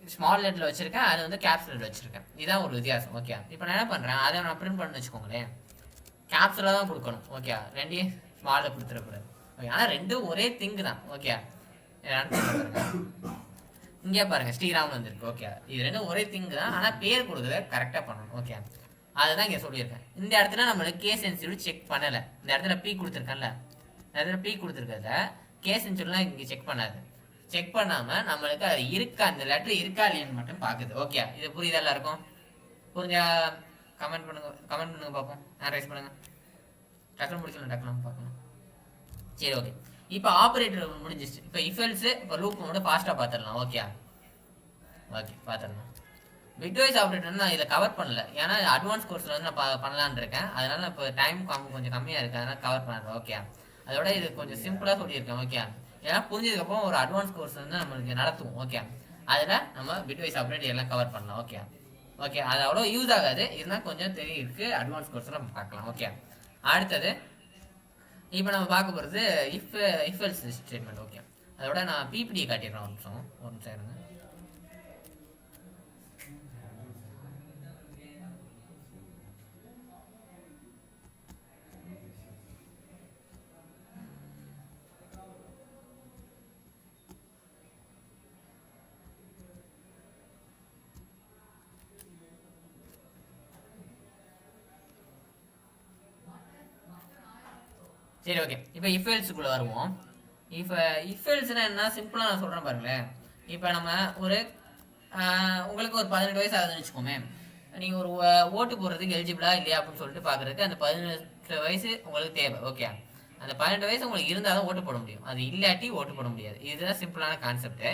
ஸ்மால் லெட்டரில் வச்சுருக்கேன், அது வந்து கேப்ஸ் லெட்டர் வச்சுருக்கேன். இதுதான் ஒரு வித்தியாசம். ஓகே, இப்போ நான் என்ன பண்ணுறேன், அதை நான் பிரிண்ட் பண்ணி வச்சுக்கோங்களேன், கேப்ஸில் தான் கொடுக்கணும். ஓகே, ரெண்டையும் ஸ்மாலில் கொடுத்துடக்கூடாது. ஓகே, ஆனால் ரெண்டும் ஒரே திங்கு தான். ஓகே, இங்கே பாருங்கள் ஸ்ரீராம் வந்திருக்கு. ஓகே, இது ரெண்டும் ஒரே திங்கு தான், ஆனால் பேர் கொடுக்குறத கரெக்டாக பண்ணணும். ஓகே, அதுதான் இங்கே சொல்லியிருக்கேன். இந்த இடத்துல நம்மளுக்கு கேஸ் சென்சிட்டிவ் செக் பண்ணலை. இந்த இடத்துல பி கொடுத்துருக்கேன்ல, இந்த இடத்துல பி கொடுத்துருக்கிறத கேஸ் சென்சிட்டிவ்லாம் இங்கே செக் பண்ணாது. செக் பண்ணாமல் நம்மளுக்கு அது இருக்கா, அந்த லெட்டர் இருக்கா இல்லையான்னு மட்டும் பார்க்குது. ஓகே, இது புரியுதா எல்லாருக்கும்? புரிஞ்சா கமெண்ட் பண்ணுங்க பார்ப்போம், ரைஸ் பண்ணுங்கள். டக்குனு முடிக்கலாம், டக்குனு பார்க்கணும். சரி, ஓகே. இப்போ ஆப்ரேட்டர் முடிஞ்சிச்சு. இப்போ இஃபெல்ஸு இப்போ லூப் மட்டும் ஃபாஸ்ட்டாக பார்த்துடலாம். ஓகே, பார்த்துடலாம். பிட்வைஸ் ஆப்ரேட்டர் நான் இதை கவர் பண்ணல, ஏன்னா அட்வான்ஸ் கோர்ஸில் வந்து நான் பண்ணலான்னு இருக்கேன். அதனால இப்போ டைம் கொஞ்சம் கம்மியாக இருக்குது, அதனால் கவர் பண்ணுறேன். ஓகே, அதோட இது கொஞ்சம் சிம்பிளாக சொல்லியிருக்கேன். ஓகே, ஏன்னா புரிஞ்சதுக்கப்புறம் ஒரு அட்வான்ஸ் கோர்ஸ் வந்து நம்மளுக்கு நடத்துவோம். ஓகே, அதில் நம்ம பிட்வைஸ் ஆப்ரேட்டர் எல்லாம் கவர் பண்ணலாம். ஓகே, அது அவ்வளோ யூஸ் ஆகாது, இருந்தால் கொஞ்சம் தெரியிருக்கு. அட்வான்ஸ் கோர்ஸில் நம்ம பார்க்கலாம். ஓகே, அடுத்தது இப்போ நம்ம பார்க்க போகிறது இஃப் எல்ஸ் ஸ்டேட்மெண்ட். ஓகே, அதோட நான் பிபிடி காட்டிடுறேன். ஒரு நிமிஷம் இருங்க. சரி, ஓகே. இப்போ இஃபெல்ஸுக்குள்ளே வருவோம். இஃபெல்ஸ்னால் என்ன, சிம்பிளாக நான் சொல்கிறேன் பாருங்களேன். இப்போ நம்ம உங்களுக்கு ஒரு 18 வயசு ஆகுதுன்னு வச்சுக்கோமே, நீங்கள் ஒரு ஓட்டு போடுறதுக்கு எலிஜிபிளா இல்லையா அப்படின்னு சொல்லிட்டு பார்க்குறதுக்கு அந்த 18 வயசு உங்களுக்கு தேவை. ஓகே, அந்த 18 வயசு உங்களுக்கு இருந்தால் தான் ஓட்டு போட முடியும், அது இல்லாட்டி ஓட்டு போட முடியாது. இதுதான் சிம்பிளான கான்செப்ட்டு.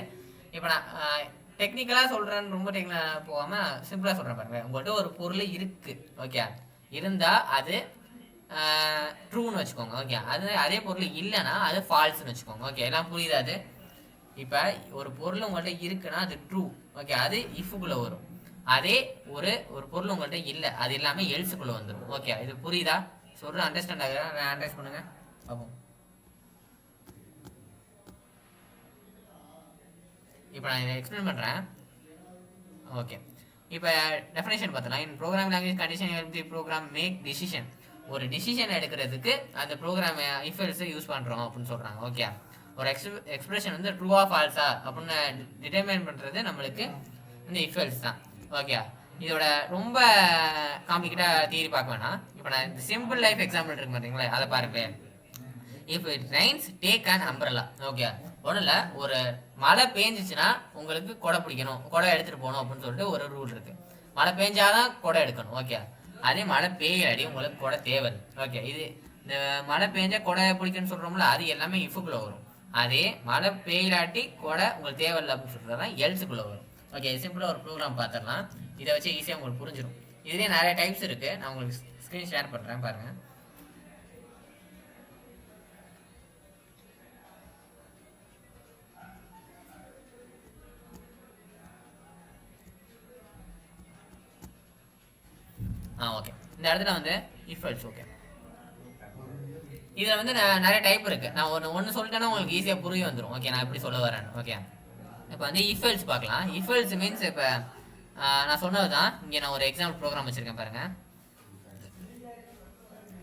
இப்போ நான் டெக்னிக்கலாக சொல்கிறேன்னு ரொம்ப டெக்னிக்கலாக போகாமல் சிம்பிளாக சொல்கிறேன் பாருங்கள். உங்கள்கிட்ட ஒரு பொருள் இருக்குது. ஓகே, இருந்தால் அது ட்ரூன்னு வச்சுக்கோங்க. ஓகே, அதே பொருள் இல்லைன்னா அது ஃபால்ஸ்ன்னு வச்சுக்கோங்க. ஓகே, எல்லாம் புரியுதா? அது இப்போ ஒரு பொருள் உங்கள்கிட்ட இருக்குன்னா அது ட்ரூ. ஓகே, அது இஃப்குள்ளே வரும். அதே ஒரு பொருள் உங்கள்கிட்ட இல்லை, அது எல்லாமே எல்ஸுக்குள்ளே வந்துடும். ஓகே, இது புரியுதா? சொல்கிற அண்டர்ஸ்டாண்ட் ஆகுதா? நான் அண்டர்ஸ்ட் பண்ணுங்க பார்ப்போம். இப்போ நான் இதை எக்ஸ்பிளைன் பண்ணுறேன். ஓகே, இப்போ டெஃபினேஷன் பார்த்தலாம். இன் program language condition help the program make decision. ஒரு டிசிஷன் எடுக்கிறதுக்கு அந்த ப்ரோக்ராம் இஃப் எல்ஸை யூஸ் பண்ணுறோம் அப்படின்னு சொல்கிறாங்க. ஓகே, ஒரு எக்ஸ்பிரஷன் வந்து ட்ரூவா ஃபால்ஸா அப்படின்னு டிட்டர்மைன் பண்ணுறது நம்மளுக்கு இந்த இஃப் எல்ஸ் தான். ஓகே, இதோட ரொம்ப காம்ப்ளிகேட்டாக தியரி பார்க்க வேணாம். இப்போ நான் இந்த சிம்பிள் லைஃப் எக்ஸாம்பிள் இருக்கு பார்த்தீங்களா, அதை பாருங்க. If it Reigns take an அம்பரலா. Okay, ஒன்றும் இல்லை, ஒரு மழை பேஞ்சிச்சுன்னா உங்களுக்கு கொடை பிடிக்கணும், கொடை எடுத்துகிட்டு போகணும் அப்படின்னு சொல்லிட்டு ஒரு ரூல் இருக்குது. மழை பெஞ்சாதான் கொடை எடுக்கணும். ஓகே, அதே மழை பெய்யாடி உங்களுக்கு கொடை தேவை. ஓகே, இது இந்த மழை பெஞ்சா கொடை பிடிக்கணும்னு சொல்கிறோம்ல, அது எல்லாமே இஃபுக்குள்ளே வரும். அதே மழை பெய்யாட்டி கொடை உங்களுக்கு தேவையில்லை அப்படின்னு சொல்கிறது தான் எல்ஸுக்குள்ளே வரும். ஓகே, சிம்பிளாக ஒரு ப்ரோக்ராம் பார்த்துடலாம். இதை வச்சு ஈஸியாக உங்களுக்கு புரிஞ்சிடும். இதுலேயே நிறைய டைப்ஸ் இருக்குது, நான் உங்களுக்கு ஸ்க்ரீன் ஷேர் பண்ணுறேன் பாருங்கள். ஓகே, இந்த இடத்துல வந்து இஃப் எல்ஸ். ஓகே, இதில் வந்து நிறைய டைப் இருக்குது. நான் ஒன்று சொல்லிட்டேன்னா உங்களுக்கு ஈஸியாக புரிய வந்துடும். ஓகே, நான் எப்படி சொல்ல வரேன். ஓகே, இப்போ வந்து இஃப் எல்ஸ் பார்க்கலாம். இஃப் எல்ஸ் மீன்ஸ் இப்போ நான் சொன்னது தான். இங்கே நான் ஒரு எக்ஸாம்பிள் ப்ரோக்ராம் வச்சுருக்கேன் பாருங்கள்.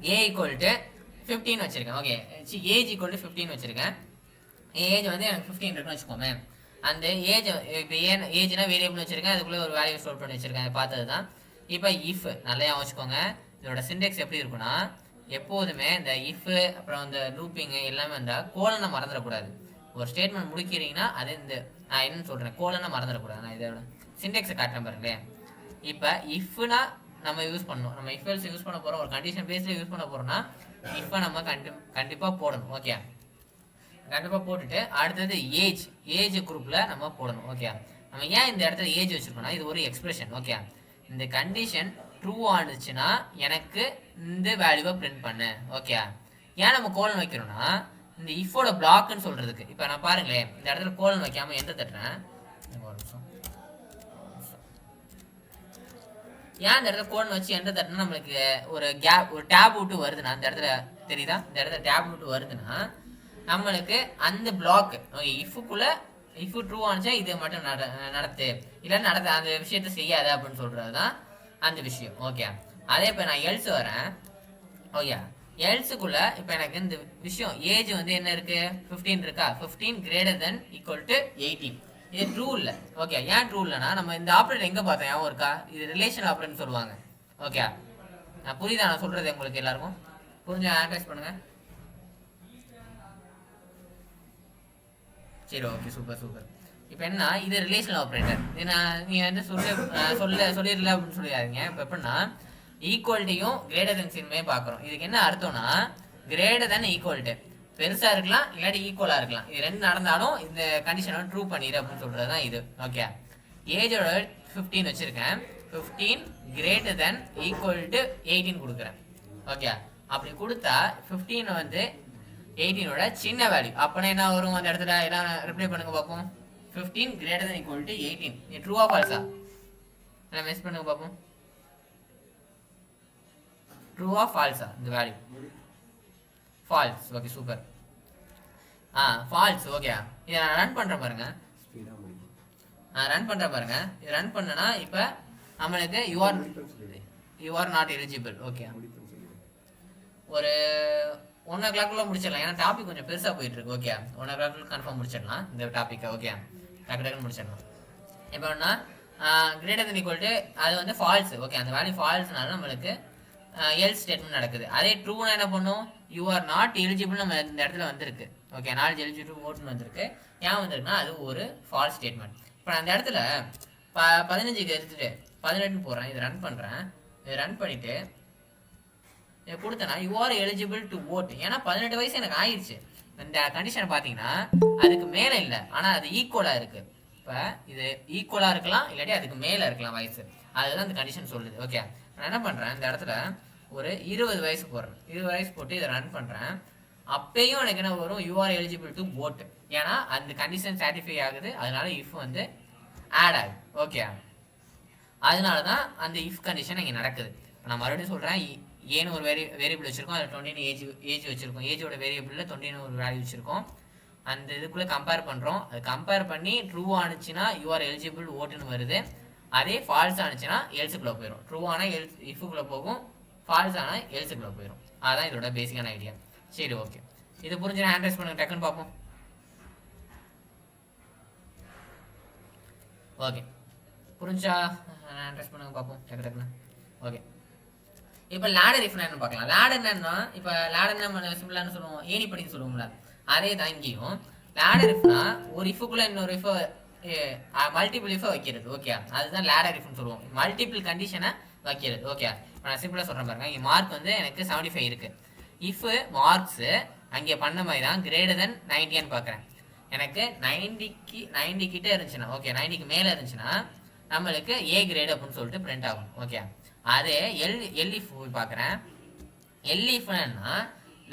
ஏ ஈக்குவல் டு 15 வச்சுருக்கேன். ஓகே, ஏஜ் ஈக்குவல் டு 15 வச்சுருக்கேன். ஏஜ் வந்து எனக்கு 15 இருக்குன்னு வச்சுக்கோமே. அந்த ஏஜ் இப்போ ஏஜ்னா வேரியபிள் வச்சுருக்கேன், அதுக்குள்ளே ஒரு வேல்யூ ஸ்டோர் பண்ணி வச்சுருக்கேன், பார்த்தது தான். இப்போ இஃப் நல்லா வச்சுக்கோங்க. இதோட சிண்டெக்ஸ் எப்படி இருக்குன்னா, எப்போதுமே இந்த இஃப் அப்புறம் இந்த லூப்பிங்கு எல்லாமே வந்தால் கோலனை மறந்துடக்கூடாது. ஒரு ஸ்டேட்மெண்ட் முடிக்கிறீங்கன்னா அது இந்த நான் என்னன்னு சொல்கிறேன், கோலனை மறந்துடக்கூடாது. நான் இதோட சிண்டெக்ஸை காட்டுறேன் பாருங்களேன். இப்போ இஃப்னா நம்ம யூஸ் பண்ணணும், நம்ம இஃப் எல்ஸ் யூஸ் பண்ண போகிறோம், ஒரு கண்டிஷன் பேஸில் யூஸ் பண்ண போகிறோம்னா இஃப்பை நம்ம கண்டிப்பாக போடணும். ஓகே, கண்டிப்பாக போட்டுட்டு அடுத்தது ஏஜ் குரூப்பில் நம்ம போடணும். ஓகே, நம்ம ஏன் இந்த இடத்துல ஏஜ் வச்சுருக்கோம்னா இது ஒரு எக்ஸ்பிரஷன். ஓகே, இந்த கண்டிஷன் ட்ரூ ஆனிச்சுன்னா எனக்கு இந்த வேல்யூவை பிரிண்ட் பண்ணு. ஓகே, ஏன் நம்ம கோலன் வைக்கிறோம்னா இந்த இஃபோட பிளாக்னு சொல்கிறதுக்கு. இப்போ நான் பாருங்களேன், இந்த இடத்துல கோலன் வைக்காமல் எந்த தட்டுறேன். ஒரு நிமிஷம், ஏன் இந்த இடத்துல கோலன் வச்சு எந்த தட்டுனா நம்மளுக்கு ஒரு கேப், ஒரு டேப் விட்டு வருதுன்னா இந்த இடத்துல தெரியுதா, இந்த இடத்துல டேப் விட்டு வருதுன்னா நம்மளுக்கு அந்த பிளாக் இஃபுக்குள்ள இஃப் ட்ரூ ஆனிச்சா இது மட்டும் நடத்து, இல்லைன்னா அந்த விஷயத்த செய்யாத அப்படின்னு சொல்கிறது தான் அந்த விஷயம். ஓகே, அதே இப்போ நான் எல்ஸ் வரேன். ஓகே, எல்ஸுக்குள்ள இப்போ எனக்கு இந்த விஷயம் ஏஜ் வந்து என்ன இருக்கு, 15 இருக்கா, 15 greater than equal to 18. இது ட்ரூ இல்லை. ஓகே, ஏன் ட்ரூ இல்லைன்னா நம்ம இந்த ஆப்ரேட்டர் எங்கே பார்த்தோம் ஞாபகம் இருக்கா, இது ரிலேஷன் ஆப்ரேட்டர்னு சொல்லுவாங்க. ஓகே, நான் புரியுதா நான் சொல்கிறது உங்களுக்கு எல்லாருக்கும் புரிஞ்சு ஆன்சர் பண்ணுங்க. சரி, ஓகே, சூப்பர். இப்போ என்ன, இது ரிலேஷனல் ஆப்ரேட்டர். நீங்கள் வந்து சொல்லிடல அப்படின்னு சொல்லிடாதீங்க. இப்போ எப்படின்னா ஈக்குவல்ட்டியும் கிரேட்டர் தென் சின்மே பார்க்குறோம். இதுக்கு என்ன அர்த்தம்னா கிரேட்டர் தென் ஈக்குவல்ட்டு பெருசாக இருக்கலாம், இல்லாட்டி ஈக்குவலாக இருக்கலாம். இது ரெண்டு நடந்தாலும் இந்த கண்டிஷனை ட்ரூ பண்ணிடு அப்படின்னு சொல்கிறது தான் இது. ஓகே, ஏஜோட 15 வச்சுருக்கேன், 15 greater than equal to 18 கொடுக்குறேன். ஓகே, அப்படி கொடுத்தா 15 வந்து 18ஓட சின்ன வேல்யூ. அப்போனா என்ன வரும் அந்த இடத்துல, எல்லாம் ரிப்ளை பண்ணுங்க பார்ப்போம். 15 greater than equal to 18. இது ட்ரூவா ஃபால்ஸா, எல்லாம் மெஸ் பண்ணுங்க பார்ப்போம். ட்ரூவா ஃபால்ஸா இந்த வேல்யூ? False. Okay, super. False. Okay, இதை நான் ரன் பண்ணுறேன் பாருங்க. ரன் பண்ணுறேன் பாருங்க. இது ரன் பண்ணனா இப்போ நம்மளுக்கு you are not eligible. Okay, ஒரு 1 o'clock முடிச்சிடலாம், ஏன்னா டாபிக் கொஞ்சம் பெருசாக போயிட்டு இருக்கு. ஓகே, 1 o'clock கன்ஃபார்ம் முடிச்சிடலாம் இந்த டாப்பிக்கை. ஓகே, டக்குன்னு முடிச்சிடலாம். இப்போ என்ன கிரேட்டர் தென் ஈக்குவல் டு அது வந்து ஃபால்ஸ். ஓகே, அந்த வேல்யூ ஃபால்ஸ்னால நம்மளுக்கு எல்ஸ் ஸ்டேட்மெண்ட் நடக்குது. அதே ட்ரூனா என்ன பண்ணும், யூ ஆர் நாட் எலிஜிபிள் நம்ம இந்த இடத்துல வந்திருக்கு. ஓகே, நாட் எலிஜிபிள் ஓட்டுன்னு வந்திருக்கு. ஏன் வந்திருக்குன்னா அது ஒரு ஃபால்ஸ் ஸ்டேட்மெண்ட். இப்போ நான் அந்த இடத்துல 15 எடுத்துட்டு 18 போடுறேன், இதை ரன் பண்ணுறேன். இதை ரன் பண்ணிவிட்டு இதை கொடுத்தேன்னா you are eligible to vote. ஏன்னா 18 வயசு எனக்கு ஆயிடுச்சு. இந்த கண்டிஷனை பார்த்தீங்கன்னா அதுக்கு மேலே இல்லை, ஆனால் அது ஈக்குவலாக இருக்குது. இப்போ இது ஈக்குவலாக இருக்கலாம், இல்லாட்டி அதுக்கு மேலே இருக்கலாம் வயசு. அதுதான் இந்த கண்டிஷன் சொல்லுது. ஓகே, நான் என்ன பண்ணுறேன், இந்த இடத்துல ஒரு 20 வயசு போடுறேன். 20 வயசு போட்டு இதை ரன் பண்ணுறேன். அப்பயும் எனக்கு என்ன வரும், you are eligible to vote. ஏன்னா அந்த கண்டிஷன் சாட்டிஸ்ஃபை ஆகுது, அதனால இஃப் வந்து ஆட் ஆகுது. ஓகே, அதனால தான் அந்த இஃப் கண்டிஷன் இங்கே நடக்குது. நான் மறுபடியும் சொல்கிறேன், ஏன்னு ஒரு வேரியபிள் வச்சுருக்கோம், அதில் 20 ஏஜ் வச்சுருக்கோம், ஏஜோட வேரியபிளில் 20 ஒரு வேல்யூ வச்சுருக்கோம். அந்த இதுக்குள்ளே கம்பேர் பண்ணுறோம். அது கம்பேர் பண்ணி ட்ரூ ஆனிச்சுன்னா யூஆர் எலிஜிபிள் ஓட்டுன்னு வருது. அதே ஃபால்ஸ் ஆனிச்சுன்னா எல்ஸுக்குள்ளே போயிடும். ட்ரூ ஆனால் இஃபுக்குள்ளே போகும், ஃபால்ஸ் ஆனால் எல்ஸுக்குள்ளே போயிடும். அதுதான் இதோட பேசிக்கான ஐடியா. சரி, ஓகே. இது புரிஞ்சு ஹேண்ட் ரைஸ் பண்ணுங்க, டக்குன்னு பார்ப்போம். ஓகே, புரிஞ்சா ஹேண்ட் ரைஸ் பண்ணுங்க பார்ப்போம் டக்குன்னு. ஓகே, இப்போ லேடர் இஃப்னா என்ன பார்க்கலாம். லேடர் என்னன்னா, இப்போ லேடர் நம்ம சிம்பிளானு சொல்லுவோம், ஏணிப்படின்னு சொல்லுவோம்ல, அதே தான் இங்கேயும். லேடர் இஃப்னா ஒரு இஃபுக்குள்ள இன்னொரு இஃபை மல்டிபிள் இஃபை வைக்கிறது. ஓகே, அதுதான் லேடர் இஃப்னு சொல்லுவோம். மல்டிபிள் கண்டிஷனை வைக்கிறது. ஓகே, இப்போ நான் சிம்பிளாக சொல்கிறேன் பாருங்க. இங்கே மார்க் வந்து எனக்கு 75 இருக்கு. இஃப் மார்க்ஸு அங்கே பண்ண மாதிரி தான் கிரேட்டர் தென் 90 பார்க்குறேன். எனக்கு 90 கிட்ட இருந்துச்சுன்னா, ஓகே 90க்கு மேலே இருந்துச்சுன்னா நம்மளுக்கு ஏ கிரேட் அப்படின்னு சொல்லிட்டு பிரிண்ட் ஆகும். ஓகே, அதே எல்இஃப் பார்க்குறேன். எல்இஃப்னா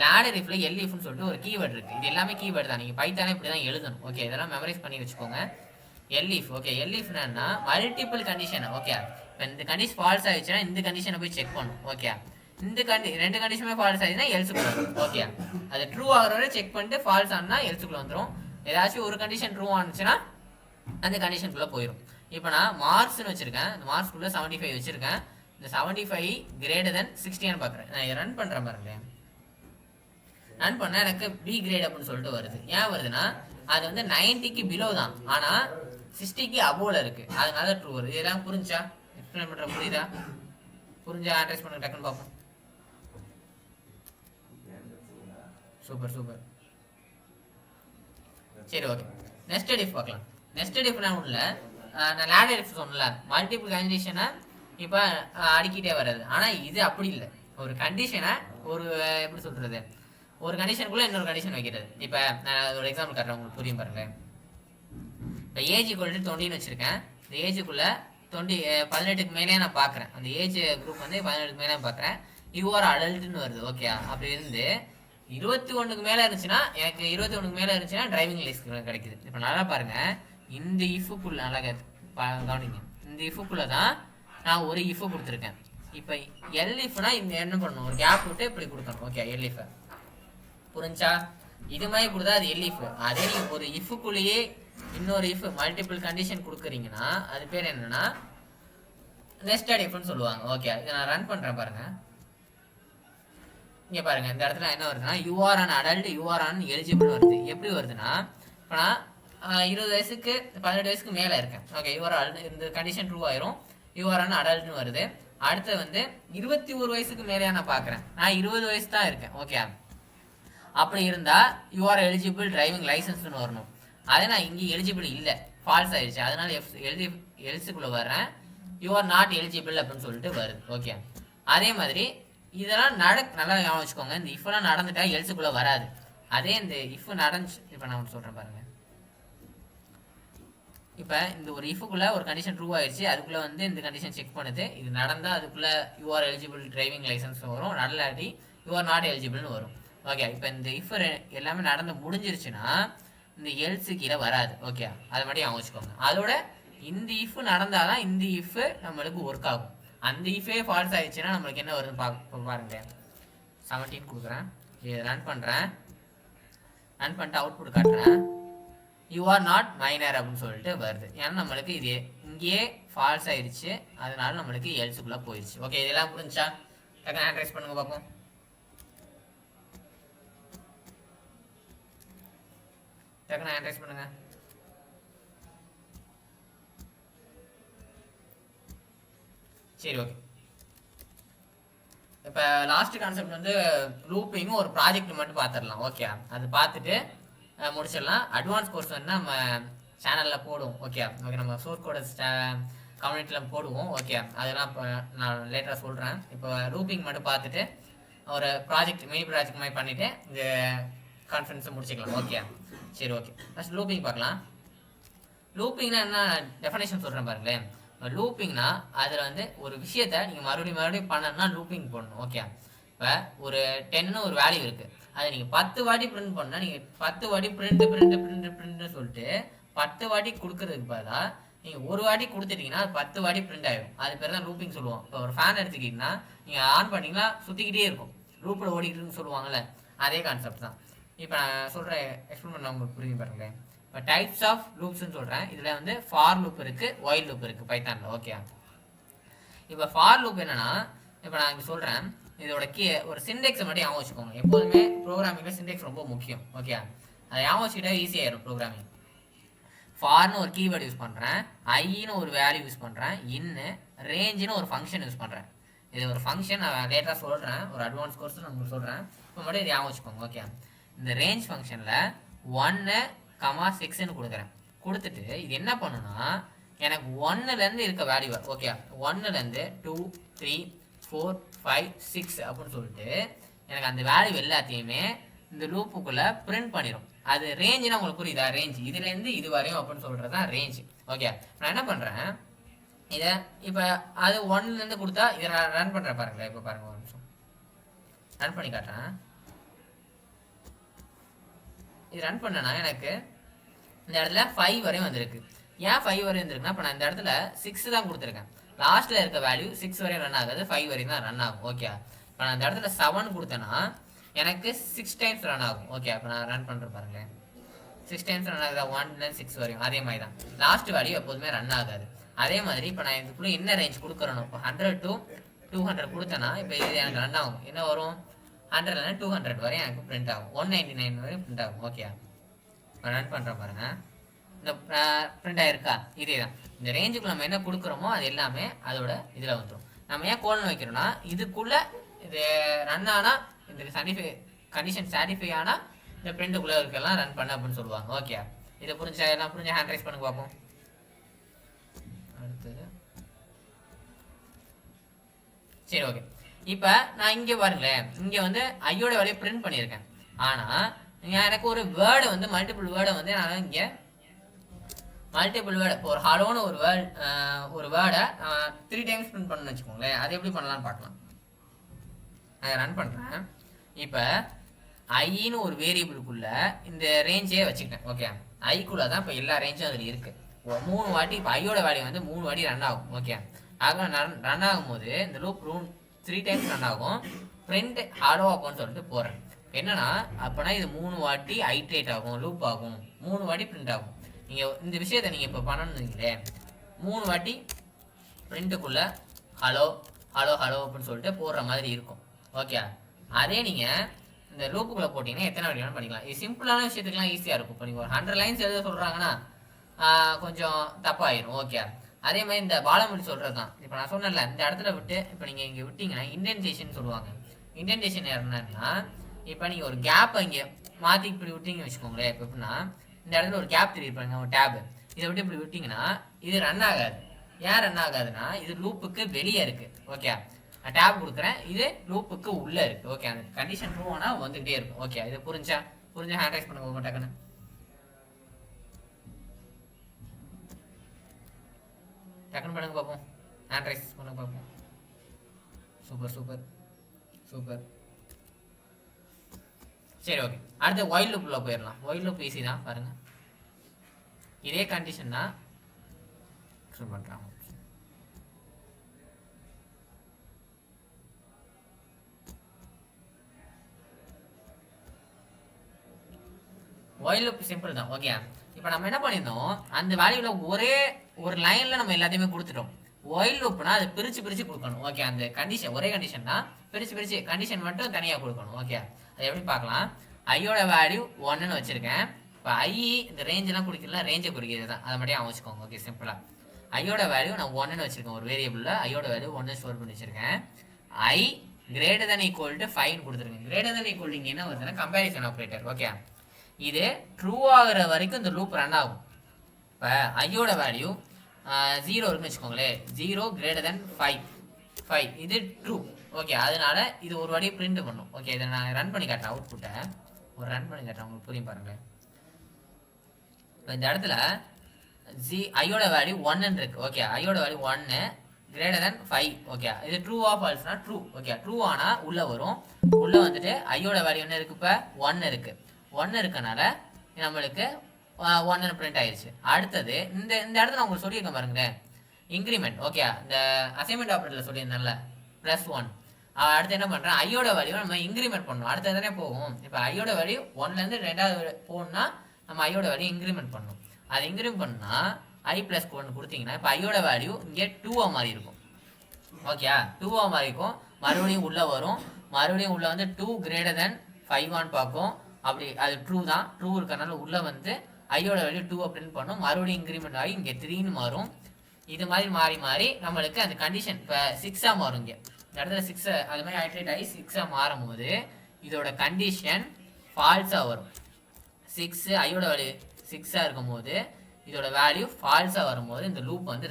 லேடர் இஃப்ல எல்இஃப்னு சொல்லிட்டு ஒரு கீவேர்டு இருக்குது. இது எல்லாமே கீவேர்டு தான், நீங்கள் பைத்தானே இப்படி தான் எழுதணும். ஓகே, இதெல்லாம் மெமரைஸ் பண்ணி வச்சுக்கோங்க. எல்இஃப், ஓகே, எல்இஃப்னா மல்டிபிள் கண்டிஷன். ஓகே, இப்போ இந்த கண்டிஷன் ஃபால்ஸ் ஆயிடுச்சுன்னா இந்த கண்டிஷனை போய் செக் பண்ணும். ஓகே, இந்த ரெண்டு கண்டிஷனுமே ஃபால்ஸ் ஆயிடுச்சுன்னா எல்ஸுக்குள்ள வரும். ஓகே, அது ட்ரூ ஆகிற வரை செக் பண்ணிட்டு ஃபால்ஸ் ஆனால் எல்ஸுக்குள்ள வந்துடும். ஏதாச்சும் ஒரு கண்டிஷன் ட்ரூ ஆனிச்சுன்னா அந்த கண்டிஷனுக்குள்ளே போயிடும். இப்போ நான் மார்க்ஸ்னு வச்சுருக்கேன், இந்த மார்க்ஸ்குள்ளே 75 வச்சுருக்கேன். இந்த 75 கிரேட்டர் தென் 60 பார்க்குறேன். நான் இதை ரன் பண்ணுறேன் பாருங்க. ரன் பண்ணால் எனக்கு பி கிரேட் அப்படின்னு சொல்லிட்டு வருது. ஏன் வருதுன்னா அது வந்து 90க்கு பிலோ தான், ஆனால் 60க்கு அபோவில் இருக்குது, அதனால ட்ரூ வருது. இதெல்லாம் புரிஞ்சா எக்ஸ்பிளைன் பண்ணுற புரியுதா? புரிஞ்சா அட்ரஸ் பண்ணுங்க டக்குன்னு பார்ப்போம். Super super. சரி, ஓகே, நெஸ்டட் இஃப் பார்க்கலாம். நெஸ்டட் இஃப் நான் உள்ள நான் லேடர் இஃப் சொன்னல, மல்டிபிள் கண்டிஷனை இப்போ அடிக்கிட்டே வர்றது. ஆனால் இது அப்படி இல்லை. ஒரு கண்டிஷனை ஒரு எப்படி சொல்கிறது, ஒரு கண்டிஷனுக்குள்ளே இன்னொரு கண்டிஷன் வைக்கிறது. இப்போ நான் ஒரு எக்ஸாம்பிள் காட்டுறேன், உங்களுக்கு புரியும் பாருங்க. இப்போ ஏஜ் ஈக்குவல் டு 20ன்னு வச்சுருக்கேன். இந்த ஏஜுக்குள்ளே 18க்கு மேலே நான் பார்க்குறேன். அந்த ஏஜ் குரூப் வந்து 18க்கு மேலே பார்க்குறேன். யூஆர் அடல்ட்டுன்னு வருது. ஓகே, அப்படி இருந்து 21க்கு மேலே இருந்துச்சுன்னா, எனக்கு 21க்கு மேலே இருந்துச்சுன்னா டிரைவிங் லைசன்ஸ் கிடைக்குது. இப்போ நல்லா பாருங்கள், இந்த இஃபுக்குள்ள நல்லா கவனிங்க. இந்த இஃபுக்குள்ளே தான் நான் ஒரு இஃபு கொடுத்துருக்கேன். இப்போ எல்இஃப்னா இந்த என்ன பண்ணணும், ஒரு கேப் விட்டு இப்படி கொடுக்கணும். ஓகே, எல்இஃபை புரிஞ்சா? இது மாதிரி கொடுத்தா அது எல்இஃப். அதே நீங்கள் ஒரு இஃபுக்குள்ளேயே இன்னொரு இஃப் மல்டிபிள் கண்டிஷன் கொடுக்குறீங்கன்னா அது பேர் என்னன்னா நெஸ்டட் இஃப்னு சொல்லுவாங்க. ஓகே, இதை நான் ரன் பண்ணுறேன் பாருங்க. இங்கே பாருங்க, இந்த இடத்துல என்ன வருதுன்னா you are an adult, you are an eligible வருது. எப்படி வருதுன்னா, இப்போ நான் 20 வயசுக்கு 18 வயசுக்கு மேலே இருக்கேன். ஓகே, யூஆர் அடல்ட், இந்த கண்டிஷன் ட்ரூ ஆயிரும். யூஆர் ஆன் அடல்ட்னு வருது. அடுத்து வந்து 21 வயசுக்கு மேலே நான் பார்க்குறேன். நான் 20 வயசு தான் இருக்கேன். ஓகே, அப்படி இருந்தால் யூஆர் எலிஜிபிள் டிரைவிங் லைசன்ஸ்னு வரணும். அதே நான் இங்கே எலிஜிபிள் இல்லை, ஃபால்ஸ் ஆயிடுச்சு. அதனால எல்ஸுக்குள்ளே வர்றேன். யூஆர் நாட் எலிஜிபிள் அப்படின்னு சொல்லிட்டு வருது. ஓகே, அதே மாதிரி இதெல்லாம் நல்லா ஞாபகம் வச்சுக்கோங்க. இந்த இஃப்லாம் நடந்துட்டா எல்ஸுக்குள்ளே வராது. அதே இந்த இஃப் நடந்துச்சு, இப்போ நான் சொல்கிறேன் பாருங்க. இப்போ இந்த ஒரு இஃபுக்குள்ளே ஒரு கண்டிஷன் ட்ரூ ஆயிடுச்சு, அதுக்குள்ளே வந்து இந்த கண்டிஷன் செக் பண்ணுது. இது நடந்தால் அதுக்குள்ளே யூஆர் எலிஜிபிள் டிரைவிங் லைசன்ஸ் வரும், நடலாட்டி யூஆர் நாட் எலிஜிபிள்னு வரும். ஓகே, இப்போ இந்த இஃப் எல்லாமே நடந்து முடிஞ்சிருச்சுன்னா இந்த எல்ஸு கீழே வராது. ஓகே, அதை மட்டும் ஞாபகம் வச்சுக்கோங்க. அதோட இந்த இஃப் நடந்தால் தான் இந்த இஃப் நம்மளுக்கு ஒர்க் ஆகும். அந்த இஃபே ஃபால்ஸ் ஆயிடுச்சுன்னா நம்மளுக்கு என்ன வருதுன்னு பாருங்க. 17 கொடுக்குறேன், இதை ரன் பண்ணுறேன். ரன் பண்ணிட்டு அவுட்புட் காட்டுறேன். யூஆர் நாட் மைனர் அப்படின்னு சொல்லிட்டு வருது. ஏன்னா நம்மளுக்கு இது இங்கேயே ஃபால்ஸ் ஆயிடுச்சு, அதனால நம்மளுக்கு எல்ஸுக்குள்ளே போயிடுச்சு. ஓகே, இதெல்லாம் புரிஞ்சா டக்குன்னு ஹேண்ட் ரைஸ் பண்ணுங்க பார்ப்போம். டக்குன்னு ஹேண்ட் ரைஸ் பண்ணுங்க. சரி, ஓகே. இப்போ லாஸ்ட் கான்செப்ட் வந்து லூப்பிங்கும் ஒரு ப்ராஜெக்ட் மட்டும் பார்த்துடலாம். ஓகே, அது பார்த்துட்டு முடிச்சிடலாம். அட்வான்ஸ் கோர்ஸ் வந்து நம்ம சேனலில் போடுவோம். ஓகே ஓகே, நம்ம சோர்ஸ் கோட கம்யூனிட்டியில் போடுவோம். ஓகே, அதெல்லாம் இப்போ நான் லேட்டராக சொல்கிறேன். இப்போ லூப்பிங் மட்டும் பார்த்துட்டு ஒரு ப்ராஜெக்ட் மினி ப்ராஜெக்ட் மாதிரி பண்ணிவிட்டு இந்த கான்ஃபரன்ஸை முடிச்சுக்கலாம். ஓகே, சரி, ஓகே. ஃபஸ்ட் லூப்பிங் பார்க்கலாம். லூப்பிங்னா என்ன டெஃபினேஷன் சொல்கிறேன் பாருங்களேன். லூப்பிங்னா அதில் வந்து ஒரு விஷயத்தை நீங்கள் மறுபடியும் பண்ணணும்னா லூப்பிங் போடணும். ஓகே, இப்போ ஒரு 10ன்னு ஒரு வேல்யூ இருக்குது, அதை நீங்கள் 10 வாட்டி பிரிண்ட் பண்ணால் நீங்கள் 10 வாட்டி பிரிண்ட்டு சொல்லிட்டு 10 வாட்டி கொடுக்கறதுக்கு பதிலாக நீங்கள் ஒரு வாட்டி கொடுத்துட்டீங்கன்னா அது 10 வாட்டி பிரிண்ட் ஆகிடும். அது பேர் தான் லூப்பிங் சொல்லுவோம். இப்போ ஒரு ஃபேன் எடுத்துக்கிட்டிங்கன்னா நீங்கள் ஆன் பண்ணிங்கன்னா சுற்றிக்கிட்டே இருக்கும், லூப்பில் ஓடிக்கிட்டுன்னு சொல்லுவாங்கள்ல, அதே கான்செப்ட் தான். இப்போ நான் சொல்கிற எக்ஸ்பிளைன் உங்களுக்கு புரிஞ்சு பாருங்களேன். இப்போ டைப்ஸ் ஆஃப் லூப்ஸ்ன்னு சொல்கிறேன். இதில் வந்து ஃபார் லூப் இருக்குது, ஒயில் லூப் இருக்குது பைத்தானில். ஓகே, இப்போ ஃபார் லூப் என்னன்னா, இப்போ நான் இங்கே சொல்கிறேன், இதோட ஒரு சிண்டெக்ஸை மட்டும் ஞாபகம் வச்சுக்கோங்க. எப்போதுமே ப்ரோக்ராமிங்கில் சிண்டெக்ஸ் ரொம்ப முக்கியம். ஓகே, அதை ஞாபகம் வச்சுக்கிட்டா ஈஸியாகிடும் ப்ரோக்ராமிங். ஃபார்னு ஒரு கீவேர்டு யூஸ் பண்ணுறேன், ஐன்னு ஒரு வேல்யூ யூஸ் பண்ணுறேன், இன்னு ரேஞ்சுன்னு ஒரு ஃபங்க்ஷன் யூஸ் பண்ணுறேன். இது ஒரு ஃபங்க்ஷன் நான் லேட்டாக சொல்கிறேன், ஒரு அட்வான்ஸ் கோர்ஸ் நான் உங்களுக்கு சொல்கிறேன். இப்போ மட்டும் இது ஞாபகம் வச்சுக்கோங்க. ஓகே, இந்த ரேஞ்ச் ஃபங்க்ஷனில் 1,6ன்னு கொடுக்குறேன். கொடுத்துட்டு இது என்ன பண்ணுன்னா, எனக்கு 1லேருந்து இருக்க வேல்யூ, ஓகே 1லேருந்து 2 3 4 5 6 அப்படின்னு சொல்லிட்டு எனக்கு அந்த வேல்யூ எல்லாத்தையுமே இந்த லூப்புக்குள்ளே பிரிண்ட் பண்ணிடும். அது ரேஞ்சுனா உங்களுக்கு புரியுதா? ரேஞ்ச் இதுலேருந்து இது வரையும் அப்படின்னு சொல்கிறது தான் ரேஞ்ச். ஓகே, நான் என்ன பண்ணுறேன், இதை இப்போ அது 1லேருந்து கொடுத்தா இதை நான் ரன் பண்ணுறேன் பாருங்களேன். இப்போ பாருங்கள், ஒரு நிமிஷம் ரன் பண்ணி காட்டுறேன். இது ரன் பண்ணனா எனக்கு இந்த இடத்துல 5 வரையும் வந்திருக்கு. ஏன் 5 வரையும் வந்திருக்குன்னா, இப்போ நான் இந்த இடத்துல 6 தான் கொடுத்துருக்கேன். லாஸ்ட்டில் இருக்க வேல்யூ 6 வரையும் ரன் ஆகாது, 5 வரையும் தான் ரன் ஆகும். ஓகே, இப்போ நான் இந்த இடத்துல 7 கொடுத்தேன்னா எனக்கு 6 டைம்ஸ் ரன் ஆகும். ஓகே, இப்போ நான் ரன் பண்ணுறேன் பாருங்களேன், 6 டைம்ஸ் ரன் ஆகுதா, 1லேருந்து 6 வரையும். அதே மாதிரி தான் லாஸ்ட் வேல்யூ எப்போதுமே ரன் ஆகாது. அதே மாதிரி இப்போ நான் இதுக்குள்ளே என்ன ரேஞ்ச் கொடுக்குறேனோ, இப்போ 100 to 200 கொடுத்தேன்னா இப்போ இது எனக்கு ரன் ஆகும். என்ன வரும், 100லேருந்து 200 வரையும் எனக்கு பிரிண்ட் ஆகும், 199 வரையும் பிரிண்ட் ஆகும். ஓகே, இப்போ ரன் பண்ணுறேன் பாருங்கள், இந்த பிரிண்ட் ஆகிருக்கா? இதே தான். இந்த ரேஞ்சுக்குள்ள நம்ம என்ன கொடுக்குறோமோ அது எல்லாமே அதோட இதில் வந்துடும். நம்ம ஏன் கோலன் வைக்கிறோம்னா, இதுக்குள்ளே இது ரன் ஆனால் இந்த கண்டிஷன் சாட்டிஃபை ஆனால் இந்த பிரிண்ட்டுக்குள்ளே இருக்கலாம் ரன் பண்ண அப்படின்னு சொல்லுவாங்க. ஓகே, இதை எல்லாம் புரிஞ்ச ஹேண்ட் ரைஸ் பண்ணுங்க பார்ப்போம். அடுத்தது சரி, ஓகே. இப்போ நான் இங்கே பாருங்களேன், இங்கே வந்து ஐயோட வேலையை பிரிண்ட் பண்ணியிருக்கேன். ஆனால் எனக்கு ஒரு வேர்டை வந்து மல்டிபிள் வேர்டை வந்து நான் இங்கே மல்டிபிள் வேர்டு, ஒரு ஹலோன்னு ஒரு வேர்டை 3 டைம்ஸ் பிரிண்ட் பண்ணணும்னு வச்சுக்கோங்களேன். அது எப்படி பண்ணலான்னு பார்க்கலாம். நான் ரன் பண்ணுறேன். இப்போ ஐன்னு ஒரு வேரியபிளுக்குள்ள இந்த ரேஞ்சே வச்சுக்கிட்டேன். ஓகே, ஐக்குள்ள தான் இப்போ எல்லா ரேஞ்சும் அதில் இருக்குது. 3 வாட்டி இப்போ ஐயோட வேல்யூ வந்து 3 வாட்டி ரன் ஆகும். ஓகே, ஆக ரன் ஆகும்போது இந்த லூப் 3 டைம்ஸ் ரன் ஆகும். பிரிண்ட் ஹலோ அப்படின்னு சொல்லிட்டு போகிறேன். என்னன்னா அப்போனா இது 3 வாட்டி ஐட்ரேட் ஆகும், லூப் ஆகும், 3 வாட்டி பிரிண்ட் ஆகும். நீங்கள் இந்த விஷயத்தை நீங்கள் இப்போ பண்ணணுங்களே, 3 வாட்டி பிரிண்ட்டுக்குள்ளே ஹலோ ஹலோ ஹலோ அப்படின்னு சொல்லிட்டு போடுற மாதிரி இருக்கும். ஓகே, அதே நீங்கள் இந்த லூப்புக்குள்ளே போட்டிங்கன்னா எத்தனை வாட்டி வேணும் பண்ணிக்கலாம். இது சிம்பிளான விஷயத்துக்குலாம் ஈஸியாக இருக்கும். இப்போ நீங்கள் ஒரு 100 லைன்ஸ் எழுத சொல்கிறாங்கன்னா கொஞ்சம் தப்பாயிரும். ஓகே, அதே மாதிரி இந்த பாலமொழி சொல்கிறது தான். இப்போ நான் சொன்னேன்ல, இந்த இடத்துல விட்டு இப்போ நீங்கள் இங்கே விட்டிங்கன்னா இண்டென்டேஷன் சொல்லுவாங்க. இண்டென்டேஷன் என்னன்னா, இப்போ நீங்கள் ஒரு கேப்பை இங்கே மாற்றி இப்படி விட்டீங்கன்னு வச்சுக்கோங்களேன். இப்போ எப்படின்னா இந்த இடத்துல ஒரு கேப் தெரியிருப்பாங்க, ஒரு டேபு, இதை விட்டு இப்படி விட்டிங்கன்னா இது ரன் ஆகாது. ஏன் ரன் ஆகாதுன்னா இது லூப்புக்கு வெளியே இருக்குது. ஓகே, நான் டேப் கொடுக்குறேன், இது லூப்புக்கு உள்ளே இருக்குது. ஓகே, அந்த கண்டிஷன் ட்ரூ ஆனால் வந்துகிட்டே இருக்கும். ஓகே, இது புரிஞ்சா ஹேண்ட் ரைஸ் பண்ணுங்க டக்குன்னு. டக்குன்னு பண்ணுங்க பார்ப்போம், ஹேண்ட் ரைஸ் பண்ணுங்க பார்ப்போம். Super super super. சரி, ஓகே. அடுத்து ஒயில் லூப்ல போயிடலாம். ஒயில் லூப் ஈஸி தான் பாருங்க. இதே கண்டிஷன் தான் பண்ணுறாங்க. ஒயில் லூப் சிம்பிள் தான். ஓகே, இப்போ நம்ம என்ன பண்ணியிருந்தோம், அந்த வேல்யூவில் ஒரே ஒரு லைனில் நம்ம எல்லாத்தையுமே கொடுத்துட்டோம். ஒயில் லூப்னா அது பிரித்து கொடுக்கணும். ஓகே, அந்த கண்டிஷன் ஒரே கண்டிஷன் தான், பிரித்து கண்டிஷன் மட்டும் தனியாக கொடுக்கணும். ஓகே, அது எப்படி பார்க்கலாம். ஐயோட வேல்யூ 1ன்னு வச்சுருக்கேன். இப்போ ஐ இந்த ரேஞ்செலாம் குறிக்கலாம், ரேஞ்சை குறிக்கிறது தான், அதை மட்டும் வச்சுக்கோங்க. ஓகே, சிம்பிளாக ஐயோட வேல்யூ நான் 1ன்னு வச்சுருக்கேன். ஒரு வேரியபிளில் ஐயோட வேல்யூ 1 ஸ்டோர் பண்ணி வச்சுருக்கேன். ஐ greater than equal to 5 கொடுத்துருக்கேன். greater than equal இங்கே என்ன வருதுன்னா கம்பேரிசன் ஆப்ரேட்டர். ஓகே, இது ட்ரூ ஆகிற வரைக்கும் இந்த லூப் ரன் ஆகும். இப்போ ஐயோட வேல்யூ 0 இருக்குன்னு வச்சுக்கோங்களேன். 0 greater than 5 இது ட்ரூ. ஓகே, அதனால இது ஒரு வாட்டி பிரிண்ட் பண்ணும். ஓகே, இதை நான் ரன் பண்ணி காட்டுறேன். அவுட்புட்டை ஒரு ரன் பண்ணி காட்டுறேன், உங்களுக்கு புரியும் பாருங்களேன். இப்போ இந்த இடத்துல ஐயோட வேல்யூ 1 இருக்கு. ஓகே, ஐயோட வேல்யூ 1 greater than 5. ஓகே, இது ட்ரூ ஆஃப் ஃபால்ஸ்னா ட்ரூ. ஓகே, ட்ரூ ஆனால் உள்ளே வரும். உள்ளே வந்துட்டு ஐயோட வேல்யூ என்ன இருக்குது, இப்போ 1 இருக்குது. 1 இருக்கனால நம்மளுக்கு 1ன்னு பிரிண்ட் ஆயிடுச்சு. அடுத்தது இந்த இந்த இடத்துல நான் உங்களுக்கு சொல்லியிருக்கேன் பாருங்களேன், இன்க்ரிமெண்ட். ஓகே, இந்த அசைன்மெண்ட் ஆப்ரேட்டரில் சொல்லியிருந்தேன்ல +1. அடுத்து என்ன பண்ணுறேன், ஐயோட வேல்யூ நம்ம இன்க்ரிமெண்ட் பண்ணணும். அடுத்தது தானே போகும். இப்போ ஐயோட வேல்யூ 1லேருந்து 2வது போகணும்னா நம்ம ஐயோட வேல்யூ இன்க்ரிமெண்ட் பண்ணணும். அதை இன்க்ரிமெண்ட் பண்ணால் i+1 கொடுத்தீங்கன்னா இப்போ ஐயோட வேல்யூ இங்கே 2ஆக மாறி இருக்கும். ஓகே, 2ஆக மாறி இருக்கும். மறுபடியும் உள்ளே வரும். மறுபடியும் உள்ளே வந்து 2 > 5 பார்க்கும். அப்படி அது ட்ரூ தான். ட்ரூ இருக்கிறனால உள்ளே வந்து ஐயோட வேல்யூ 2 பிரிண்ட் பண்ணும். மறுபடியும் இன்க்ரிமெண்ட் ஆகி இங்கே 3ன்னு மாறும். இது மாதிரி மாறி மாறி நம்மளுக்கு அந்த கண்டிஷன் இப்போ 6ஆக மாறும். இங்கே இந்த இடத்துல 6 அது மாதிரி ஐட்ரேட் ஆகி 6ஆக மாறும் போது இதோட கண்டிஷன் ஃபால்ஸாக வரும். 6 ஐயோட வேல்யூ 6ஆக இருக்கும் போது இதோட வேல்யூ ஃபால்ஸாக வரும்போது இந்த லூப் வந்து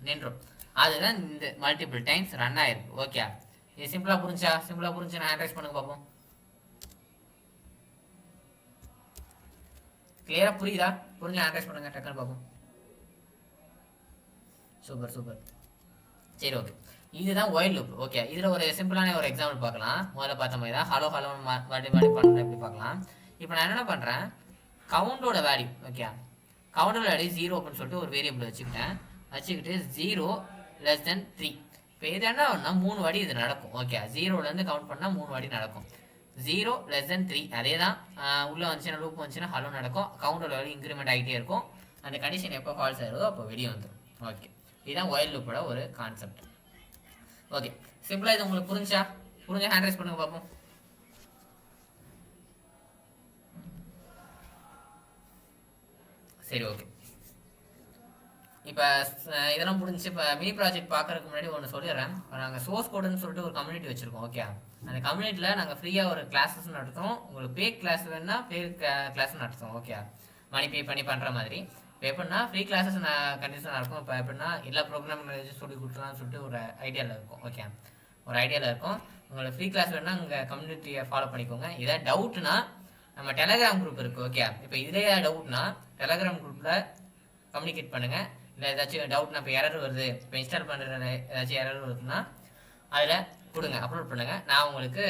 நின்றும். அதுதான் இந்த மல்டிபிள் டைம்ஸ் ரன் ஆயிருக்கு. ஓகே, இது சிம்பிளாக புரிஞ்சா? சிம்பிளாக புரிஞ்சு நான் அட்ரைஸ் பண்ணுங்க பார்ப்போம். கிளியரா புரியுதா? புரிஞ்சு அட்ரைஸ் பண்ணுங்க டக்குன்னு பார்ப்போம். Super super. சரி, ஓகே, இதுதான் ஒயில் லூப். ஓகே, இதில் ஒரு சிம்பிளான ஒரு எக்ஸாம்பிள் பார்க்கலாம். முதல்ல பார்த்த மாதிரி தான் ஹலோ ஹலோ மறுபடியும் பண்ணுறேன் எப்படி பார்க்கலாம். இப்போ நான் என்ன பண்ணுறேன், கவுண்டோட வேல்யூ. ஓகே, கவுண்டோட வேல்யூ 0 அப்படின்னு சொல்லிட்டு ஒரு வேரியபிள் வச்சுக்கிட்டு 0 <3. இப்போ இது என்ன ஒன்றா 3 வாடி இது நடக்கும். ஓகே, 0லேருந்து கவுண்ட் பண்ணால் 3 வாடி நடக்கும். 0 <3 அதே தான். உள்ளே வந்துச்சுன்னா லூப் வந்துச்சுன்னா ஹலோ நடக்கும். கவுண்டோட வேல்யூ இன்க்ரிமெண்ட் ஆகிட்டே இருக்கும். அந்த கண்டிஷன் எப்போ ஃபால்ஸ் ஆகிடுதோ அப்போ வெளியே வந்துடும். ஓகே, இதுதான் ஒயில் லூப்போட ஒரு கான்செப்ட். ஓகே, சிம்பிளாக இது உங்களுக்கு புரிஞ்சா? புரிஞ்சா ஹேண்ட் ரைஸ் பண்ணுங்க பார்ப்போம். சரி, ஓகே. இப்போ இதெல்லாம் முடிஞ்சு இப்போ மினி ப்ராஜெக்ட் பார்க்கறதுக்கு முன்னாடி ஒன்று சொல்லிடுறேன். நாங்கள் சோர்ஸ் கோடுன்னு சொல்லிட்டு ஒரு கம்யூனிட்டி வச்சுருக்கோம். ஓகே, அந்த கம்யூனிட்டியில் நாங்கள் ஃப்ரீயாக ஒரு கிளாஸஸ் நடத்துகிறோம். உங்களுக்கு பே கிளாஸ் வேணுன்னா பே கிளாஸ் நடத்துவோம். ஓகே, மணி பே பண்ணி பண்ணுற மாதிரி. இப்போ எப்படின்னா ஃப்ரீ கிளாஸஸ் நான் கண்டிஷனாக இருக்கும். இப்போ எப்படின்னா எல்லா ப்ரோக்ராமிங் சொல்லி கொடுக்கலாம்னு சொல்லிட்டு ஒரு ஐடியாவில் இருக்கும். ஓகே, ஒரு ஐடியாவில் இருக்கும். உங்களுக்கு ஃப்ரீ கிளாஸ் வேணுன்னா உங்கள் கம்யூனிட்டியை ஃபாலோ பண்ணிக்கோங்க. இதான் டவுட்னா நம்ம டெலகிராம் குரூப் இருக்குது. ஓகே, இப்போ இதே டவுட்னா டெலகிராம் குரூப்பில் கம்யூனிகேட் பண்ணுங்கள். இல்லை ஏதாச்சும் டவுட்னா இப்போ எரர் வருது, இப்போ இன்ஸ்டால் பண்ணுற ஏதாச்சும் எரர் வருதுன்னா அதில் கொடுங்க, அப்லோட் பண்ணுங்கள். நான் உங்களுக்கு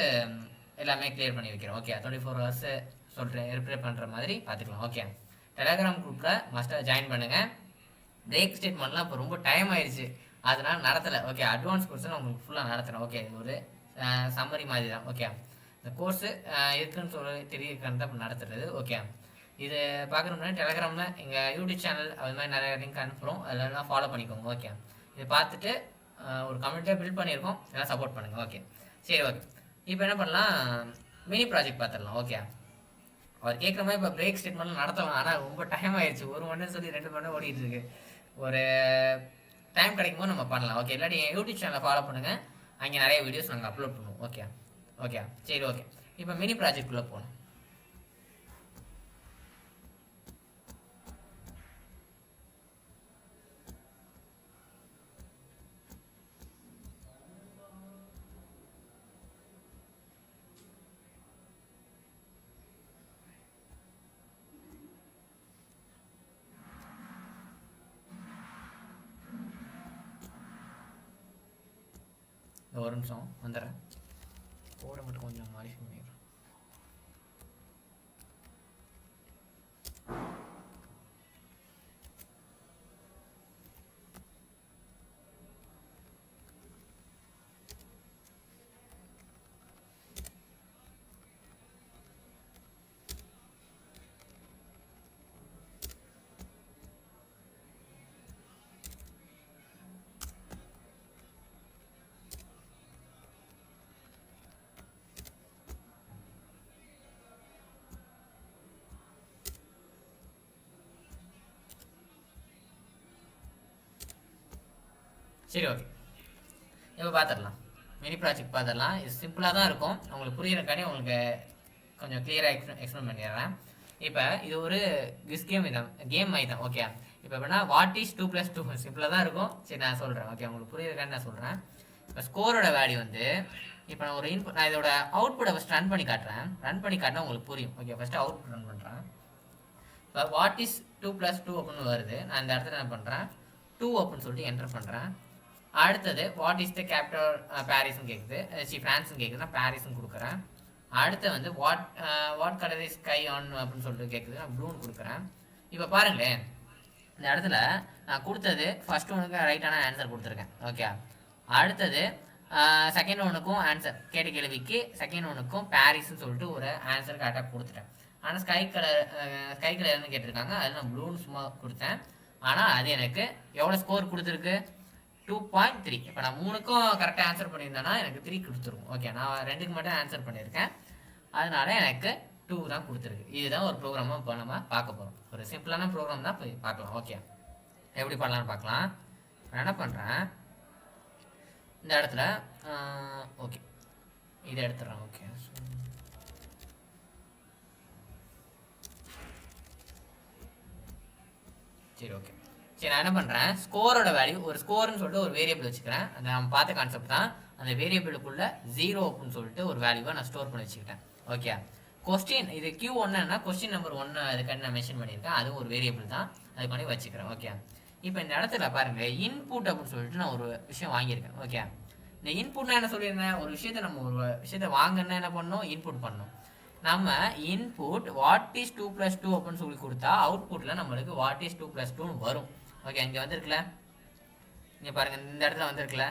எல்லாமே கிளியர் பண்ணி வைக்கிறேன். ஓகே, 24 hours சொல்கிறேன் ரிப்ளை பண்ணுற மாதிரி பார்த்துக்கலாம். ஓகே, டெலகிராம் குரூப்பில் மஸ்ட்டாக ஜாயின் பண்ணுங்கள். பிரேக் ஸ்டேட்மெண்ட்லாம் இப்போ ரொம்ப டைம் ஆயிடுச்சு, அதனால் நடத்தலை. ஓகே, அட்வான்ஸ் கோர்ஸ் நான் உங்களுக்கு ஃபுல்லாக நடத்துகிறேன். ஓகே, இது ஒரு சம்மரி மாதிரி தான். ஓகே, இந்த கோர்ஸு இருக்குன்னு சொல்லி தெரியுதுக்கான தான் இப்போ நடத்துறது. ஓகே, இது பார்க்கணும்னா டெலகிராமில் எங்கள் யூடியூப் சேனல் அது மாதிரி நிறைய லிங்க் அனுப்புகிறோம், அதெல்லாம் ஃபாலோ பண்ணிக்கோங்க. ஓகே, இது பார்த்துட்டு ஒரு கம்யூனிட்டியாக பில்ட் பண்ணியிருக்கோம், எல்லாம் சப்போர்ட் பண்ணுங்கள். ஓகே, சரி, ஓகே. இப்போ என்ன பண்ணலாம், மினி ப்ராஜெக்ட் பார்த்துடலாம். ஓகே, அவர் கேட்குற மாதிரி இப்போ பிரேக் ஸ்டேட்மெண்ட்லாம் நடத்தலாம். ஆனால் ரொம்ப டைம் ஆயிடுச்சு. 1 மணி நேரம் சொல்லி 2 மணி நேரம் ஓடிட்டு இருக்கு. ஒரு டைம் கிடைக்கும் போது நம்ம பண்ணலாம். ஓகே, இல்லாட்டி என் யூடியூப் சேனலை ஃபாலோ பண்ணுங்கள், அங்கே நிறைய வீடியோஸ் நாங்கள் அப்லோட் பண்ணுவோம். ஓகே, ஓகே, சரி, ஓகே. இப்போ மினி ப்ராஜெக்ட்குள்ளே போகணும். ஒரு நிமிஷம் வந்துடுறேன். கோடை மட்டும் கொஞ்சம் மாடிஃபை பண்ணிடுறேன். சரி, ஓகே. இப்போ பார்த்துடலாம், மினி ப்ராஜெக்ட் பார்த்துடலாம். இது சிம்பிளாக தான் இருக்கும், உங்களுக்கு புரியுறக்காண்டி உங்களுக்கு கொஞ்சம் கிளியராக எக்ஸ்பிளைன் பண்ணிடுறேன். இப்போ இது ஒரு கேம் மாதிரி தான். ஓகே, இப்போ எப்படின்னா வாட் இஸ் 2 + 2 சிம்பிளாக தான் இருக்கும். சரி, நான் சொல்கிறேன். ஓகே, உங்களுக்கு புரியுறக்காண்டி நான் சொல்கிறேன். இப்போ ஸ்கோரோட வேல்யூ வந்து இப்போ நான் ஒரு இன்புட், நான் இதோட அவுட்புட்டை ஃபஸ்ட் ரன் பண்ணி காட்டுறேன். ரன் பண்ணி காட்டினா உங்களுக்கு புரியும். ஓகே, ஃபஸ்ட்டு அவுட்புட் ரன் பண்ணுறேன். இப்போ வாட் இஸ் 2 + 2 அப்படின்னு வருது. நான் இந்த இடத்துல என்ன பண்ணுறேன், 2 அப்படின்னு சொல்லிட்டு என்டர் பண்ணுறேன். அடுத்தது வாட் இஸ் த கேபிட்டல் பாரிஸ்ன்னு கேட்குது, ஃப்ரான்ஸ்ன்னு கேட்குதுன்னா பாரிஸ்ன்னு கொடுக்குறேன். அடுத்து வந்து what colour is sky on அப்படின்னு சொல்லிட்டு கேட்குது, நான் ப்ளூன்னு கொடுக்குறேன். இப்போ பாருங்களேன், இந்த இடத்துல நான் கொடுத்தது ஃபர்ஸ்ட் ஒனுக்கு ரைட்டான ஆன்சர் கொடுத்துருக்கேன். ஓகே, அடுத்தது செகண்ட் ஒனுக்கும் ஆன்சர் கேட்ட கேள்விக்கு செகண்ட் ஒனுக்கும் பாரிஸ்ன்னு சொல்லிட்டு ஒரு ஆன்சர் கரெக்டாக கொடுத்துட்டேன். ஆனால் ஸ்கை கலர்னு கேட்டிருக்காங்க, அது நான் ப்ளூன்னு சும்மா கொடுத்தேன். ஆனால் அது எனக்கு எவ்வளோ ஸ்கோர் கொடுத்துருக்கு? 2.3. இப்போ நான் 3க்கும் கரெக்டாக ஆன்சர் பண்ணியிருந்தேன்னா எனக்கு 3 கொடுத்துருக்கும். ஓகே, நான் 2க்கு மட்டும் ஆன்சர் பண்ணியிருக்கேன், அதனால எனக்கு 2 தான் கொடுத்துருக்கு. இதுதான் ஒரு ப்ரோக்ராமாக இப்போ நம்ம பார்க்க போகிறோம். ஒரு சிம்பிளான ப்ரோக்ராம் தான் போய் பார்க்கலாம். ஓகே, எப்படி பண்ணலான்னு பார்க்கலாம். நான் என்ன பண்ணுறேன், இந்த இடத்துல ஓகே இதை எடுத்துடுறேன். ஓகே, சரி ஓகே சரி நான் என்ன பண்ணுறேன், ஸ்கோரோட வேல்யூ ஒரு ஸ்கோர்னு சொல்லிட்டு ஒரு வேரியபிள் வச்சுக்கிறேன். அந்த நம்ம பார்த்த கான்செப்ட் தான். அந்த வேரியபிளுக்குள்ள 0 அப்படின்னு சொல்லிட்டு ஒரு வேல்யூவை நான் ஸ்டோர் பண்ணி வச்சுக்கிட்டேன். ஓகே, கொஸ்டின் இது Q1ன்னா கொஸ்டின் நம்பர் 1 அதுக்காண்டி நான் மென்ஷன் பண்ணியிருக்கேன். அதுவும் ஒரு வேரியபிள் தான், அதுக்கு பண்ணி வச்சுக்கிறேன். ஓகே, இப்போ இந்த இடத்துல பாருங்க, இன்புட் அப்படின்னு சொல்லிட்டு நான் ஒரு விஷயம் வாங்கியிருக்கேன். ஓகே, இந்த இன்புட்னா என்ன சொல்லியிருந்தேன், ஒரு விஷயத்தை நம்ம ஒரு விஷயத்தை வாங்கினா என்ன பண்ணணும், இன்புட் பண்ணணும். நம்ம இன்புட் வாட் இஸ் 2 + 2 அப்படின்னு சொல்லி கொடுத்தா அவுட்புட்டில் நம்மளுக்கு வாட் இஸ் 2 + 2 வரும். ஓகே, இங்கே வந்திருக்குல்ல, இங்கே பாருங்கள், இந்த இடத்துல வந்திருக்குல்ல,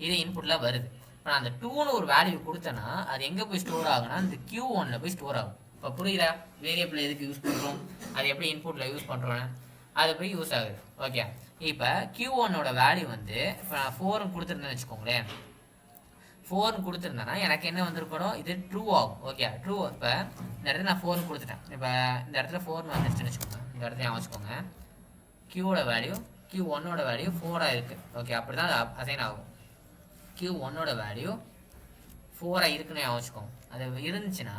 இது இன்புட்டில் வருது. இப்போ நான் அந்த 2ன்னு ஒரு வேல்யூ கொடுத்தேன்னா அது எங்கே போய் ஸ்டோர் ஆகுனா இந்த Q1ல போய் ஸ்டோர் ஆகும். இப்போ புரியுதா, வேரியபிள் எதுக்கு யூஸ் பண்ணுறோம், அது எப்படி இன்புட்டில் யூஸ் பண்ணுறோன்னு அது போய் யூஸ் ஆகுது. ஓகே, இப்போ Q1ஓட வேல்யூ வந்து இப்போ நான் 4ன்னு கொடுத்துருந்தேன்னு வச்சுக்கோங்களேன். 4ன்னு கொடுத்துருந்தேன்னா எனக்கு என்ன வந்திருக்கணும், இது ட்ரூ ஆகும். Okay, true. இப்போ இந்த இடத்துல நான் 4ன்னு கொடுத்துட்டேன். இப்போ இந்த இடத்துல 4ன்னு வந்துருச்சுன்னு வச்சுக்கோங்க. இந்த இடத்துல வச்சுக்கோங்க, Qவோட வேல்யூ Q1ஓட வேல்யூ 4ஆக இருக்குது. ஓகே, அப்படி தான் அது அசைன் ஆகும். Q1ஓட வேல்யூ 4ஆக இருக்குன்னு வச்சுக்கோங்க. அது இருந்துச்சுன்னா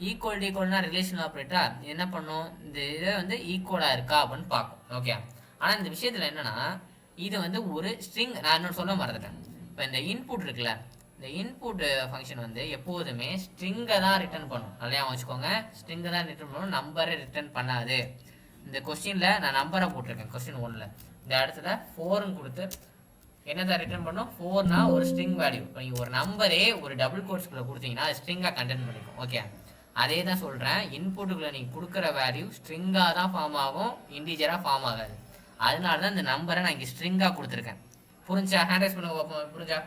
ஈக்குவல்னா ரிலேஷனல் ஆப்ரேட்டர் என்ன பண்ணும், இந்த இதை வந்து ஈக்குவலாக இருக்கா அப்படின்னு பார்க்கும். ஓகே, ஆனால் இந்த விஷயத்தில் என்னென்னா இது வந்து ஒரு ஸ்ட்ரிங், நான் இன்னொன்று சொல்ல மறந்துட்டேன். இப்போ இந்த இன்புட் இருக்குல்ல, இந்த இன்புட் ஃபங்க்ஷன் வந்து எப்போதுமே ஸ்ட்ரிங்கை தான் ரிட்டர்ன் பண்ணும். நல்லா வச்சுக்கோங்க, ஸ்ட்ரிங்கை தான் ரிட்டர்ன் பண்ணும், நம்பரை ரிட்டர்ன் பண்ணாது. இந்த கொஸ்டினில் நான் நம்பரை போட்டிருக்கேன். கொஸ்டின் 1ல் இந்த இடத்துல 4ன்னு கொடுத்து என்னதான் ரிட்டர்ன் பண்ணும், 4னா ஒரு ஸ்ட்ரிங் வேல்யூ. இப்போ நீங்கள் ஒரு நம்பரே ஒரு டபுள் கோட்ஸ்குள்ளே கொடுத்தீங்கன்னா அது ஸ்ட்ரிங்காக கண்டென்ட் பண்ணிக்கும். ஓகே, அதே தான் சொல்கிறேன், இன்புட்டுக்குள்ளே நீங்கள் கொடுக்குற வேல்யூ ஸ்ட்ரிங்காக தான் ஃபார்ம் ஆகும், இன்டீஜராக ஃபார்ம் ஆகாது. அதனால தான் இந்த நம்பரை நான் இங்கே ஸ்ட்ரிங்காக கொடுத்துருக்கேன். புரிஞ்சா? ஹேண்ட் ரைஸ் பண்ணுங்க பார்ப்போம். புரிஞ்சா?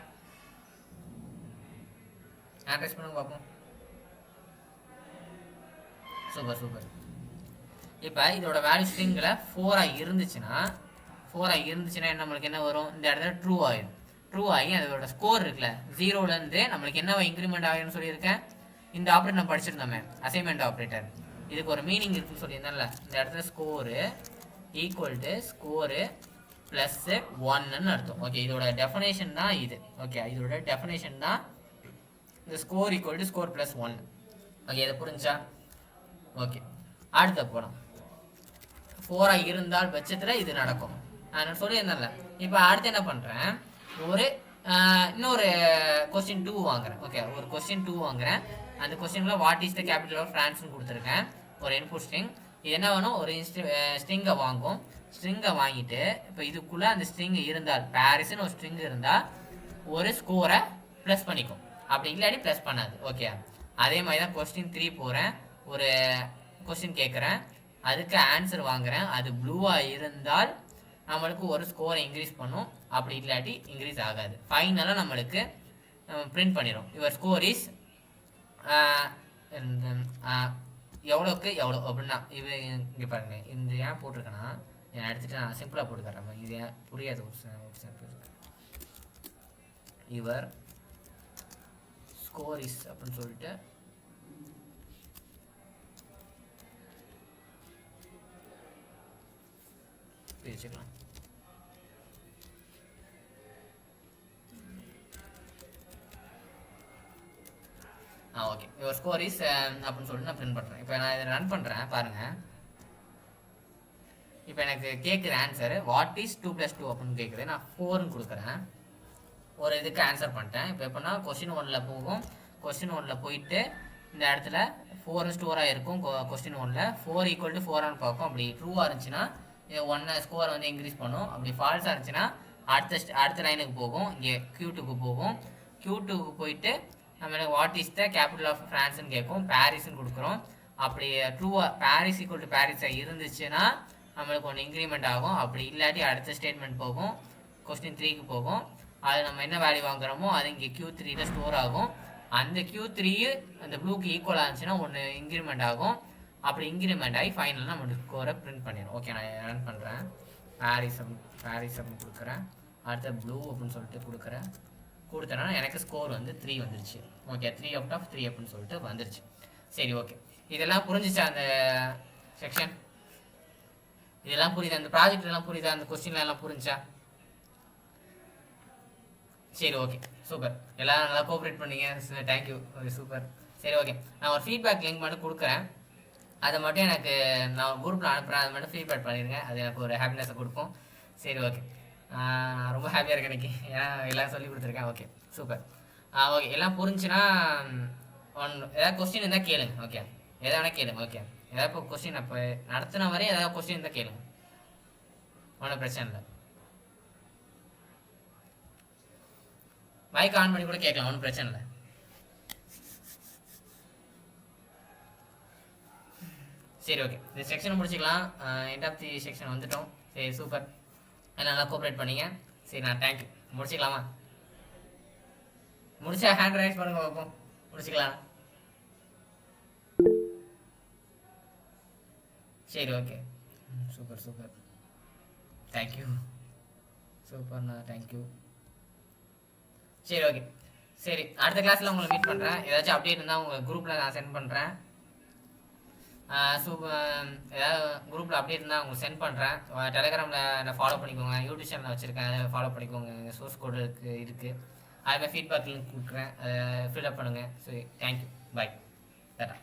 ஹேண்ட் ரைஸ் பண்ணுங்க பார்ப்போம். Super super. இப்போ இதோட வேல்யூ ஸ்ட்ரிங்கில் 4ஆக இருந்துச்சுன்னா நம்மளுக்கு என்ன வரும், இந்த இடத்துல ட்ரூ ஆகிடும். ட்ரூ ஆகி அதோட ஸ்கோர் இருக்குல்ல 0லேருந்து நம்மளுக்கு என்ன இன்க்ரிமெண்ட் ஆகுதுன்னு சொல்லியிருக்கேன். இந்த ஆப்ரேட்டர் நம்ம படிச்சிருந்தோமே, அசைன்மெண்ட் ஆப்ரேட்டர். இதுக்கு ஒரு மீனிங் இருக்குன்னு சொல்லியிருந்தேன்ல, இந்த இடத்துல score equal to score plus 1ன்னு அர்த்தம். ஓகே, இதோட டெஃபினேஷன் தான் இது. ஓகே, இதோட டெஃபினேஷன் தான் இந்த score equal to score plus 1. Okay, இதை புரிஞ்சா? ஓகே, அடுத்த போகலாம். 4ஆக இருந்தால் பட்சத்தில் இது நடக்கும். நான் சொல்லியிருந்தேன்ல. இப்போ அடுத்து என்ன பண்ணுறேன், இன்னொரு கொஸ்டின் 2 வாங்குறேன். ஓகே, ஒரு கொஸ்டின் 2 வாங்குறேன். அந்த கொஸ்டினில் what is the capital of ஃப்ரான்ஸ்னு கொடுத்துருக்கேன். ஒரு இன்புட் ஸ்ட்ரிங். இது என்ன வேணும், ஒரு ஸ்ட்ரிங்கை வாங்கும். ஸ்ட்ரிங்கை வாங்கிட்டு இப்போ இதுக்குள்ளே அந்த ஸ்ட்ரிங் இருந்தால், பாரிஸ்ன்னு ஒரு ஸ்ட்ரிங் இருந்தால் ஒரு ஸ்கோரை ப்ளஸ் பண்ணிக்கும், அப்படி இல்லாட்டி ப்ளஸ் பண்ணாது. ஓகே, அதே மாதிரி தான் கொஸ்டின் 3 போகிறேன். ஒரு கொஸ்டின் கேட்குறேன், அதுக்கு ஆன்சர் வாங்குறேன். அது ப்ளூவாக இருந்தால் நம்மளுக்கு ஒரு ஸ்கோரை இன்க்ரீஸ் பண்ணும், அப்படி இல்லாட்டி இன்க்ரீஸ் ஆகாது. ஃபைனலாக நம்மளுக்கு பிரிண்ட் பண்ணிடும், யுவர் ஸ்கோர் இஸ் எவ்வளோக்கு எவ்வளோ அப்படின்னா. இங்கே பாருங்கள், இந்த ஏன் போட்டிருக்கேன்னா நான் எடுத்துகிட்டு நான் சிம்பிளாக போட்டுக்கிறேன். இது ஏன் புரியாது, யுவர் ஸ்கோர் இஸ் அப்படின்னு சொல்லிட்டு வச்சுக்கலாம். ஓகே, யுவர் ஸ்கோர் இஸ் அப்படின்னு சொல்லிட்டு நான் பிரிண்ட் பண்ணுறேன். இப்போ நான் இதை ரன் பண்ணுறேன் பாருங்கள். இப்போ எனக்கு கேட்குற ஆன்சர் வாட் இஸ் 2 + 2 அப்படின்னு கேட்குது. நான் 4ன்னு கொடுக்குறேன். ஒரு இதுக்கு ஆன்சர் பண்ணிட்டேன். இப்போ எப்படின்னா கொஸ்டின் 1ல் போகும். கொஸ்டின் 1ல் போயிட்டு இந்த இடத்துல 4 ஸ்டோராக இருக்கும். கொஸ்டின் 1ல் 4 ஈக்குவல் டு 4ஆன்னு பார்க்கும். அப்படி ட்ரூவாக இருந்துச்சுன்னா 1 ஸ்கோரை வந்து இன்க்ரீஸ் பண்ணும். அப்படி ஃபால்ஸாக இருந்துச்சுன்னா அடுத்த லைனுக்கு போகும், இங்கே Q2க்கு போகும். Q2க்கு போயிட்டு நம்ம what is the capital of ஃப்ரான்ஸ்ன்னு கேட்கும். பாரிஸ்ன்னு கொடுக்குறோம். அப்படி ட்ரூவாக பாரிஸ் ஈக்குவல் டு பாரிஸாக இருந்துச்சுன்னா நம்மளுக்கு ஒன்று இன்க்ரிமெண்ட் ஆகும். அப்படி இல்லாட்டி அடுத்த ஸ்டேட்மெண்ட் போகும், கொஸ்டின் 3க்கு போகும். அது நம்ம என்ன வேல்யூ வாங்குறோமோ அது இங்கே Q3ல ஸ்டோர் ஆகும். அந்த Q3 அந்த ப்ளூக்கு ஈக்குவலாக இருந்துச்சுன்னா ஒன்று இன்க்ரிமெண்ட் ஆகும். அப்படி இன்க்ரிமெண்ட் ஆகி ஃபைனலாக நம்ம ஸ்கோரை பிரிண்ட் பண்ணிடும். ஓகே, நான் ரன் பண்ணுறேன். பாரிஸ் அப்படின்னு கொடுக்குறேன். அடுத்த ப்ளூ அப்படின்னு சொல்லிட்டு கொடுத்தேன்னா எனக்கு ஸ்கோர் வந்து 3 வந்துருச்சு. ஓகே, 3/3 அப்படின்னு சொல்லிட்டு வந்துருச்சு. சரி, ஓகே, இதெல்லாம் புரிஞ்சிச்சா அந்த செக்ஷன்? இதெல்லாம் புரியுதா? அந்த ப்ராஜெக்ட் எல்லாம் புரியுதா? அந்த கொஸ்டின்ல எல்லாம் புரிஞ்சா? சரி, ஓகே, சூப்பர். எல்லாம் நல்லா கோஆப்ரேட் பண்ணீங்க. தேங்க்யூ. சூப்பர். சரி, ஓகே, நான் ஒரு ஃபீட்பேக் லிங்க் மட்டும் கொடுக்குறேன். அதை மட்டும் எனக்கு நான் குரூப்பில் அனுப்புகிறேன். அதை மட்டும் ஃபீட்பேக் பண்ணிடுங்க. அது எனக்கு ஒரு ஹாப்பினஸை கொடுக்கும். சரி, ஓகே, ரொம்ப ஹாப்பியாக இருக்கேன் இன்னைக்கு. ஏன்னா எல்லாம் சொல்லி கொடுத்துருக்கேன். Okay, super. ஓகே, எல்லாம் புரிஞ்சுன்னா ஏதாவது கொஸ்டின் இருந்தால் கேளுங்க. ஓகே, எதாவது வேணால் கேளுங்க. ஓகே, ஏதாவது இப்போ கொஸ்டின் அப்போ நடத்தின வரையும் ஏதாவது கொஸ்டின் இருந்தால் கேளுங்க. ஒன்றும் பிரச்சனை இல்லை. மைக் ஆன் பண்ணி கூட கேட்கலாம். ஒன்றும் பிரச்சனை இல்லை. சரி, ஓகே, இந்த செக்ஷனை முடிச்சுக்கலாம். எண்ட் ஆஃப் தி செக்ஷன் வந்துட்டோம். சரி, சூப்பர். எல்லாம் நல்லா கோஆப்ரேட் பண்ணீங்க. சரி, நான் தேங்க்யூ. முடிச்சுக்கலாமா? முடிச்சா ஹேண்ட் ரைஸ் பண்ணுங்க பார்ப்போம். முடிச்சுக்கலாம். சரி, ஓகே, சூப்பர் சூப்பர். தேங்க்யூ. சூப்பர்ண்ணா, தேங்க்யூ. சரி, ஓகே, சரி, அடுத்த கிளாஸில் உங்களை மீட் பண்ணுறேன். ஏதாச்சும் அப்டேட் இருந்தால் உங்கள் குரூப்பில் நான் சென்ட் பண்ணுறேன். ஏதாவது குரூப்பில் அப்டேட் இருந்தால் உங்களுக்கு சென்ட் பண்ணுறேன். டெலிகிராமில் நான் ஃபாலோ பண்ணிக்கோங்க. யூடியூப் சேனல் வச்சுருக்கேன், அதை ஃபாலோ பண்ணிக்கோங்க. சோர்ஸ் கோடு இருக்குது. அதுமாதிரி ஃபீட்பேக் லிங்க் கொடுக்குறேன், அதை ஃபில்அப் பண்ணுங்கள். சரி, தேங்க்யூ. பாய். டாடா.